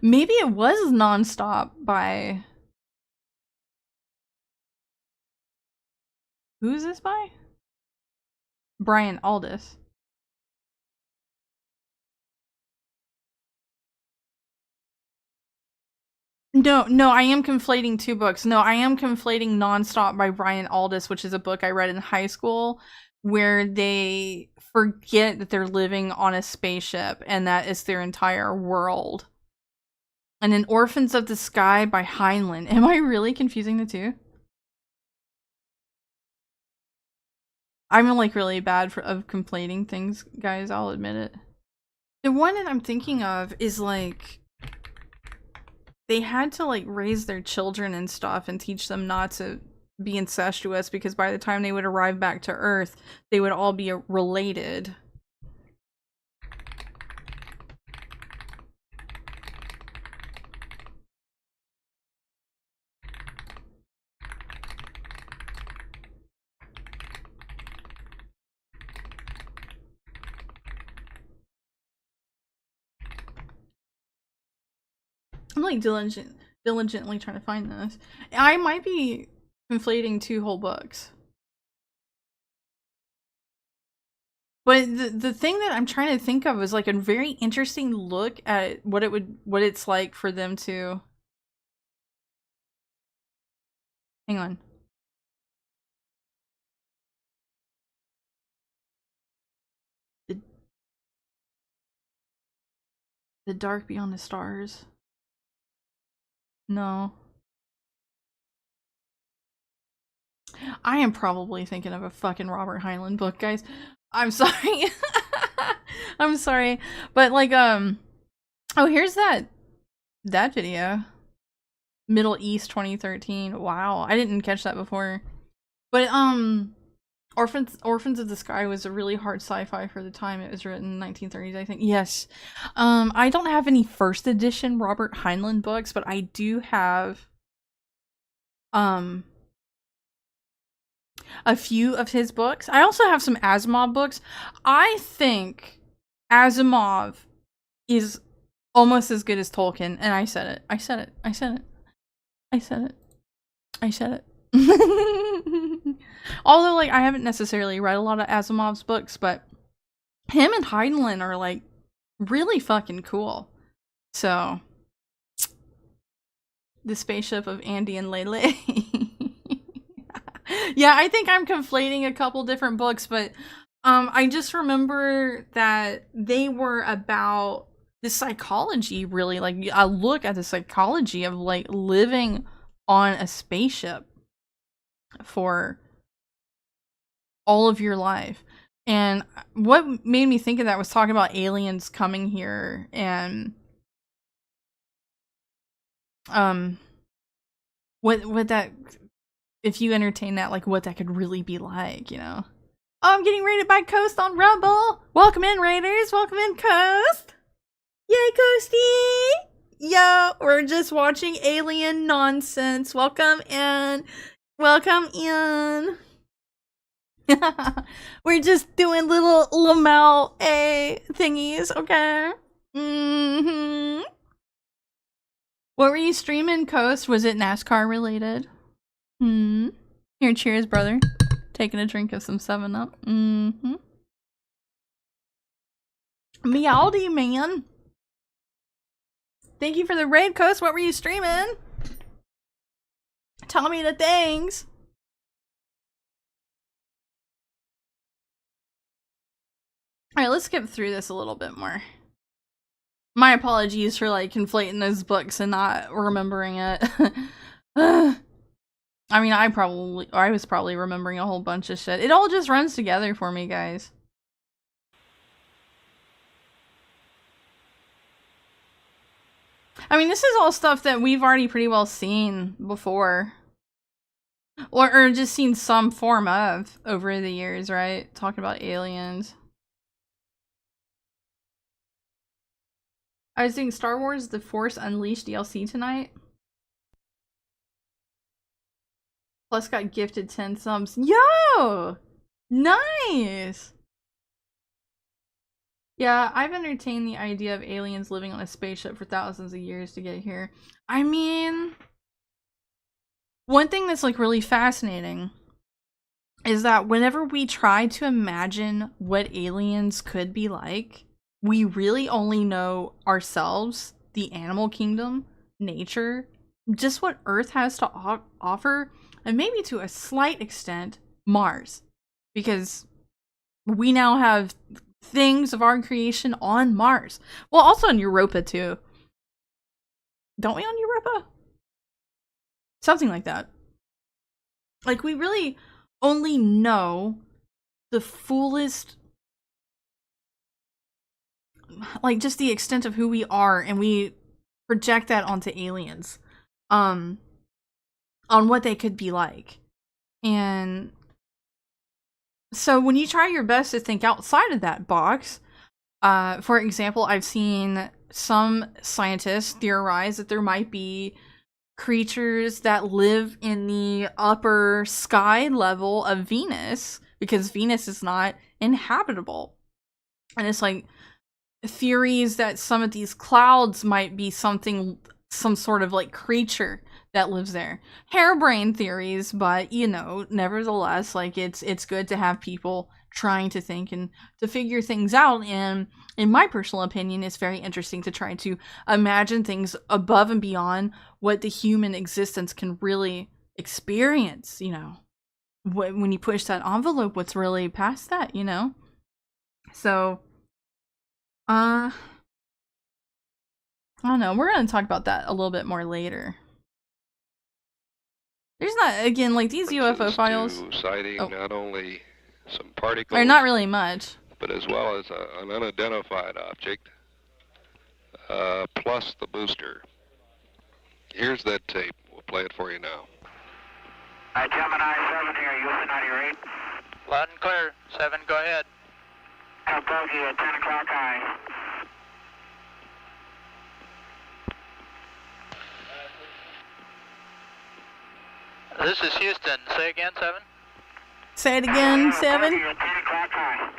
Maybe it was Nonstop by... Who's this by? Brian Aldiss. No, I am conflating two books. No, I am conflating Nonstop by Brian Aldiss, which is a book I read in high school, where they forget that they're living on a spaceship and that is their entire world. And then Orphans of the Sky by Heinlein. Am I really confusing the two? I'm like really bad of conflating things, guys, I'll admit it. The one that I'm thinking of is like, they had to like raise their children and stuff and teach them not to be incestuous, because by the time they would arrive back to Earth, they would all be related. I'm like diligently trying to find this. I might be conflating two whole books. But the thing that I'm trying to think of is like a very interesting look at what it's like for them to... Hang on. The Dark Beyond the Stars. No. I am probably thinking of a fucking Robert Heinlein book, guys. I'm sorry. I'm sorry. But like, oh, here's that video. Middle East 2013. Wow. I didn't catch that before. But, Orphans of the Sky was a really hard sci-fi for the time. It was written in the 1930s, I think. Yes. I don't have any first edition Robert Heinlein books, but I do have a few of his books. I also have some Asimov books. I think Asimov is almost as good as Tolkien, and I said it. I said it. I said it. I said it. I said it. Although, like, I haven't necessarily read a lot of Asimov's books, but him and Heinlein are, like, really fucking cool. So, the spaceship of Andy and Lele. Yeah, I think I'm conflating a couple different books, but I just remember that they were about the psychology, really, like a look at the psychology of like living on a spaceship for all of your life. And what made me think of that was talking about aliens coming here and what that, if you entertain that, like what that could really be like, you know. Oh, I'm getting rated by Coast on Rumble. Welcome in, Raiders. Welcome in, Coast. Yay, Coasty. Yo, we're just watching alien nonsense. Welcome in. Welcome in. We're just doing little LMAO thingies, okay? Mm-hmm. What were you streaming, Coast? Was it NASCAR related? Here, cheers, brother. Taking a drink of some 7-Up. Mm-hmm. Meowdy, man. Thank you for the raid, Coast. What were you streaming? Tell me the things. Alright, let's skip through this a little bit more. My apologies for like conflating those books and not remembering it. I mean, I was probably remembering a whole bunch of shit. It all just runs together for me, guys. I mean, this is all stuff that we've already pretty well seen before. Or just seen some form of over the years, right? Talking about aliens. I was doing Star Wars The Force Unleashed DLC tonight. Plus got gifted 10 subs. Yo! Nice! Yeah, I've entertained the idea of aliens living on a spaceship for thousands of years to get here. I mean, one thing that's like really fascinating is that whenever we try to imagine what aliens could be like, we really only know ourselves, the animal kingdom, nature, just what Earth has to offer, and maybe to a slight extent, Mars. Because we now have things of our creation on Mars. Well, also on Europa, too. Don't we on Europa? Something like that. Like, we really only know the fullest, like, just the extent of who we are, and we project that onto aliens. On what they could be like. And so when you try your best to think outside of that box, for example, I've seen some scientists theorize that there might be creatures that live in the upper sky level of Venus, because Venus is not inhabitable. And it's like theories that some of these clouds might be some sort of like creature that lives there. Harebrained theories, but you know, nevertheless, like it's good to have people trying to think and to figure things out. And in my personal opinion, it's very interesting to try to imagine things above and beyond what the human existence can really experience, you know. When you push that envelope, what's really past that, you know? So, I don't know. We're going to talk about that a little bit more later. There's not, again, like these UFO files. Citing not only some particles, or not really much, but as well as an unidentified object, plus the booster. Here's that tape. We'll play it for you now. Gemini 7 here, Houston 98. Loud and clear. 7, go ahead. Bogey at 10 o'clock high. This is Houston. Say again, 7. Say it again, 7. Bogey at 10 o'clock high.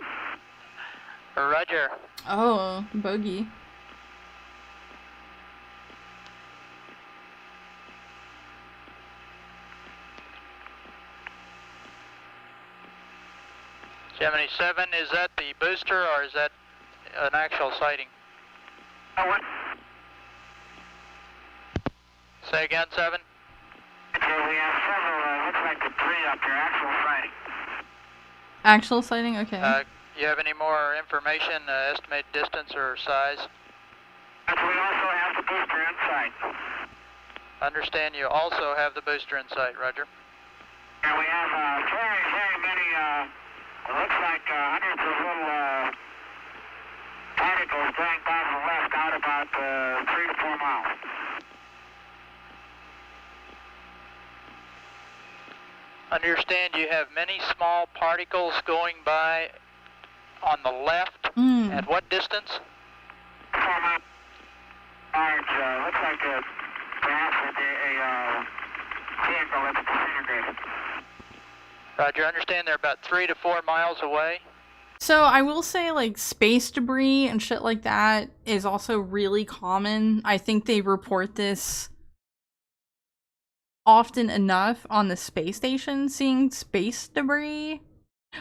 Roger. Oh, bogey. Gemini 7, is that the booster or is that an actual sighting? What? Say again, 7. We have several, looks like the 3 up here, actual sighting. Actual sighting? Okay. You have any more information, estimated distance or size? We also have the booster in sight. Understand you also have the booster in sight, Roger. And we have very, very many, looks like hundreds of little particles going by from left out about 3 to 4 miles. understand you have many small particles going by on the left. At what distance? Alright, looks like perhaps a vehicle that's disintegrated. Roger, understand they're about 3 to 4 miles away. So I will say, like, space debris and shit like that is also really common. I think they report this often enough on the space station, seeing space debris,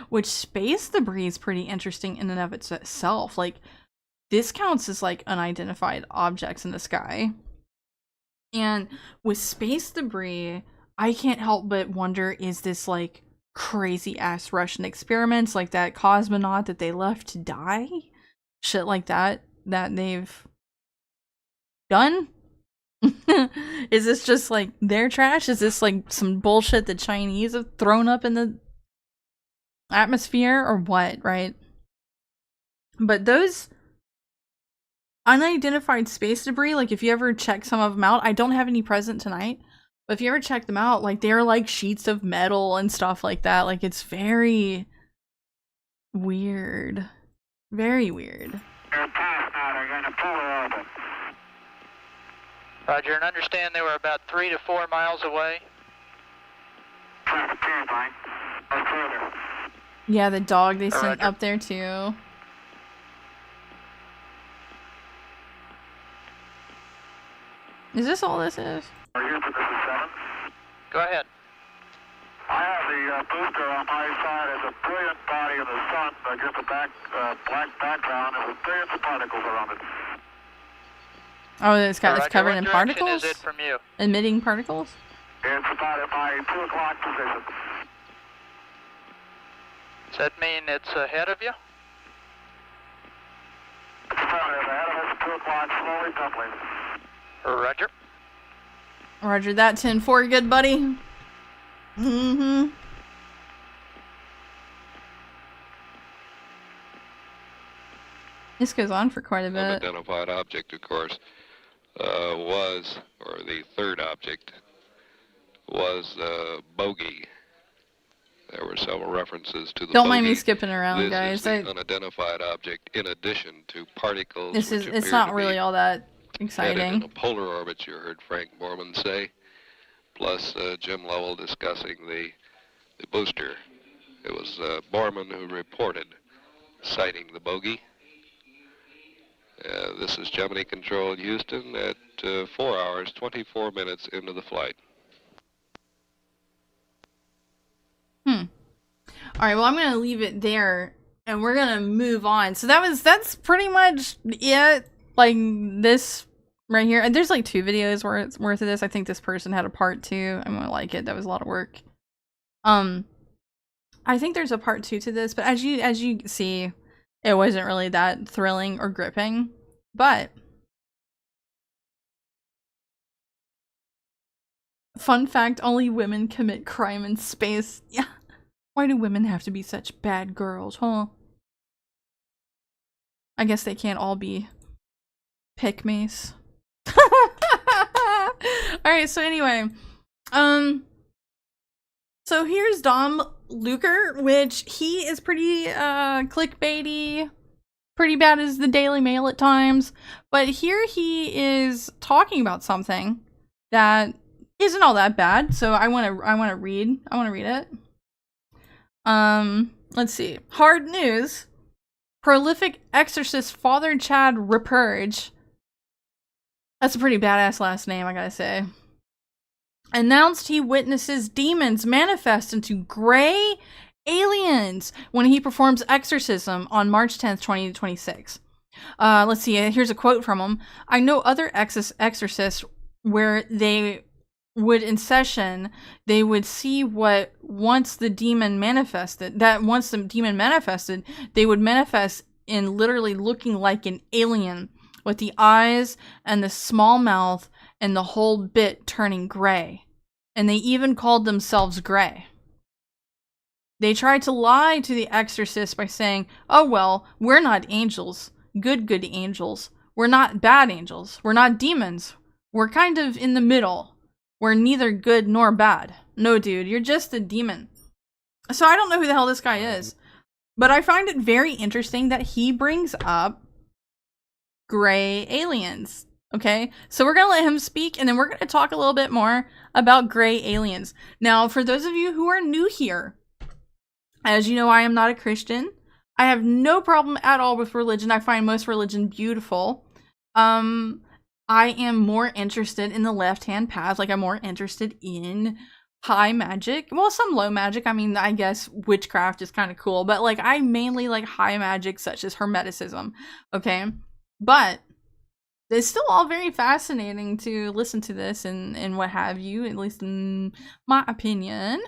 which space debris is pretty interesting in and of itself. Like, this counts as, like, unidentified objects in the sky. And with space debris, I can't help but wonder, is this, like, crazy-ass Russian experiments, like that cosmonaut that they left to die? Shit like that they've done? Is this just, like, their trash? Is this, like, some bullshit the Chinese have thrown up in the atmosphere, or what, right? But those unidentified space debris, like, if you ever check some of them out, I don't have any present tonight, but if you ever check them out, like, they're like sheets of metal and stuff like that. Like, it's very weird. Very weird. They're past now, they're going to pull her open. Roger, and understand they were about 3 to 4 miles away. Traffic cleared, line. No further. Yeah, the dog they sent up there too. Is this all this is? Houston, this is 7. Go ahead. I have the booster on my side as a brilliant body in the sun against a black background and with billions of particles around it. Oh, it's Roger, covered what in direction particles? is it from you? Emitting particles? It's about at my 2 o'clock position. Does that mean it's ahead of you? It's ahead of us, 2 o'clock, slowly tumbling. Roger. Roger that, 10-4, good buddy. Mm-hmm. This goes on for quite a bit. Unidentified object, of course, the third object was bogey. There were several references to the Don't bogey. mind me skipping around, guys. This is the unidentified object in addition to particles. It's not really all that Headed in exciting. a polar orbit, you heard Frank Borman say, plus Jim Lovell discussing the booster. It was Borman who reported sighting the bogey. This is Gemini Control Houston at 4 hours, 24 minutes into the flight. All right, well, I'm going to leave it there, and we're going to move on. So that's pretty much it. Like, this right here. And there's, like, 2 videos worth of this. I think this person had a part 2. I'm going to like it. That was a lot of work. I think there's a part 2 to this, but as you see, it wasn't really that thrilling or gripping. But fun fact, only women commit crime in space. Yeah. Why do women have to be such bad girls, huh? I guess they can't all be pick-me's. Alright, so anyway. So here's Dom Luker, which he is pretty clickbaity, pretty bad as the Daily Mail at times. But here he is talking about something that isn't all that bad. So I wanna read it. Let's see. Hard news. Prolific exorcist Father Chad Ripurge. That's a pretty badass last name, I gotta say. Announced he witnesses demons manifest into gray aliens when he performs exorcism on March 10th, 2026. Let's see. Here's a quote from him. I know other exorcists where they would in session, they would see what once the demon manifested, they would manifest in literally looking like an alien with the eyes and the small mouth and the whole bit turning gray. And they even called themselves gray. They tried to lie to the exorcist by saying, oh well, we're not angels, good angels. We're not bad angels. We're not demons. We're kind of in the middle. were neither good nor bad. No, dude, you're just a demon. So I don't know who the hell this guy is, but I find it very interesting that he brings up gray aliens. Okay, so we're gonna let him speak, and then we're gonna talk a little bit more about gray aliens. Now, for those of you who are new here, as you know, I am not a Christian. I have no problem at all with religion. I find most religion beautiful. I am more interested in the left-hand path. Like, I'm more interested in high magic. Well, some low magic. I mean, I guess witchcraft is kind of cool, but like, I mainly like high magic, such as hermeticism. Okay, but it's still all very fascinating to listen to this and what have you, at least in my opinion.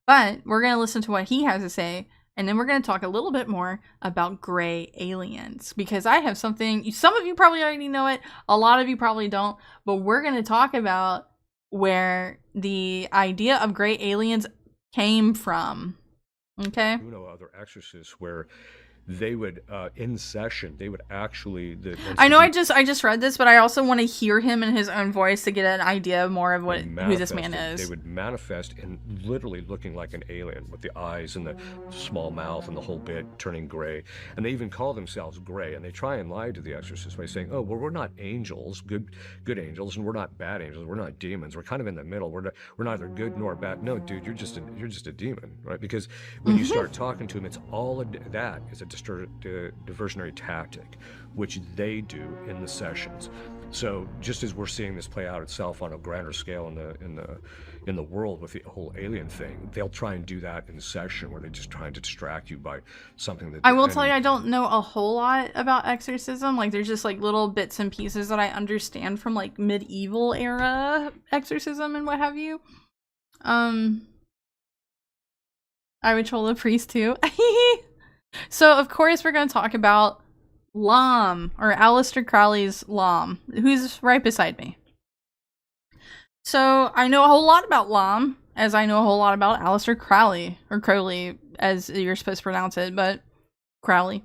But we're going to listen to what he has to say, and then we're going to talk a little bit more about gray aliens, because I have something, some of you probably already know it, a lot of you probably don't, but we're going to talk about where the idea of gray aliens came from. Okay? You know, other exorcists where they would in session they would actually I know I just read this, but I also want to hear him in his own voice to get an idea more of who this man is. They would manifest in literally looking like an alien, with the eyes and the small mouth and the whole bit turning gray, and they even call themselves gray, and they try and lie to the exorcist by saying, oh well, we're not angels, good angels, and we're not bad angels, we're not demons, we're kind of in the middle, we're neither good nor bad. No, dude, you're just a demon, right? Because when you start talking to him, it's all that is a diversionary tactic, which they do in the sessions. So just as we're seeing this play out itself on a grander scale in the world with the whole alien thing, they'll try and do that in the session where they're just trying to distract you by something that. I will tell you, I don't know a whole lot about exorcism. Like, there's just like little bits and pieces that I understand from like medieval era exorcism and what have you. I would troll the priest too. So, of course, we're going to talk about Lom, or Aleister Crowley's Lom, who's right beside me. So, I know a whole lot about Lom, as I know a whole lot about Aleister Crowley, or Crowley, as you're supposed to pronounce it, but Crowley.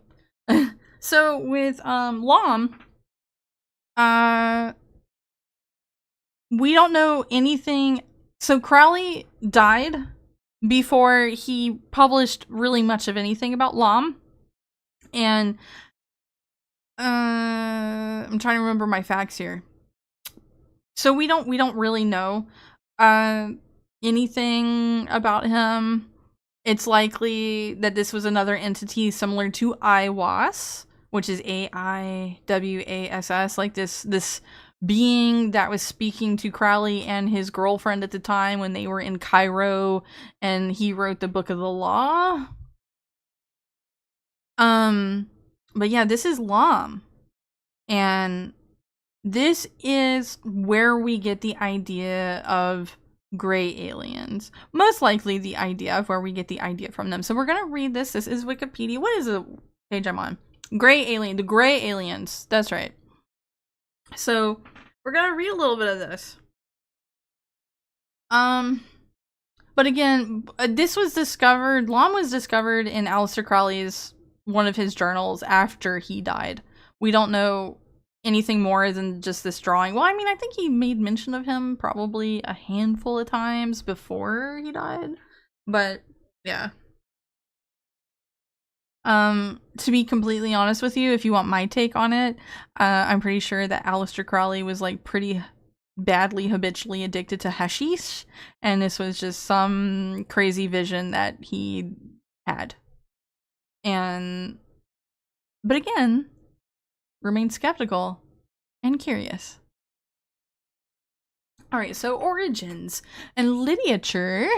So, with Lom, we don't know anything. So, Crowley died before he published really much of anything about Lom. And I'm trying to remember my facts here. So we don't really know anything about him. It's likely that this was another entity similar to AYYY, which is AIWASS, like this being that was speaking to Crowley and his girlfriend at the time when they were in Cairo and he wrote the Book of the Law. But yeah, this is Lom. And this is where we get the idea of gray aliens. Most likely the idea of where we get the idea from them. So we're going to read this. This is Wikipedia. What is the page I'm on? Gray alien. The gray aliens. That's right. So, we're gonna read a little bit of this. But again, this was discovered, Lom was discovered in Aleister Crowley's, one of his journals after he died. We don't know anything more than just this drawing. Well, I mean, I think he made mention of him probably a handful of times before he died. But, yeah. To be completely honest with you, if you want my take on it, I'm pretty sure that Aleister Crowley was like pretty badly habitually addicted to hashish, and this was just some crazy vision that he had. But again, remain skeptical and curious. Alright, so origins and literature.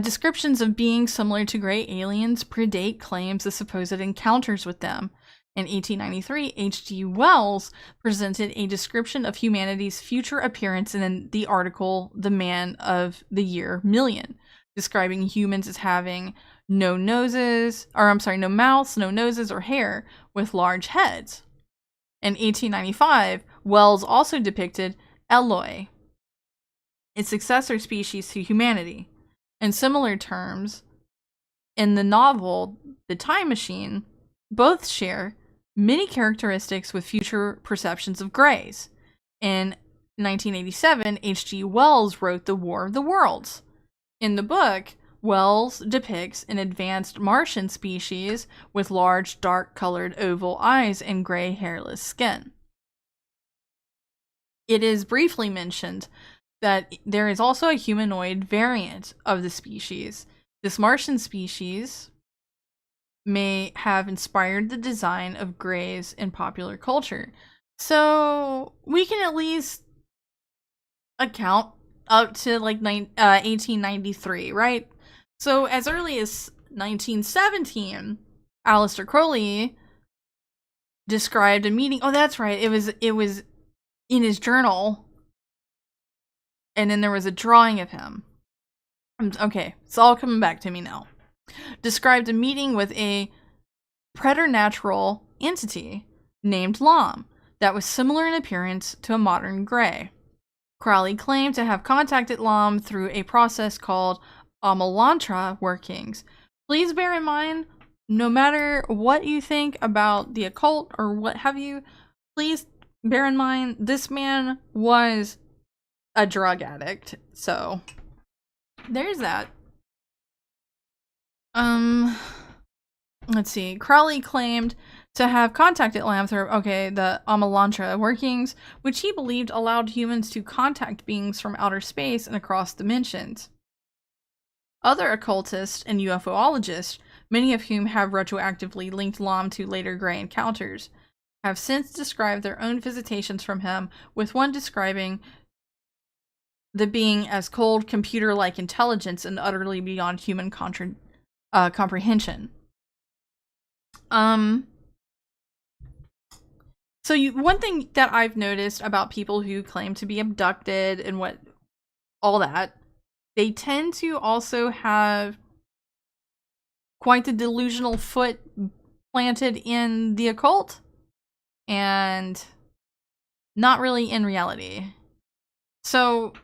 Descriptions of beings similar to gray aliens predate claims of supposed encounters with them. In 1893, H.G. Wells presented a description of humanity's future appearance in the article The Man of the Year Million, describing humans as having no mouths, no noses or hair, with large heads. In 1895, Wells also depicted AYYY, its successor species to humanity. In similar terms, in the novel The Time Machine, both share many characteristics with future perceptions of grays. In In 1987, H.G. Wells wrote The War of the Worlds. In the book, Wells depicts an advanced Martian species with large, dark-colored oval eyes and gray, hairless skin. It is briefly mentioned that there is also a humanoid variant of the species. This Martian species may have inspired the design of grays in popular culture. So we can at least account up to like 1893, right? So as early as 1917, Aleister Crowley described a meeting. Oh, that's right. It was in his journal. And then there was a drawing of him. Okay, it's all coming back to me now. Described a meeting with a preternatural entity named Lam that was similar in appearance to a modern gray. Crowley claimed to have contacted Lam through a process called Amalantra workings. Please bear in mind, no matter what you think about the occult or what have you, please bear in mind this man was a drug addict. So there's that. Let's see. Crowley claimed to have contacted Lam through, the Amalantra workings, which he believed allowed humans to contact beings from outer space and across dimensions. Other occultists and UFOologists, many of whom have retroactively linked Lam to later gray encounters, have since described their own visitations from him, with one describing the being as cold, computer-like intelligence and utterly beyond human comprehension. So one thing that I've noticed about people who claim to be abducted and all that, they tend to also have quite the delusional foot planted in the occult and not really in reality. So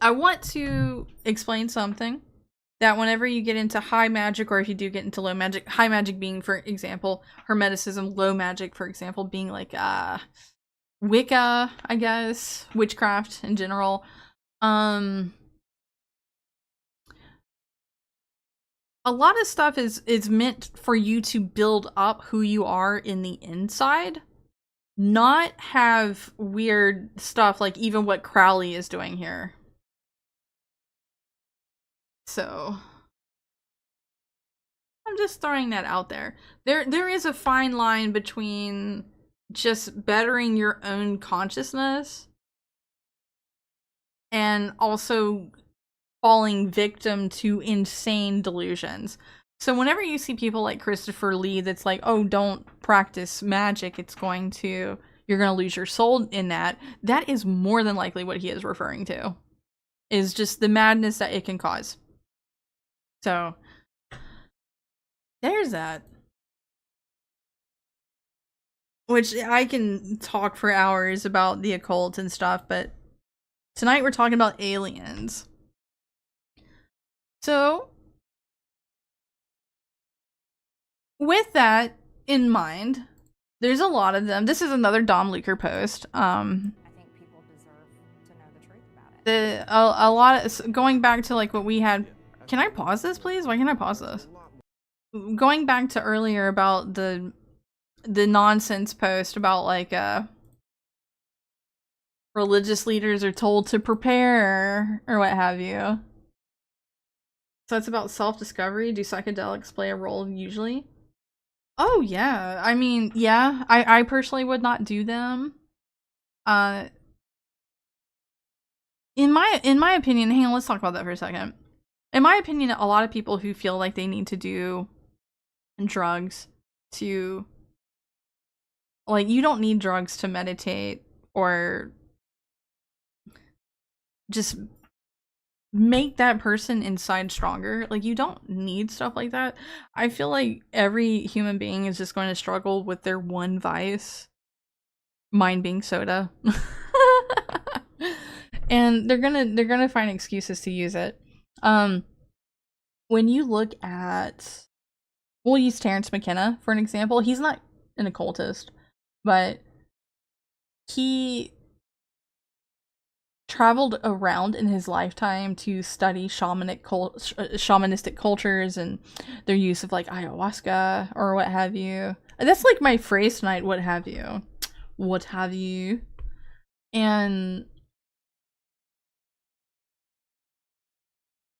I want to explain something that whenever you get into high magic, or if you do get into low magic, high magic being, for example, Hermeticism, low magic, for example, being like Wicca, I guess, witchcraft in general. A lot of stuff is meant for you to build up who you are in the inside, not have weird stuff like even what Crowley is doing here. So I'm just throwing that out there. There is a fine line between just bettering your own consciousness and also falling victim to insane delusions. So whenever you see people like Christopher Lee that's like, oh, don't practice magic, you're gonna lose your soul in that is more than likely what he is referring to. Is just the madness that it can cause. So there's that. Which I can talk for hours about the occult and stuff, but tonight we're talking about aliens. So with that in mind, there's a lot of them. This is another Dom Luker post. I think people deserve to know the truth about it. A lot of, going back to like what we had. Can I pause this, please? Why can't I pause this? Going back to earlier about the nonsense post about like religious leaders are told to prepare or what have you. So it's about self-discovery. Do psychedelics play a role usually? Oh yeah. I mean, yeah. I personally would not do them. In my opinion, hang on, let's talk about that for a second. In my opinion, a lot of people who feel like they need to do drugs to, like, you don't need drugs to meditate or just make that person inside stronger. Like, you don't need stuff like that. I feel like every human being is just going to struggle with their one vice, mine being soda. And they're gonna find excuses to use it. When you look at, we'll use Terrence McKenna for an example. He's not an occultist, but he traveled around in his lifetime to study shamanistic cultures and their use of like ayahuasca or what have you. That's like my phrase tonight, what have you. What have you. And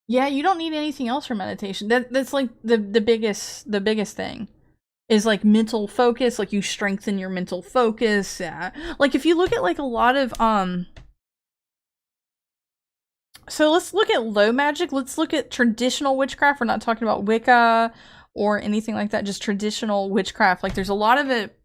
yeah, you don't need anything else for meditation. That's like the biggest thing. Is like mental focus, like you strengthen your mental focus. Yeah. Like if you look at like a lot of so let's look at low magic. Let's look at traditional witchcraft. We're not talking about Wicca or anything like that, just traditional witchcraft. Like there's a lot of it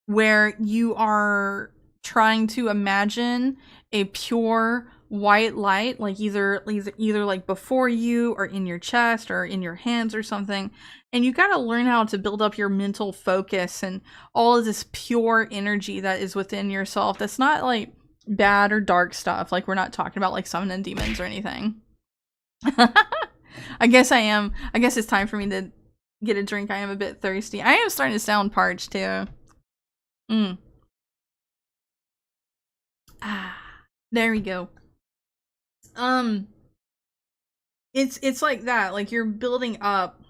where you are trying to imagine a pure white light, like either like before you or in your chest or in your hands or something. And you got to learn how to build up your mental focus and all of this pure energy that is within yourself. That's not like bad or dark stuff. Like we're not talking about like summoning demons or anything. I guess it's time for me to get a drink. I am a bit thirsty. I am starting to sound parched too. There we go. It's like that. Like you're building up.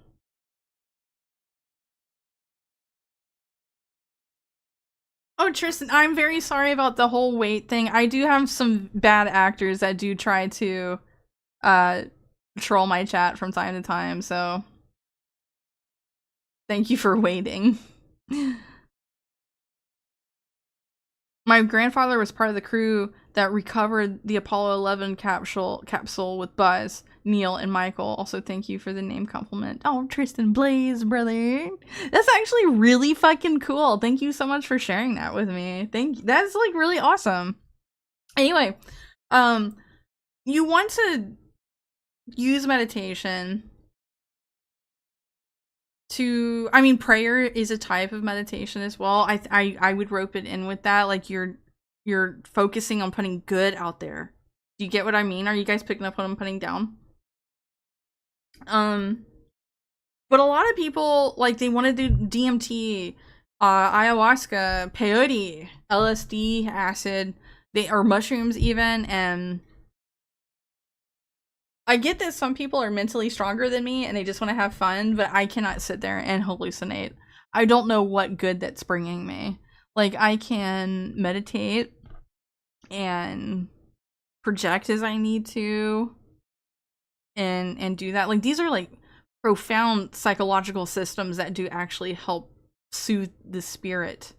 Oh, Tristan, I'm very sorry about the whole weight thing. I do have some bad actors that do try to troll my chat from time to time, so thank you for waiting. My grandfather was part of the crew that recovered the Apollo 11 capsule with Buzz, Neil, and Michael. Also, thank you for the name compliment. Oh, Tristan Blaze, brother. That's actually really fucking cool. Thank you so much for sharing that with me. Thank you. That's like really awesome. Anyway, you want to use meditation to, I mean, prayer is a type of meditation as well. I would rope it in with that. Like you're focusing on putting good out there. Do you get what I mean? Are you guys picking up what I'm putting down? But a lot of people, like, they want to do DMT, ayahuasca, peyote, LSD, acid, or mushrooms even, and I get that some people are mentally stronger than me and they just want to have fun, but I cannot sit there and hallucinate. I don't know what good that's bringing me. Like, I can meditate and project as I need to and do that. Like, these are like profound psychological systems that do actually help soothe the spirit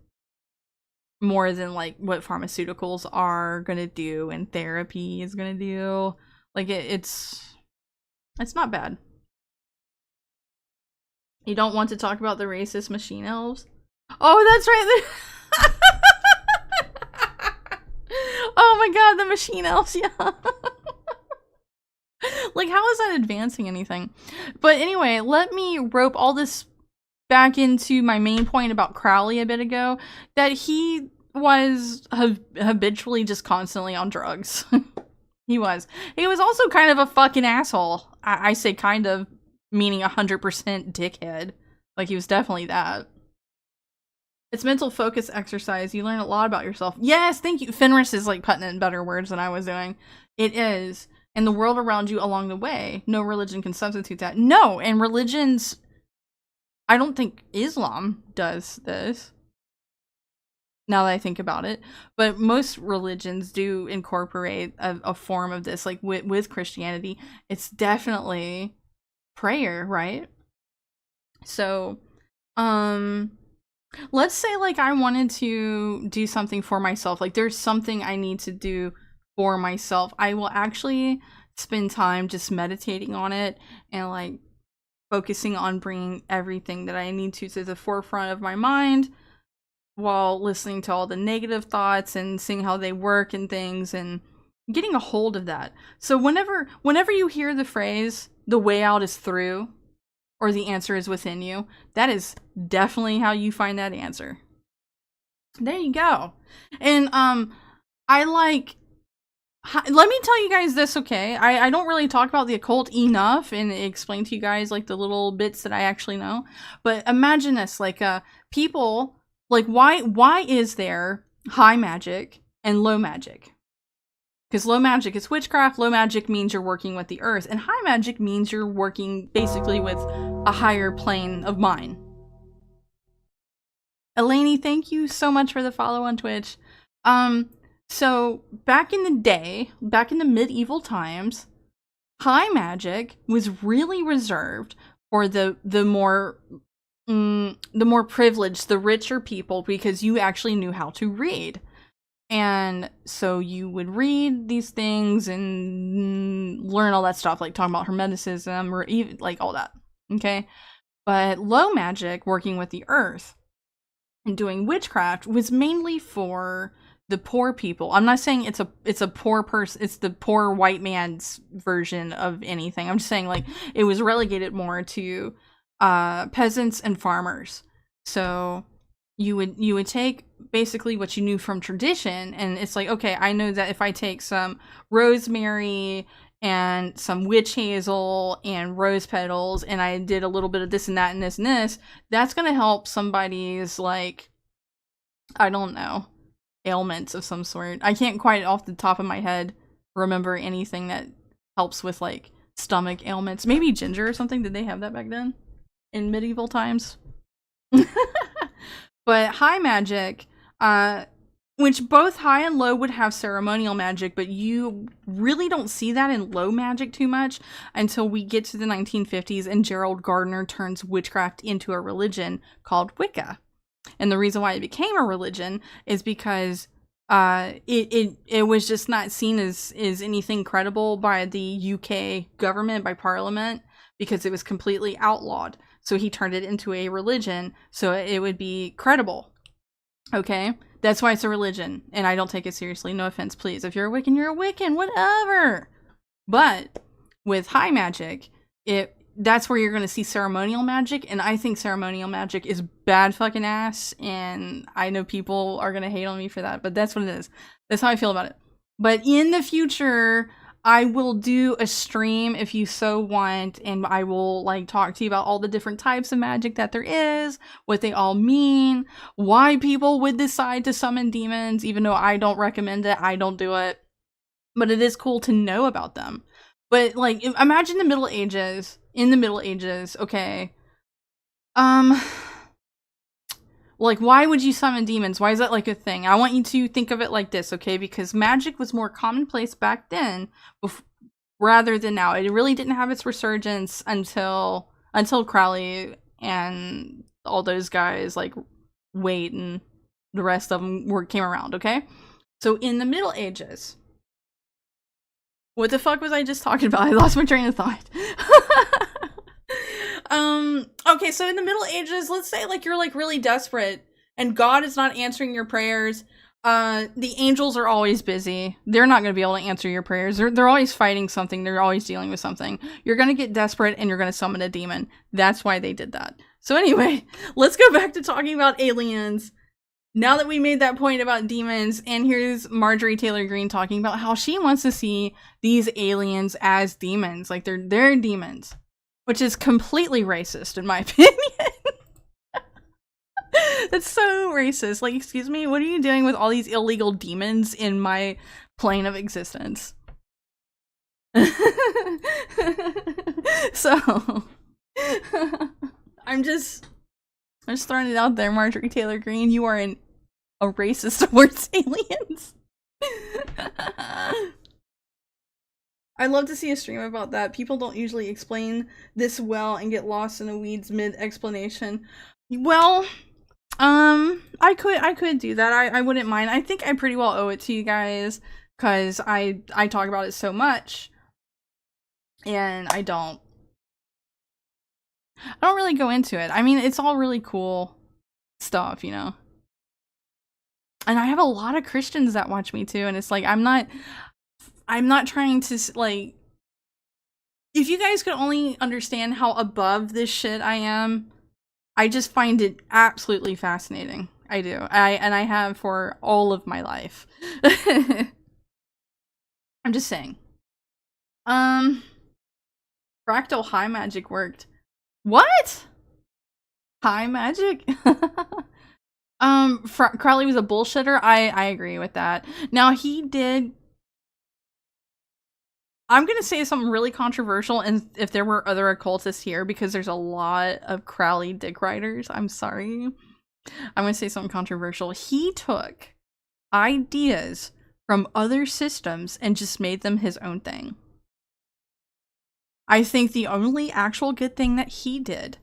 more than like what pharmaceuticals are gonna do and therapy is gonna do. Like it's not bad. You don't want to talk about the racist machine elves? Oh, that's right. Oh my god, the machine elves, yeah. Like, how is that advancing anything? But anyway, let me rope all this back into my main point about Crowley a bit ago, that he was habitually just constantly on drugs. He was also kind of a fucking asshole. I say kind of, meaning 100% dickhead. Like, he was definitely that. It's mental focus exercise. You learn a lot about yourself. Yes, thank you. Fenris is like putting it in better words than I was doing. It is. And the world around you along the way. No religion can substitute that. No, and religions, I don't think Islam does this, now that I think about it, but most religions do incorporate a form of this. Like with Christianity, it's definitely prayer, right? So let's say like I wanted to do something for myself, like there's something I need to do for myself. I will actually spend time just meditating on it and like focusing on bringing everything that I need to the forefront of my mind, while listening to all the negative thoughts and seeing how they work and things and getting a hold of that. So whenever you hear the phrase, the way out is through, or the answer is within you, that is definitely how you find that answer. There you go. And let me tell you guys this, okay? I don't really talk about the occult enough and explain to you guys like the little bits that I actually know. But imagine this, like people, like why is there high magic and low magic? Because low magic is witchcraft. Low magic means you're working with the earth. And high magic means you're working basically with a higher plane of mind. Eleni, thank you so much for the follow on Twitch. So back in the day, back in the medieval times, high magic was really reserved for the more privileged, the richer people, because you actually knew how to read. And so you would read these things and learn all that stuff, like talking about hermeticism or even like all that. Okay. But low magic, working with the earth and doing witchcraft, was mainly for the poor people. I'm not saying it's a poor person, it's the poor white man's version of anything. I'm just saying like it was relegated more to peasants and farmers. So you would take basically what you knew from tradition, and it's like, okay, I know that if I take some rosemary and some witch hazel and rose petals and I did a little bit of this and that and this and this, that's gonna help somebody's, like, I don't know, ailments of some sort. I can't quite off the top of my head remember anything that helps with like stomach ailments. Maybe ginger or something. Did they have that back then in medieval times? But high magic, which both high and low would have ceremonial magic, but you really don't see that in low magic too much until we get to the 1950s and Gerald Gardner turns witchcraft into a religion called Wicca. And the reason why it became a religion is because it was just not seen as anything credible by the UK government, by Parliament, because it was completely outlawed. So he turned it into a religion so it would be credible. Okay? That's why it's a religion, and I don't take it seriously. No offense, please. If you're a Wiccan, you're a Wiccan, whatever. But with high magic, that's where you're going to see ceremonial magic, and I think ceremonial magic is bad fucking ass, and I know people are going to hate on me for that, but that's what it is. That's how I feel about it. But in the future, I will do a stream if you so want, and I will like talk to you about all the different types of magic that there is, what they all mean, why people would decide to summon demons, even though I don't recommend it, I don't do it. But it is cool to know about them. But like, imagine the Middle Ages. In the Middle Ages, okay. Like, why would you summon demons? Why is that like a thing? I want you to think of it like this, okay? Because magic was more commonplace back then, rather than now. It really didn't have its resurgence until Crowley and all those guys, like Waite and the rest of them came around, okay? So in the Middle Ages, what the fuck was I just talking about? I lost my train of thought. Okay, so in the Middle Ages, let's say like you're like really desperate and God is not answering your prayers. The angels are always busy. They're not going to be able to answer your prayers. They're always fighting something. They're always dealing with something. You're going to get desperate and you're going to summon a demon. That's why they did that. So anyway, let's go back to talking about aliens. Now that we made that point about demons, and here's Marjorie Taylor Greene talking about how she wants to see these aliens as demons. Like they're demons. Which is completely racist, in my opinion. That's so racist. Like, excuse me, what are you doing with all these illegal demons in my plane of existence? So, I'm just throwing it out there, Marjorie Taylor Greene. You are a racist towards aliens. I'd love to see a stream about that. People don't usually explain this well and get lost in the weeds mid-explanation. Well, I could do that. I wouldn't mind. I think I pretty well owe it to you guys, because I talk about it so much. And I don't really go into it. I mean, it's all really cool stuff, you know? And I have a lot of Christians that watch me too, and it's like, I'm not trying to, like, if you guys could only understand how above this shit I am, I just find it absolutely fascinating. I do. And I have for all of my life. I'm just saying. Fractal high magic worked. What? High magic? Crowley was a bullshitter? I agree with that. Now, he did I'm gonna say something really controversial, and if there were other occultists here, because there's a lot of Crowley dick riders, I'm sorry. I'm gonna say something controversial. He took ideas from other systems and just made them his own thing. I think the only actual good thing that he did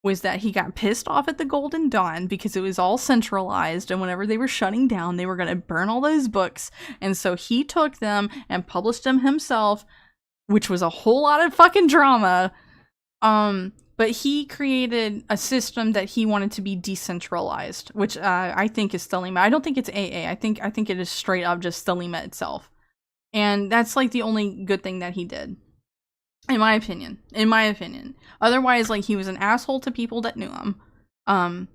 was that he got pissed off at the Golden Dawn because it was all centralized, and whenever they were shutting down, they were going to burn all those books, and so he took them and published them himself, which was a whole lot of fucking drama. But he created a system that he wanted to be decentralized, which I think is Thelema. I don't think it's AA. I think it is straight up just Thelema itself. And that's like the only good thing that he did. In my opinion. Otherwise, like, he was an asshole to people that knew him.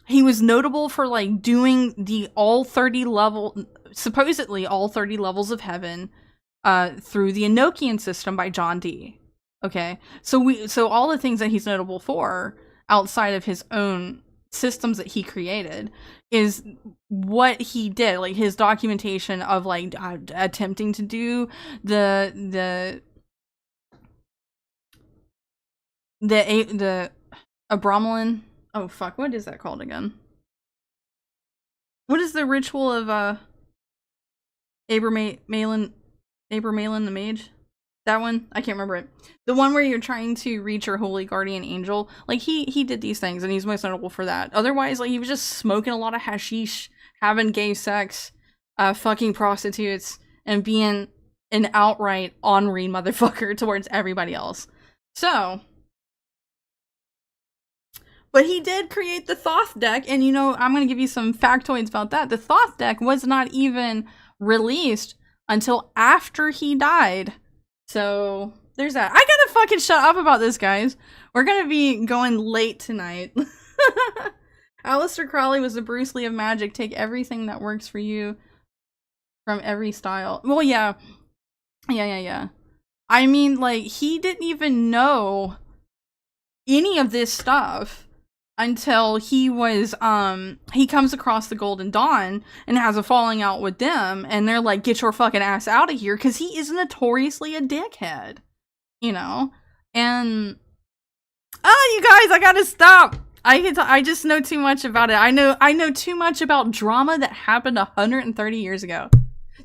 He was notable for, like, doing the supposedly all 30 levels of heaven, through the Enochian system by John Dee. Okay, so all the things that he's notable for outside of his own systems that he created is what he did, like his documentation of like attempting to do the Abramelin. Oh fuck, what is that called again? What is the ritual of Abramelin the Mage? That one? I can't remember it. The one where you're trying to reach your holy guardian angel. Like, he did these things, and he's most notable for that. Otherwise, like, he was just smoking a lot of hashish, having gay sex, fucking prostitutes, and being an outright ornery motherfucker towards everybody else. So, but he did create the Thoth deck, and you know, I'm going to give you some factoids about that. The Thoth deck was not even released until after he died. So, there's that. I gotta fucking shut up about this, guys. We're gonna be going late tonight. Aleister Crowley was the Bruce Lee of magic. Take everything that works for you from every style. Well, yeah. Yeah. I mean, like, he didn't even know any of this stuff until he comes across the Golden Dawn and has a falling out with them, and they're like, get your fucking ass out of here, because he is notoriously a dickhead, you know? And you guys, I gotta stop. I just know too much about it. I know too much about drama that happened 130 years ago.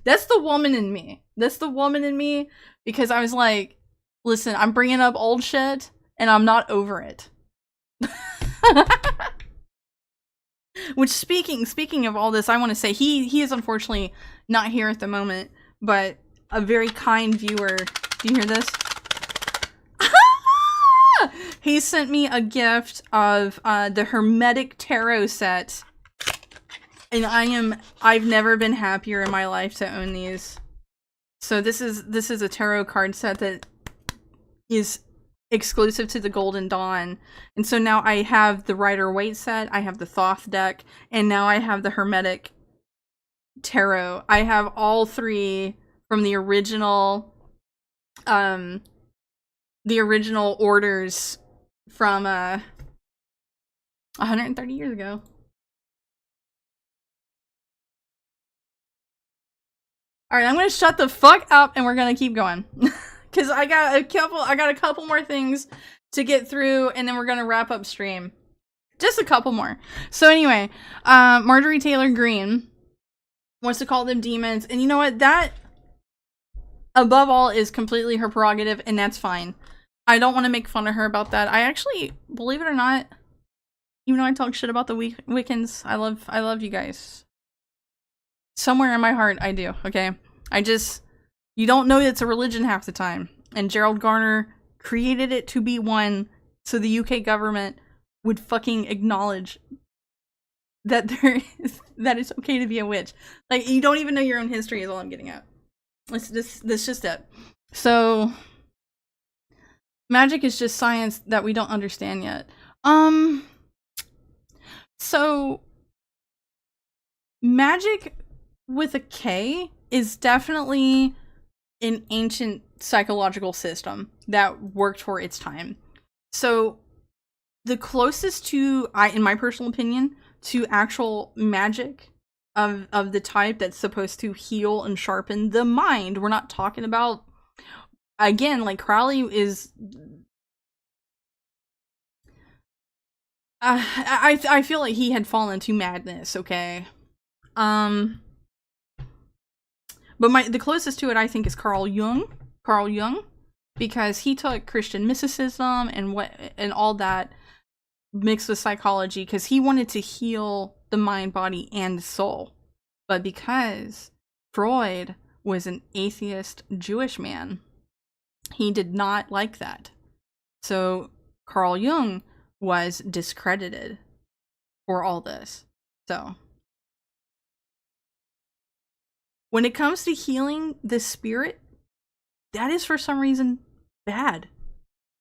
That's the woman in me. Because I was like, listen, I'm bringing up old shit and I'm not over it. Which, speaking of all this, I want to say he is unfortunately not here at the moment, but a very kind viewer. Do you hear this? He sent me a gift of the Hermetic Tarot set, and I've never been happier in my life to own these. So this is a tarot card set that is exclusive to the Golden Dawn, and so now I have the Rider-Waite set, I have the Thoth deck, and now I have the Hermetic Tarot. I have all three from the original orders from 130 years ago. Alright, I'm gonna shut the fuck up and we're gonna keep going. Because I got a couple more things to get through, and then we're gonna wrap up stream. Just a couple more. So anyway, Marjorie Taylor Greene wants to call them demons, and you know what? That, above all, is completely her prerogative, and that's fine. I don't want to make fun of her about that. I actually, believe it or not, even though I talk shit about the Wiccans, I love you guys. Somewhere in my heart, I do. Okay, you don't know it's a religion half the time. And Gerald Garner created it to be one so the UK government would fucking acknowledge that that it's okay to be a witch. Like, you don't even know your own history is all I'm getting at. That's just it. So, magic is just science that we don't understand yet. So, magic with a K is definitely an ancient psychological system that worked for its time. So the closest to, in my personal opinion, to actual magic of the type that's supposed to heal and sharpen the mind. We're not talking about again, like Crowley is I feel like he had fallen to madness, okay? But the closest to it I think is Carl Jung, because he took Christian mysticism and all that mixed with psychology because he wanted to heal the mind, body, and soul. But because Freud was an atheist Jewish man, he did not like that. So Carl Jung was discredited for all this. So when it comes to healing the spirit, that is for some reason bad.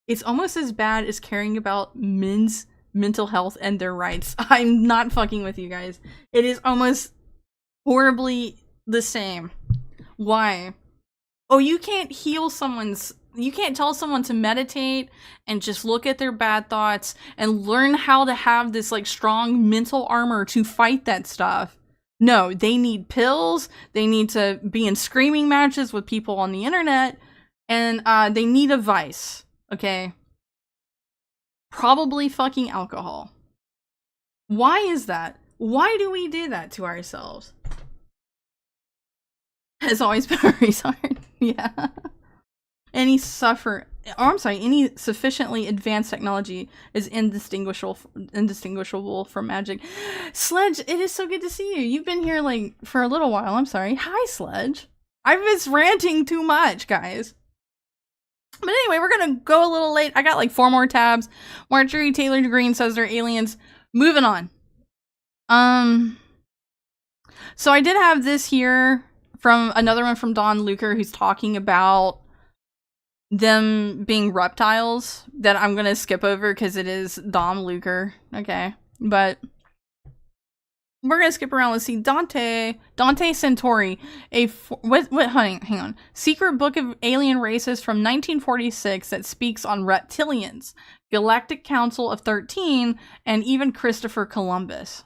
It's almost as bad as caring about men's mental health and their rights. I'm not fucking with you guys. It is almost horribly the same. Why? Oh, you can't you can't tell someone to meditate and just look at their bad thoughts and learn how to have this like strong mental armor to fight that stuff. No, they need pills. They need to be in screaming matches with people on the internet, and they need a vice. Okay? Probably fucking alcohol. Why is that? Why do we do that to ourselves? Has always been a reason. Yeah. Any sufficiently advanced technology is indistinguishable from magic. Sledge, it is so good to see you. You've been here like for a little while. I'm sorry. Hi, Sledge. I've been ranting too much, guys. But anyway, we're gonna go a little late. I got like 4 more tabs. Marjorie Taylor Green says they're aliens. Moving on. So I did have this here from another one from Don Luker, who's talking about them being reptiles that I'm gonna skip over because it is Dom Luker. Okay, but we're gonna skip around. Let's see. Dante Centauri, hang on. Secret book of alien races from 1946 that speaks on reptilians, Galactic Council of 13, and even Christopher Columbus.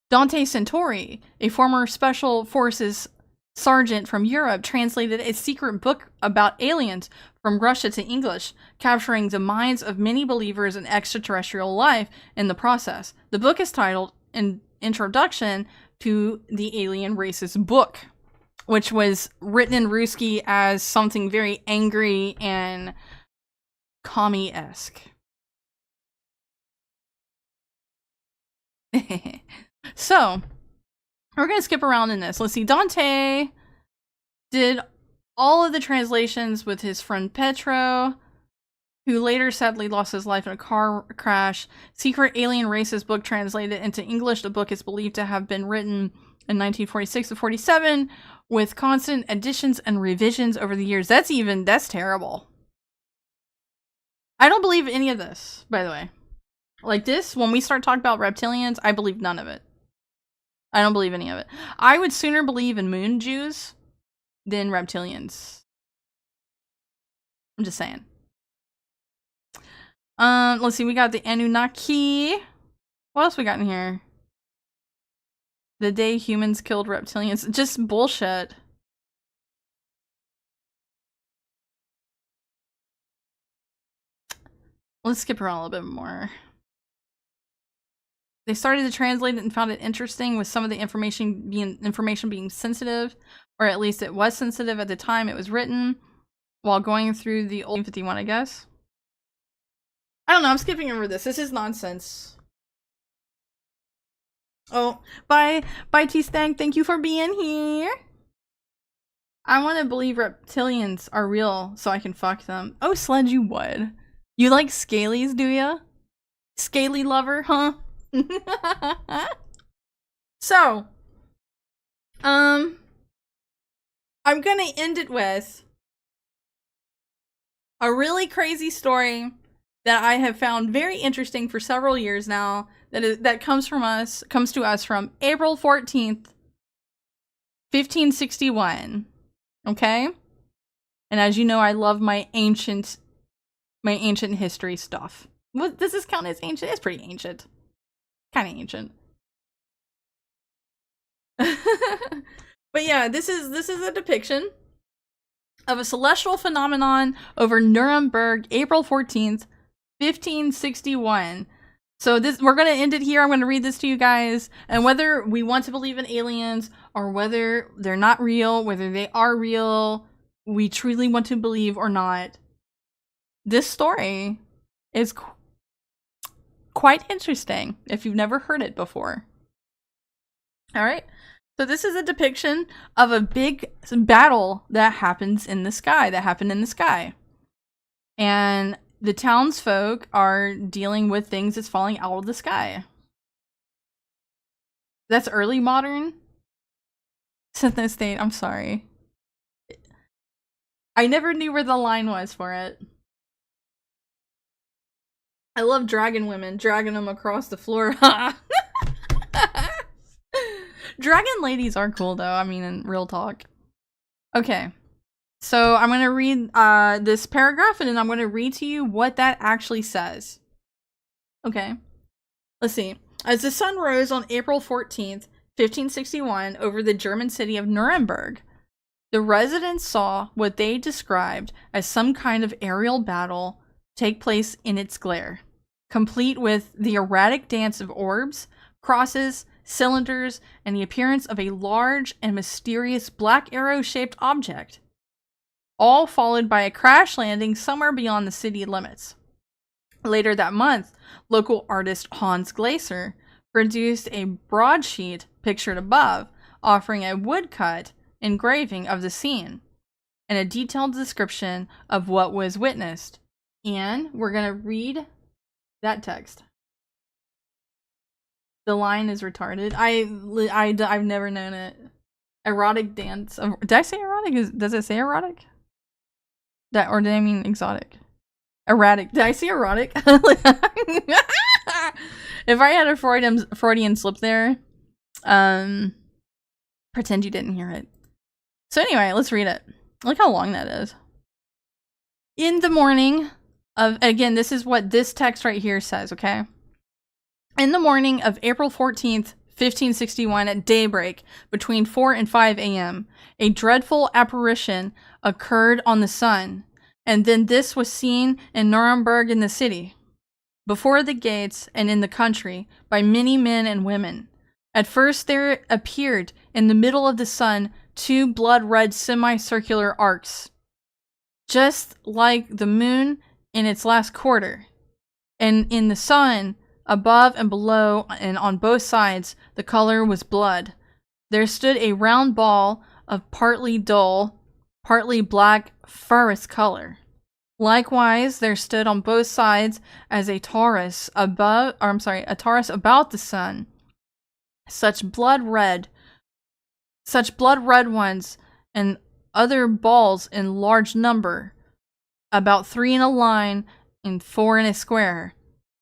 Dante Centauri, a former special forces sergeant from Europe, translated a secret book about aliens from Russia to English, capturing the minds of many believers in extraterrestrial life in the process. The book is titled An Introduction to the Alien Races Book, which was written in Ruski as something very angry and commie-esque. So, we're going to skip around in this. Let's see. Dante did all of the translations with his friend Petro, who later sadly lost his life in a car crash. Secret Alien Races book translated into English. The book is believed to have been written in 1946 to 47 with constant additions and revisions over the years. That's terrible. I don't believe any of this, by the way. Like this, when we start talking about reptilians, I believe none of it. I don't believe any of it. I would sooner believe in moon Jews than reptilians. I'm just saying. Let's see. We got the Anunnaki. What else we got in here? The day humans killed reptilians. Just bullshit. Let's skip around a little bit more. They started to translate it and found it interesting with some of the information being sensitive, or at least it was sensitive at the time it was written, while going through the old 51, I guess. I don't know, I'm skipping over this. This is nonsense. Oh, bye T-Stank, thank you for being here. I want to believe reptilians are real so I can fuck them. Oh, Sledge, you would. You like scalies, do ya? Scaly lover, huh? So, I'm gonna end it with a really crazy story that I have found very interesting for several years now. That comes to us from April 14th, 1561. Okay, and as you know, I love my ancient history stuff. What does this count as ancient? It's pretty ancient. Kind of ancient. But yeah, this is a depiction of a celestial phenomenon over Nuremberg, April 14th, 1561. So we're going to end it here. I'm going to read this to you guys. And whether we want to believe in aliens or whether they're not real, whether they are real, we truly want to believe or not, this story is quite interesting if you've never heard it before. All right. So this is a depiction of a big battle that happened in the sky. And the townsfolk are dealing with things that's falling out of the sky. That's early modern. Synth State, I'm sorry. I never knew where the line was for it. I love dragon women, dragging them across the floor. Dragon ladies are cool though, I mean, in real talk. Okay. So I'm going to read this paragraph and then I'm going to read to you what that actually says. Okay. Let's see. As the sun rose on April 14th, 1561, over the German city of Nuremberg, the residents saw what they described as some kind of aerial battle take place in its glare, complete with the erratic dance of orbs, crosses, cylinders, and the appearance of a large and mysterious black arrow-shaped object, all followed by a crash landing somewhere beyond the city limits. Later that month, local artist Hans Glaser produced a broadsheet pictured above, offering a woodcut engraving of the scene and a detailed description of what was witnessed. And we're going to read that text. The line is retarded. I've never known it. Erotic dance. Did I say erotic? Does it say erotic? Or did I mean exotic? Erratic. Did I say erotic? If I had a Freudian slip there, pretend you didn't hear it. So anyway, let's read it. Look how long that is. In the morning of, again, this is what this text right here says, okay? In the morning of April 14th, 1561, at daybreak, between 4 and 5 a.m., a dreadful apparition occurred on the sun, and then this was seen in Nuremberg in the city, before the gates and in the country, by many men and women. At first there appeared in the middle of the sun 2 blood-red semicircular arcs, just like the moon in its last quarter, and in the sun, above and below and on both sides, the color was blood. There stood a round ball of partly dull, partly black furrous color. Likewise, there stood on both sides as a torus about the sun. Such blood red ones, and other balls in large number, about 3 in a line and 4 in a square,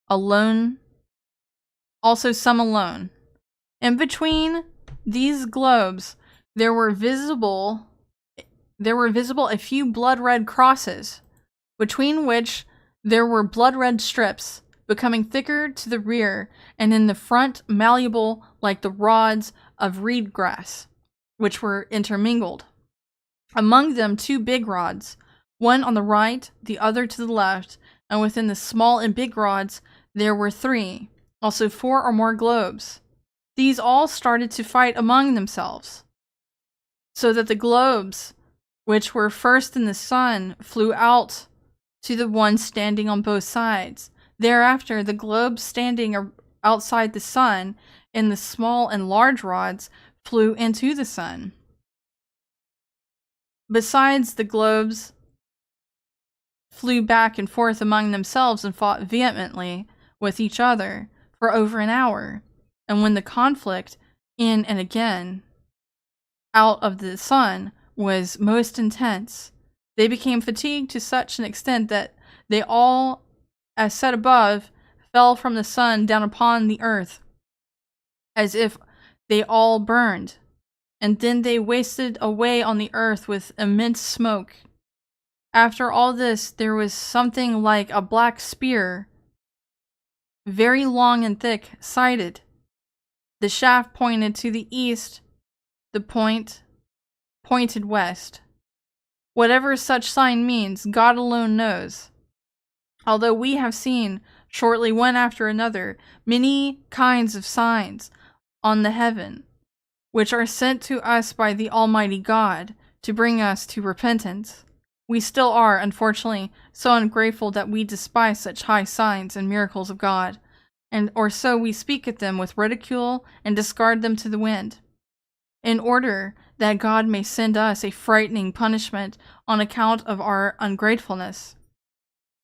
alone. Also some alone. In between these globes, there were visible a few blood-red crosses, between which there were blood-red strips, becoming thicker to the rear, and in the front malleable like the rods of reed grass, which were intermingled. Among them 2 big rods, one on the right, the other to the left, and within the small and big rods there were 3. Also 4 or more globes. These all started to fight among themselves, so that the globes, which were first in the sun, flew out to the one standing on both sides. Thereafter, the globes standing outside the sun in the small and large rods flew into the sun. Besides, the globes flew back and forth among themselves and fought vehemently with each other for over an hour, and when the conflict in and again out of the sun was most intense, they became fatigued to such an extent that they all, as said above, fell from the sun down upon the earth, as if they all burned, and then they wasted away on the earth with immense smoke. After all this, there was something like a black spear, very long and thick-sided. The shaft pointed to the east, the point pointed west. Whatever such sign means, God alone knows. Although we have seen, shortly one after another, many kinds of signs on the heaven, which are sent to us by the Almighty God to bring us to repentance, we still are, unfortunately, so ungrateful that we despise such high signs and miracles of God, or so we speak at them with ridicule and discard them to the wind, in order that God may send us a frightening punishment on account of our ungratefulness.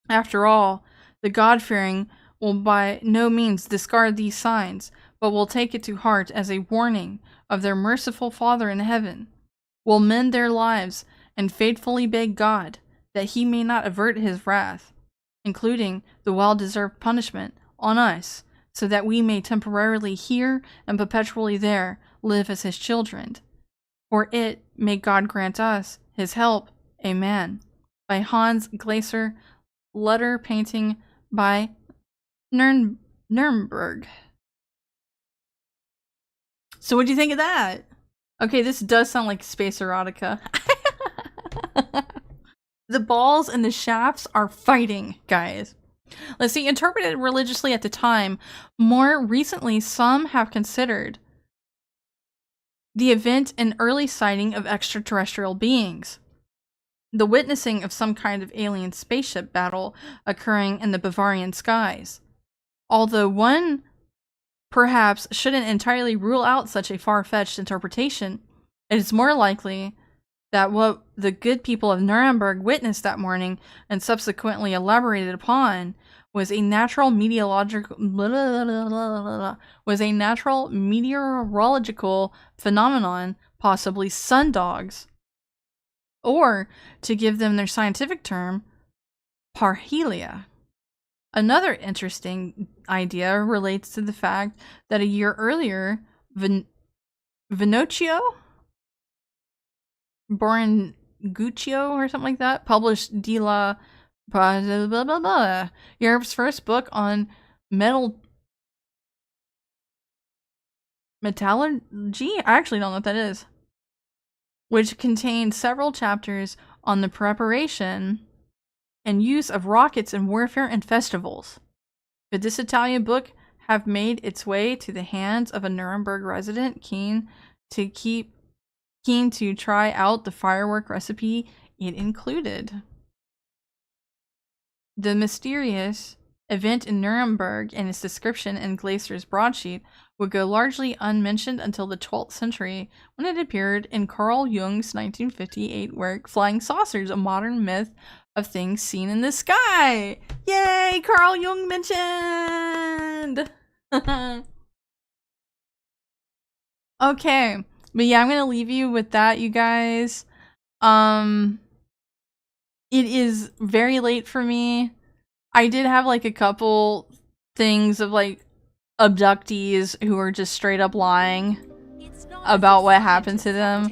After all, the God-fearing will by no means discard these signs, but will take it to heart as a warning of their merciful Father in heaven, will mend their lives and faithfully beg God that he may not avert his wrath, including the well-deserved punishment, on us, so that we may temporarily here and perpetually there live as his children. For it may God grant us his help. Amen. By Hans Glaser, letter painting by Nuremberg. So what do you think of that? Okay, this does sound like space erotica. The balls and the shafts are fighting, guys. Let's see, interpreted religiously at the time, more recently some have considered the event an early sighting of extraterrestrial beings. The witnessing of some kind of alien spaceship battle occurring in the Bavarian skies. Although one perhaps shouldn't entirely rule out such a far-fetched interpretation, it is more likely that what the good people of Nuremberg witnessed that morning and subsequently elaborated upon was a natural meteorological phenomenon, possibly sundogs, or, to give them their scientific term, parhelia. Another interesting idea relates to the fact that a year earlier, Vinocio Boranguccio or something like that published De La Europe's first book on metallurgy. I actually don't know what that is. Which contained several chapters on the preparation and use of rockets in warfare and festivals. Could this Italian book have made its way to the hands of a Nuremberg resident keen to try out the firework recipe it included? The mysterious event in Nuremberg and its description in Glaser's broadsheet would go largely unmentioned until the 12th century, when it appeared in Carl Jung's 1958 work, Flying Saucers, a Modern Myth of Things Seen in the Sky! Yay! Carl Jung mentioned! Okay. But yeah, I'm gonna leave you with that, you guys. It is very late for me. I did have like a couple things of like abductees who are just straight up lying about what happened to them,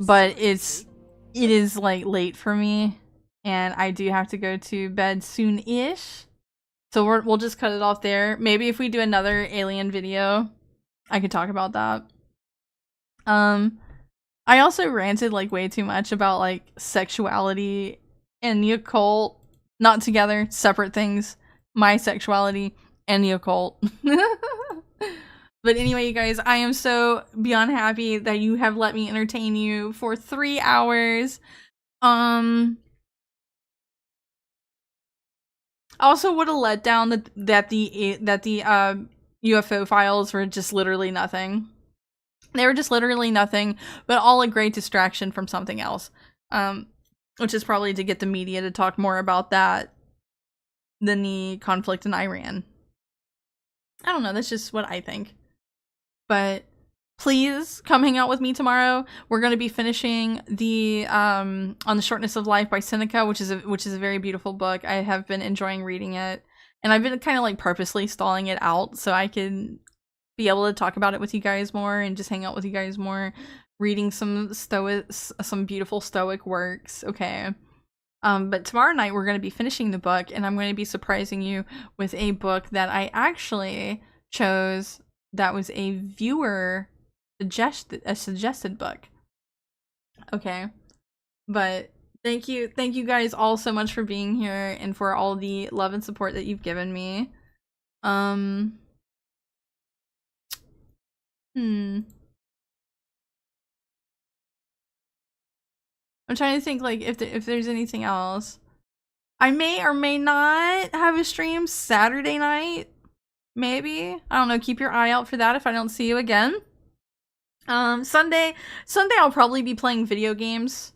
but it is like late for me, and I do have to go to bed soon-ish, so we'll just cut it off there. Maybe if we do another alien video, I could talk about that. I also ranted like way too much about like sexuality and the occult, not together, separate things. My sexuality and the occult. But anyway, you guys, I am so beyond happy that you have let me entertain you for 3 hours. I also would have let down that the UFO files were just literally nothing. They were just literally nothing, but all a great distraction from something else. Which is probably to get the media to talk more about that than the conflict in Iran. I don't know, that's just what I think. But please come hang out with me tomorrow. We're going to be finishing the On the Shortness of Life by Seneca, which is a very beautiful book. I have been enjoying reading it, and I've been kind of like purposely stalling it out so I can be able to talk about it with you guys more and just hang out with you guys more, reading some beautiful Stoic works. Okay. But tomorrow night we're going to be finishing the book, and I'm going to be surprising you with a book that I actually chose that was a viewer suggested book. Okay. But thank you guys all so much for being here and for all the love and support that you've given me. I'm trying to think like if there's anything else. I may or may not have a stream Saturday night. Maybe. I don't know, keep your eye out for that if I don't see you again. Sunday I'll probably be playing video games.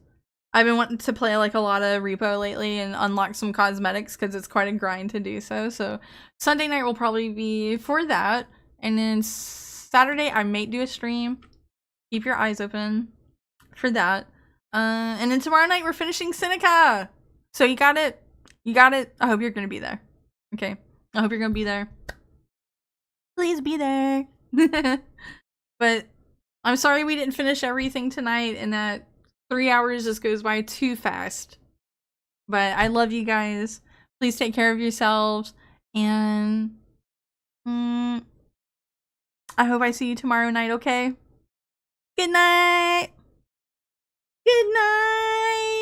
I've been wanting to play like a lot of Repo lately and unlock some cosmetics because it's quite a grind to do so. So Sunday night will probably be for that. And then Saturday I may do a stream. Keep your eyes open for that. And then tomorrow night we're finishing Seneca. So you got it. You got it. I hope you're gonna be there. Okay. I hope you're gonna be there. Please be there. But I'm sorry we didn't finish everything tonight and that 3 hours just goes by too fast. But I love you guys. Please take care of yourselves. And I hope I see you tomorrow night, okay? Good night. Good night.